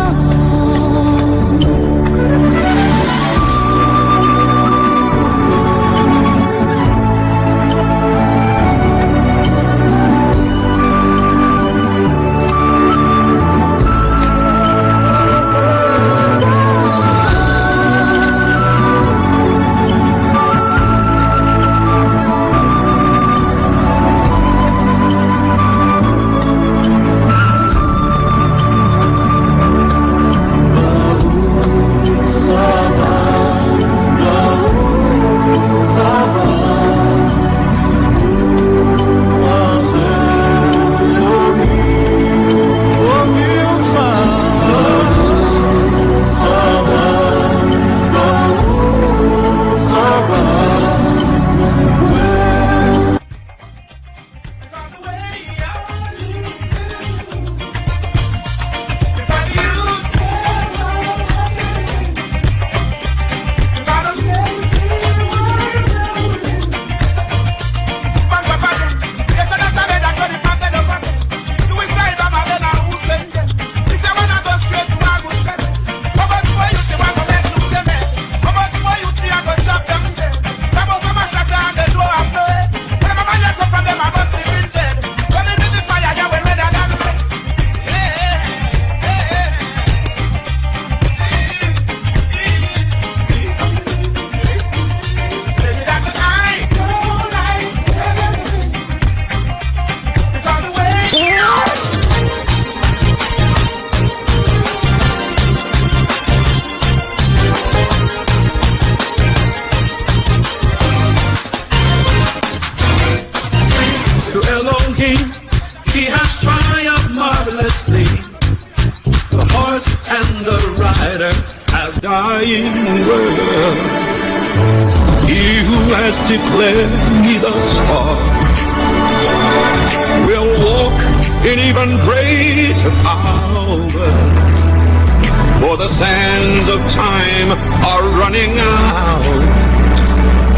dying world. He who has declared me thus far will walk in even greater power. the sands of time are running out.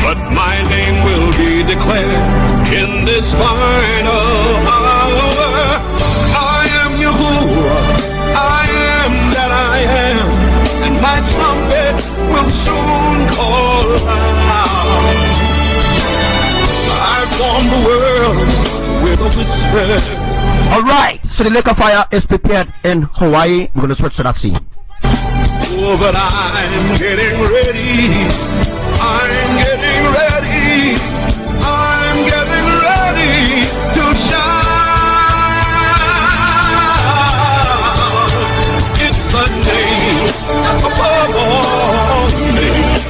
But my name will be declared in this final hour. I am Yahuwah, I am that I am, and my trumpet will soon call out. I form the world with a whisper. Alright, so the lake of fire is prepared in Hawaii. We're going to switch to that scene. Oh, but I'm getting ready. I'm getting ready. I'm getting ready to shine. It's a name above all names.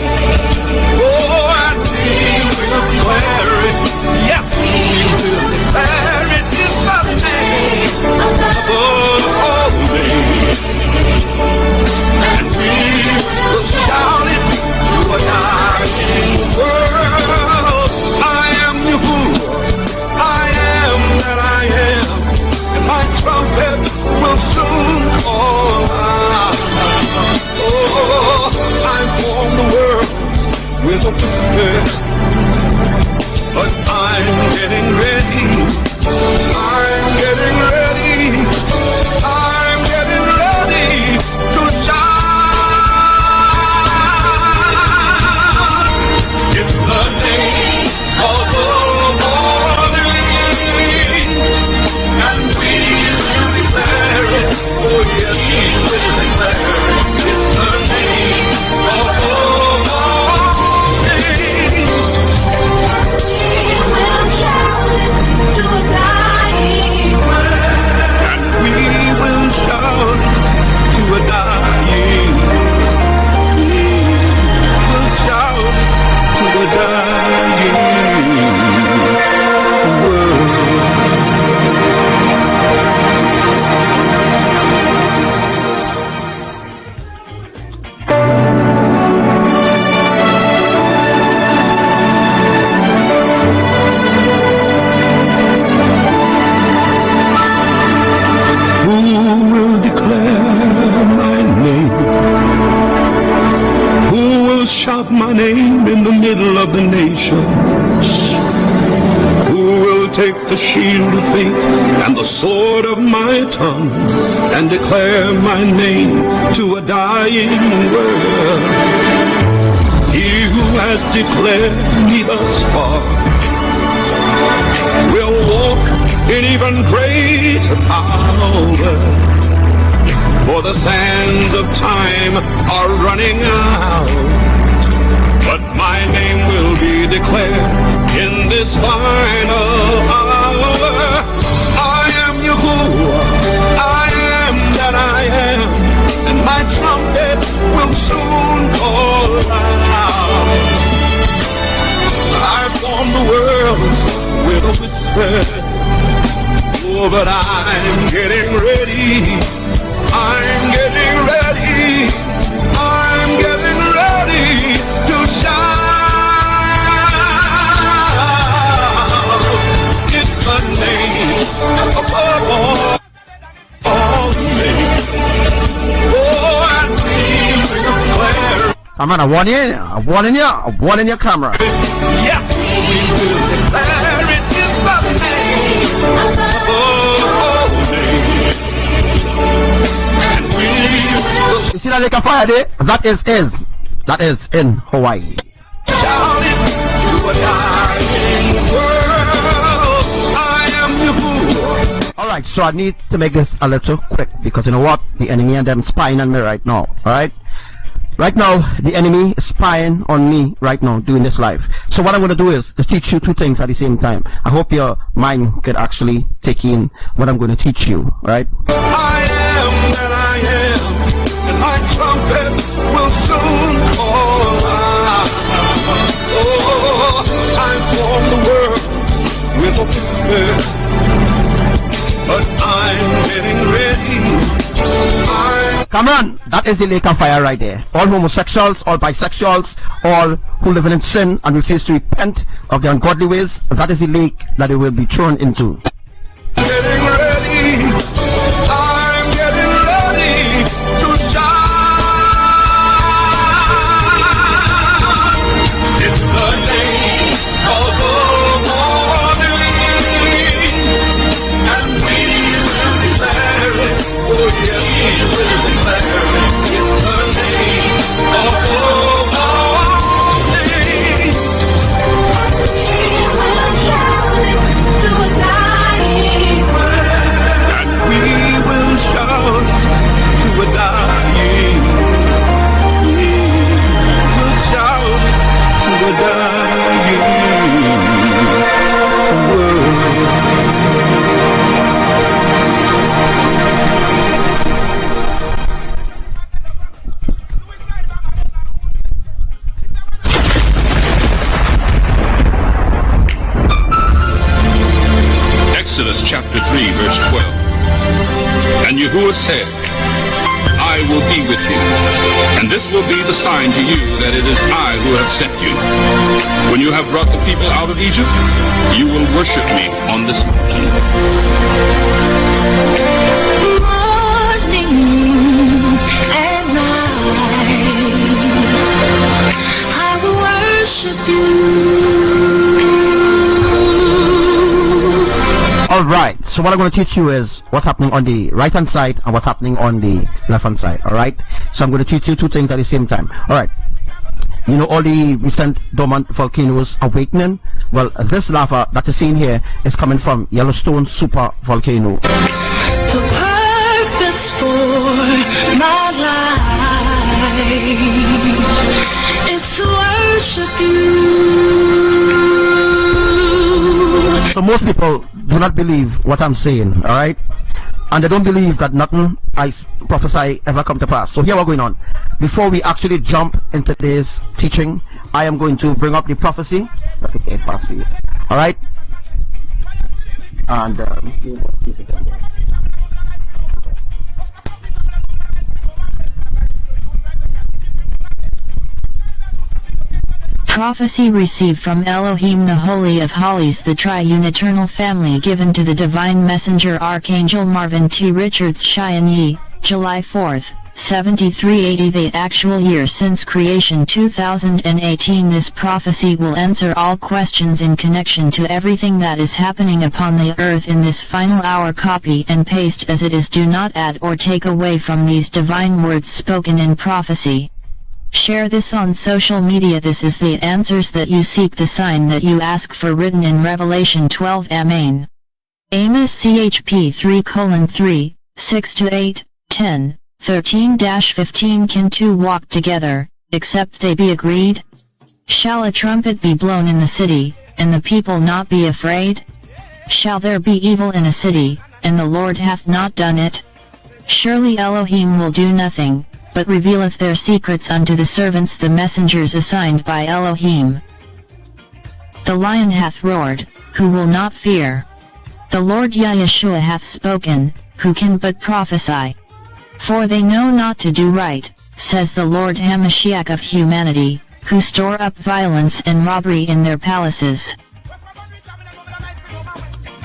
Oh, and we will declare it. Yes, we will declare it. It's a name above all names. And we will shout it to a dying world. I am Yahuwah, I am that I am, and my trumpet will soon call out. Oh, I form the world with a whisper, but I'm getting ready. I'm getting ready. I'm getting ready to shine. It's the name of the morning, and we will declare it. Oh yes, we will declare it. It's the name of the morning. We will shout it to a dying world, and we will shout to a dying world. We will shout to a dying world. Who will declare my name? Who will shout my name in the middle of the nations? Who will take the shield of faith and the sword of my tongue and declare my name to a dying world? He who has declared me thus far will walk in even greater power. For the sands of time are running out, but my name will be declared in this final hour. I am Yahuwah, I am that I am, and my trumpet will soon call out. I form the worlds with a whisper. Oh, but I'm getting ready. I'm getting ready. I'm getting ready to shine. It's the name above all names. Oh, and we will declare. I'm on a warning you. I'm warning you. I'm warning your camera. Yes, we will declare it. It's the name above all names. And we will You see that lake of fire there? That is in Hawaii. shout it to a dying world. I am Yahuwah. Alright, so I need to make this a little quick because you know what? The enemy and them spying on me right now. Alright? Right now, the enemy is spying on me right now doing this live. So what I'm going to do is to teach you two things at the same time. I hope your mind could actually take in what I'm going to teach you. Alright? I am that I am, and my trumpet will soon call out. Oh, I form the world with a whisper, but I'm getting ready. Cameron, that is the lake of fire right there. All homosexuals, all bisexuals, all who live in sin and refuse to repent of their ungodly ways, that is the lake that they will be thrown into. Getting ready. I'm getting ready to shine. Exodus chapter 3, verse 12. And Yahuwah said, I will be with you, and this will be the sign to you that it is I who have sent you. When you have brought the people out of Egypt, you will worship me on this mountain. Morning, noon, and night, I will worship you. Alright, so what I'm going to teach you is what's happening on the right hand side and what's happening on the left hand side. Alright, so I'm going to teach you two things at the same time. Alright, you know all the recent dormant volcanoes awakening? Well, this lava that you're seeing here is coming from Yellowstone super volcano. The purpose for my life is to worship you. So most people do not believe what I'm saying, alright? And they don't believe that nothing I prophesy ever come to pass. So here we're going on. Before we actually jump into today's teaching, I am going to bring up the prophecy. Alright? And Prophecy received from Elohim, the Holy of Holies, the Triune Eternal Family, given to the Divine Messenger Archangel Marvin T. Richards Cheyenne, July 4th, 7380, the actual year since creation 2018. This prophecy will answer all questions in connection to everything that is happening upon the earth in this final hour. Copy and paste as it is. Do not add or take away from these divine words spoken in prophecy. Share this on social media. This is the answers that you seek, the sign that you ask for, written in Revelation 12. Amen. Amos CHP 3:3, 6-8, 10, 13-15. Can two walk together, except they be agreed? Shall a trumpet be blown in the city, and the people not be afraid? Shall there be evil in a city, and the Lord hath not done it? Surely Elohim will do nothing, but revealeth their secrets unto the servants, the messengers assigned by Elohim. The lion hath roared, who will not fear? The Lord Yahushua hath spoken, who can but prophesy? For they know not to do right, says the Lord Hamashiach of humanity, who store up violence and robbery in their palaces.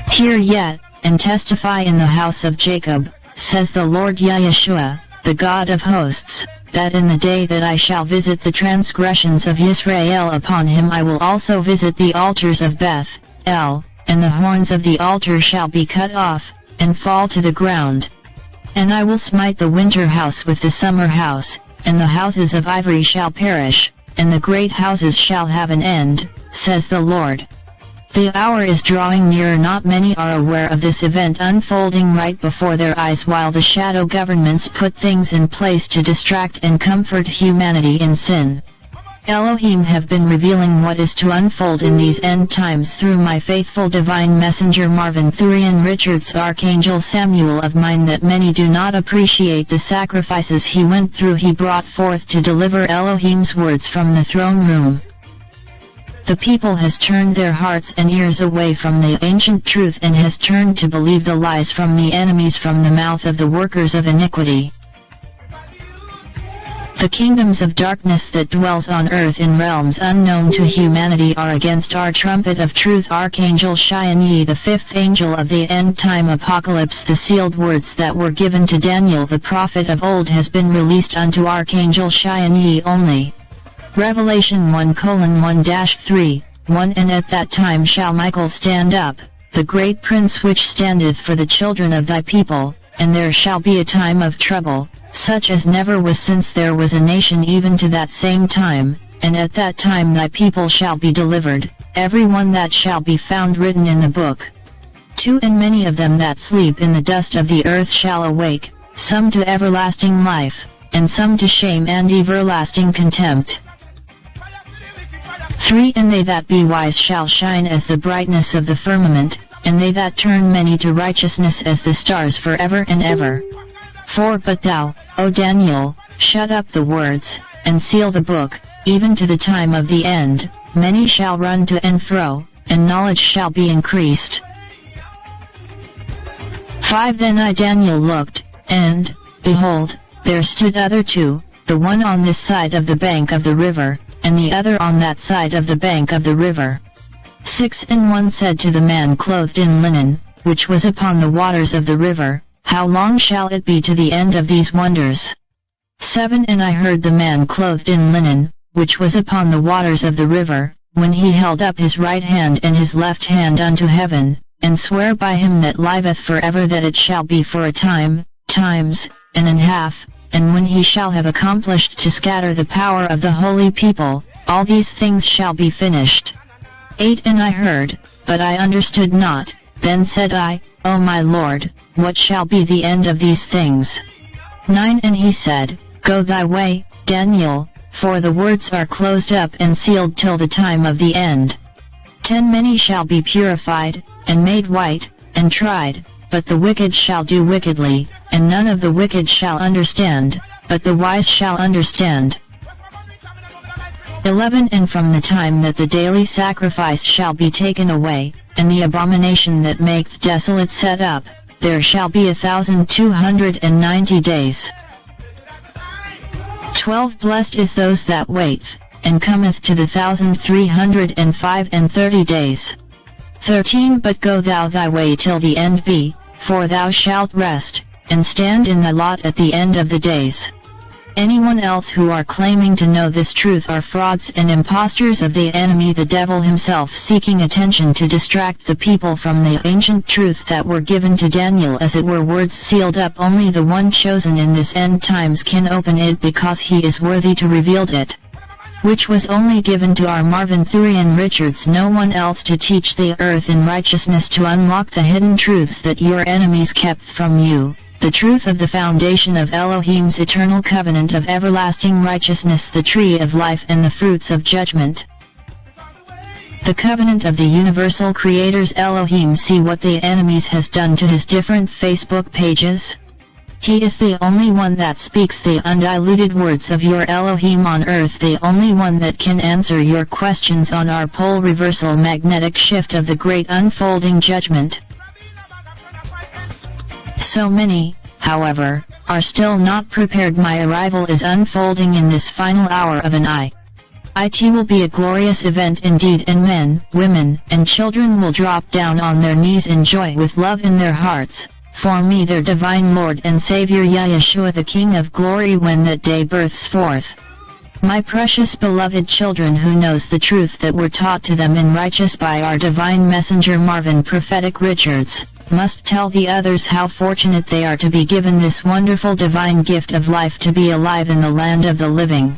Hear yet, and testify in the house of Jacob, says the Lord Yahushua, the God of hosts, that in the day that I shall visit the transgressions of Israel, upon him I will also visit the altars of Beth El, and the horns of the altar shall be cut off, and fall to the ground. And I will smite the winter house with the summer house, and the houses of ivory shall perish, and the great houses shall have an end, says the Lord. The hour is drawing nearer. Not many are aware of this event unfolding right before their eyes, while the shadow governments put things in place to distract and comfort humanity in sin. Elohim have been revealing what is to unfold in these end times through my faithful divine messenger Marvin Thurian Richards, Archangel Samuel of mine, that many do not appreciate the sacrifices he went through. He brought forth to deliver Elohim's words from the throne room. The people has turned their hearts and ears away from the ancient truth and has turned to believe the lies from the enemies, from the mouth of the workers of iniquity. The kingdoms of darkness that dwells on earth in realms unknown to humanity are against our trumpet of truth. Archangel Cheyenne, the fifth angel of the end time apocalypse, the sealed words that were given to Daniel the prophet of old has been released unto Archangel Cheyenne only. Revelation 1:1-3, 1. And at that time shall Michael stand up, the great prince which standeth for the children of thy people, and there shall be a time of trouble, such as never was since there was a nation even to that same time, and at that time thy people shall be delivered, every one that shall be found written in the book. 2. And many of them that sleep in the dust of the earth shall awake, some to everlasting life, and some to shame and everlasting contempt. 3. And they that be wise shall shine as the brightness of the firmament, and they that turn many to righteousness as the stars forever and ever. 4. But thou, O Daniel, shut up the words, and seal the book, even to the time of the end. Many shall run to and fro, and knowledge shall be increased. 5 Then I Daniel looked, and, behold, there stood other two, the one on this side of the bank of the river, and the other on that side of the bank of the river. 6 And one said to the man clothed in linen, which was upon the waters of the river, How long shall it be to the end of these wonders? 7 And I heard the man clothed in linen, which was upon the waters of the river, when he held up his right hand and his left hand unto heaven, and swear by him that liveth forever that it shall be for a time, times, and an half, and when he shall have accomplished to scatter the power of the holy people, all these things shall be finished. 8 And I heard, but I understood not. Then said I, O my Lord, what shall be the end of these things? 9 And he said, Go thy way, Daniel, for the words are closed up and sealed till the time of the end. 10 Many shall be purified, and made white, and tried, but the wicked shall do wickedly, and none of the wicked shall understand, but the wise shall understand. 11 And from the time that the daily sacrifice shall be taken away, and the abomination that maketh desolate set up, there shall be 1,290 days. 12 Blessed is those that waiteth, and cometh to the 1,330 days. 13 But go thou thy way till the end be, for thou shalt rest, and stand in thy lot at the end of the days. Anyone else who are claiming to know this truth are frauds and impostors of the enemy, the devil himself, seeking attention to distract the people from the ancient truth that were given to Daniel, as it were words sealed up. Only the one chosen in this end times can open it, because he is worthy to reveal it, which was only given to our Marvin Thurian Richards, no one else, to teach the earth in righteousness, to unlock the hidden truths that your enemies kept from you, the truth of the foundation of Elohim's eternal covenant of everlasting righteousness, the tree of life and the fruits of judgment. The covenant of the universal creators Elohim. See what the enemies has done to his different Facebook pages. He is the only one that speaks the undiluted words of your Elohim on earth, the only one that can answer your questions on our pole reversal magnetic shift of the great unfolding judgment. So many, however, are still not prepared. My arrival is unfolding in this final hour of an eye. It will be a glorious event indeed, and men, women, and children will drop down on their knees in joy with love in their hearts, for me their divine Lord and Savior Yahushua, the King of Glory, when that day births forth. My precious beloved children, who knows the truth that were taught to them in righteous by our divine messenger Marvin Prophetic Richards, must tell the others how fortunate they are to be given this wonderful divine gift of life, to be alive in the land of the living.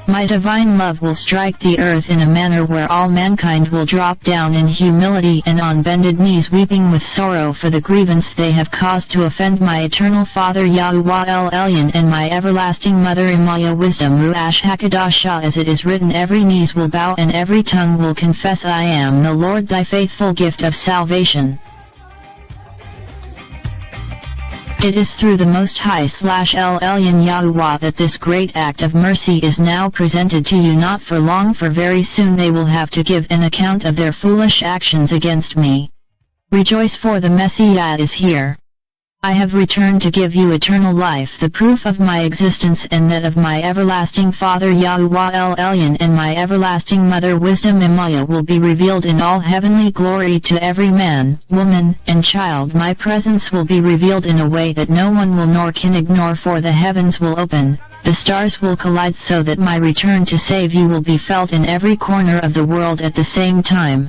My divine love will strike the earth in a manner where all mankind will drop down in humility and on bended knees, weeping with sorrow for the grievance they have caused to offend my eternal Father Yahuwah El Elyon and my everlasting Mother Imaya Wisdom Ruach HaKadosh. As it is written, every knees will bow and every tongue will confess, I am the Lord, thy faithful gift of salvation. It is through the Most High / El Elyon Yahuwah that this great act of mercy is now presented to you. Not for long, for very soon they will have to give an account of their foolish actions against me. Rejoice, for the Messiah is here. I have returned to give you eternal life, the proof of my existence and that of my everlasting Father Yahuwah El Elyon, and my everlasting Mother Wisdom Imaya will be revealed in all heavenly glory to every man, woman, and child. My presence will be revealed in a way that no one will nor can ignore, for the heavens will open, the stars will collide, so that my return to save you will be felt in every corner of the world at the same time.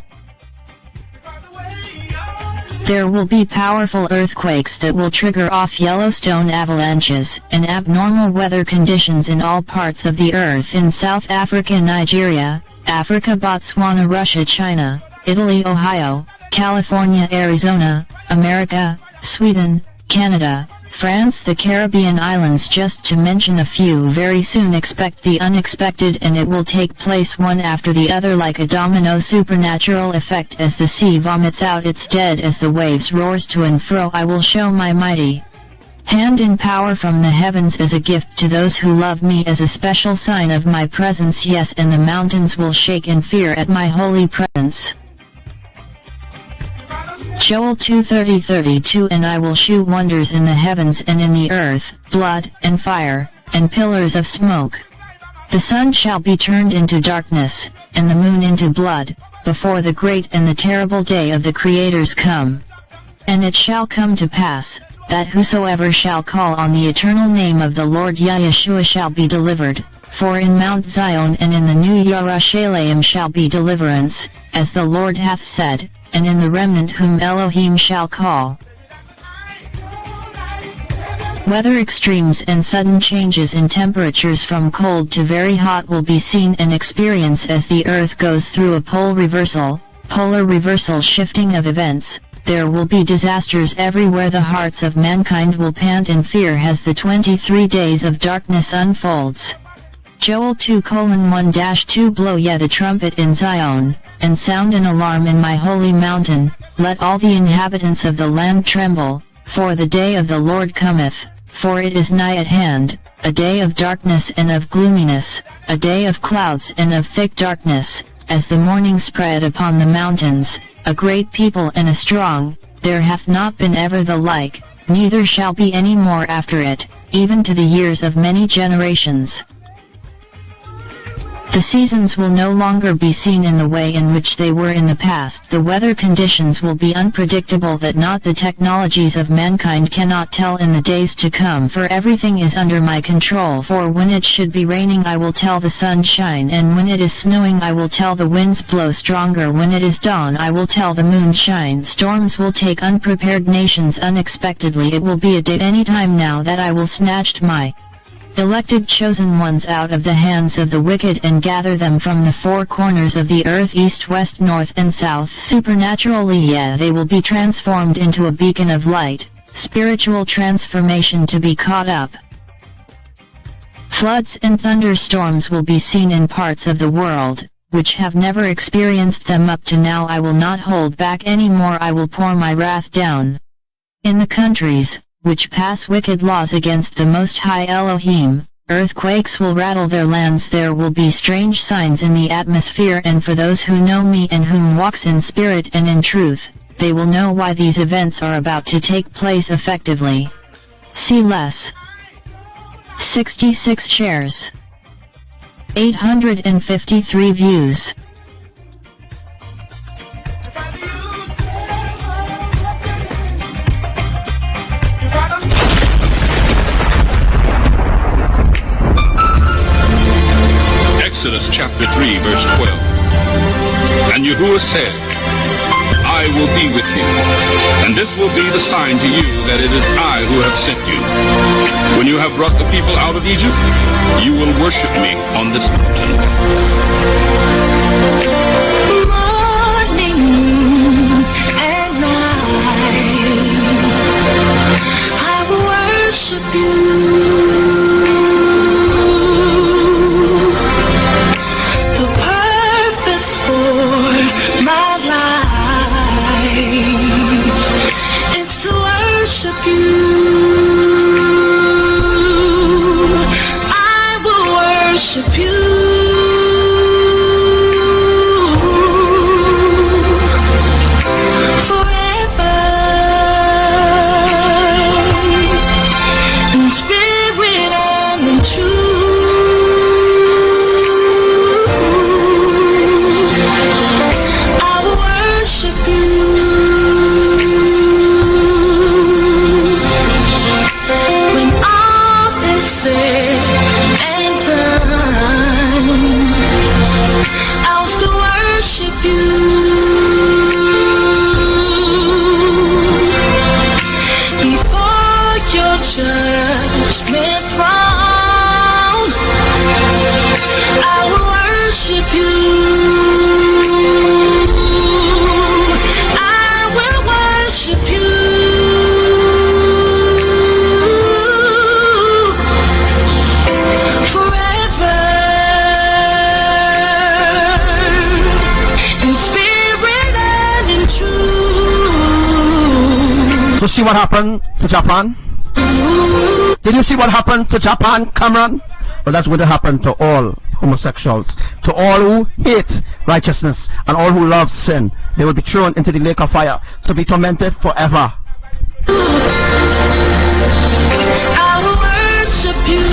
There will be powerful earthquakes that will trigger off Yellowstone avalanches, and abnormal weather conditions in all parts of the earth, in South Africa, Nigeria, Africa, Botswana, Russia, China, Italy, Ohio, California, Arizona, America, Sweden, Canada, France, the Caribbean islands, just to mention a few. Very soon expect the unexpected, and it will take place one after the other like a domino supernatural effect, as the sea vomits out its dead, as the waves roars to and fro. I will show my mighty hand in power from the heavens as a gift to those who love me, as a special sign of my presence. Yes, and the mountains will shake in fear at my holy presence. Joel 2:30-32 And I will shew wonders in the heavens and in the earth, blood, and fire, and pillars of smoke. The sun shall be turned into darkness, and the moon into blood, before the great and the terrible day of the Creators come. And it shall come to pass, that whosoever shall call on the eternal name of the Lord Yahushua shall be delivered, for in Mount Zion and in the new Yahrushalayim shall be deliverance, as the Lord hath said, and in the remnant whom Elohim shall call. Weather extremes and sudden changes in temperatures from cold to very hot will be seen and experienced as the earth goes through a polar reversal shifting of events. There will be disasters everywhere. The hearts of mankind will pant in fear as the 23 days of darkness unfolds. Joel 2:1-2 Blow ye the trumpet in Zion, and sound an alarm in my holy mountain, let all the inhabitants of the land tremble, for the day of the Lord cometh, for it is nigh at hand, a day of darkness and of gloominess, a day of clouds and of thick darkness, as the morning spread upon the mountains, a great people and a strong, there hath not been ever the like, neither shall be any more after it, even to the years of many generations. The seasons will no longer be seen in the way in which they were in the past. The weather conditions will be unpredictable that not the technologies of mankind cannot tell in the days to come, for everything is under my control. For when it should be raining I will tell the sun shine, and when it is snowing I will tell the winds blow stronger. When it is dawn I will tell the moon shine. Storms will take unprepared nations unexpectedly. It will be a day any time now that I will snatch my elected chosen ones out of the hands of the wicked and gather them from the four corners of the earth, east, west, north and south. Supernaturally, they will be transformed into a beacon of light, spiritual transformation to be caught up. Floods and thunderstorms will be seen in parts of the world, which have never experienced them up to now. I will not hold back any more. I will pour my wrath down. In the countries which pass wicked laws against the Most High Elohim, earthquakes will rattle their lands. There will be strange signs in the atmosphere, and for those who know me and whom walks in spirit and in truth, they will know why these events are about to take place effectively. See less. 66 shares. 853 views. Exodus chapter 3 verse 12. And Yahuwah said, I will be with you, and this will be the sign to you that it is I who have sent you. When you have brought the people out of Egypt, you will worship me on this mountain. Morning, noon, and night, I will worship you. So see what happened to Japan? Did you see what happened to Japan, Cameron? Well, that's going to happen to all homosexuals, to all who hate righteousness, and all who love sin. They will be thrown into the lake of fire to be tormented forever. I will worship you.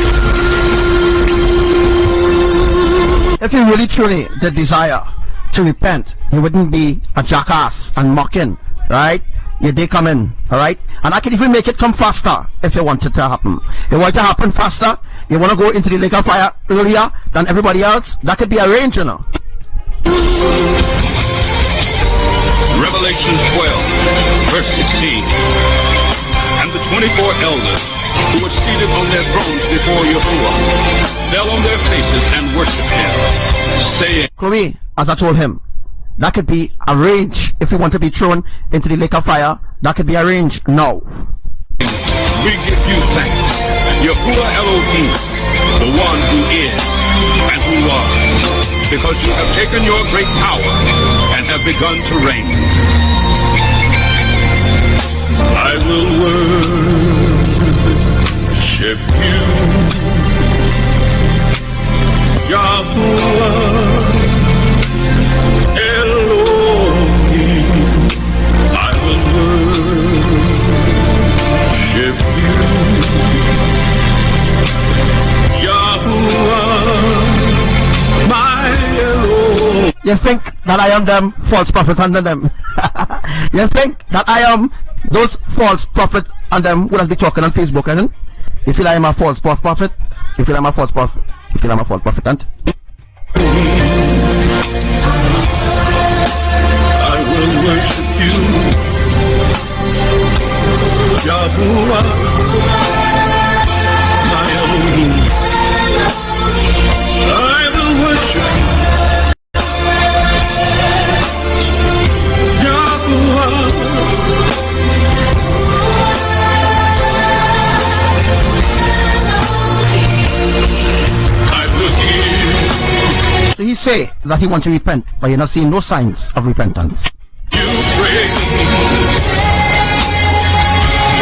If you really truly the desire to repent, you wouldn't be a jackass and mocking, right? Your day come in, alright? And I can even make it come faster if you want it to happen. You want it to happen faster, you want to go into the lake of fire earlier than everybody else, that could be arranged, you know. Revelation 12, verse 16. And the 24 elders who were seated on their thrones before Yahuwah fell on their faces and worshipped him, saying, Chloe, as I told him, that could be arranged. If you want to be thrown into the lake of fire, that could be arranged now. We give you thanks, Yahuwah Elohim, the one who is and who was, because you have taken your great power and have begun to reign. I will worship you, Yahuwah Elohim. I will worship you, Yahuwah, my Elohim. You think that I am them false prophets under them? You think that I am those false prophets and them wouldn't be talking on Facebook, isn't? You feel I am a false prophet? You feel I'm a false prophet? You feel I'm a false prophet, and I will worship you, Yahuwah, my Elohim. I will worship you, Yahuwah. so he say that he want to repent, but you're not seeing no signs of repentance. You praise,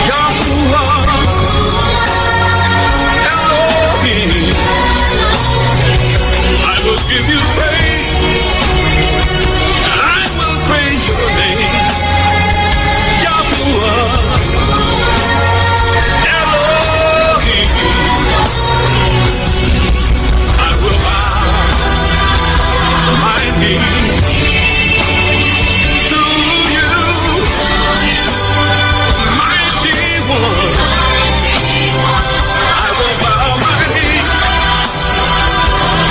Yahuwah Elohim. I will give you praise, and I will praise your name, Yahuwah Elohim. I will bow my knee to you, mighty one. I will bow my knee.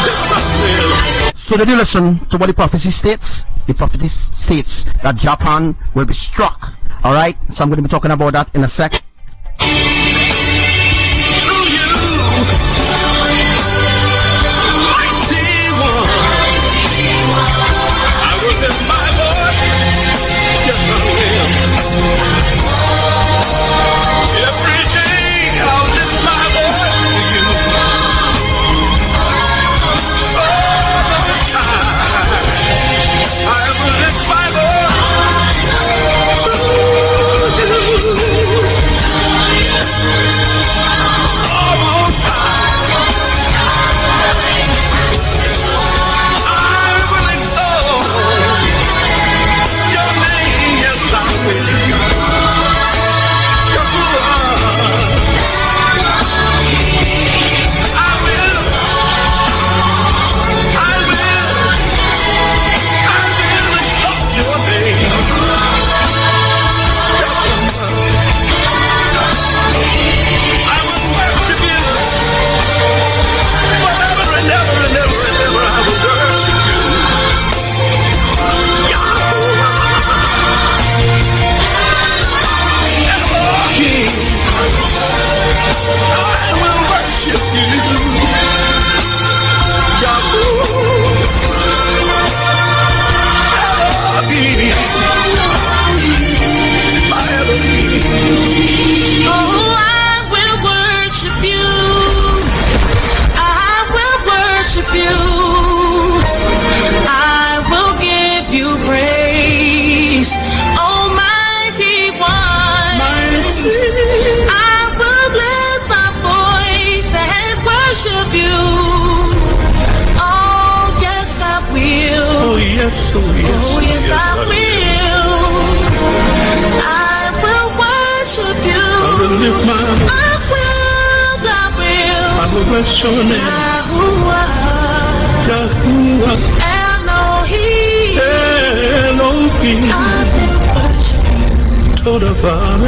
Yes, I will. So did you listen to what the prophecy states? The prophecy states that Japan will be struck. Alright, so I'm going to be talking about that in a sec. To you, mighty one. I will lift my voice. Yes, I will. Every day I'll lift my voice to you. Oh, Most High, I will lift my voice to you. Oh, Most High, I will exalt your name. Yes, I will. worship you. yes, oh yes, Oh, yes, yes, I will worship you. I will lift my voice. I will bless your name. Yahuwah, Yahuwah, Elohim, Elohim, I will worship you. Toda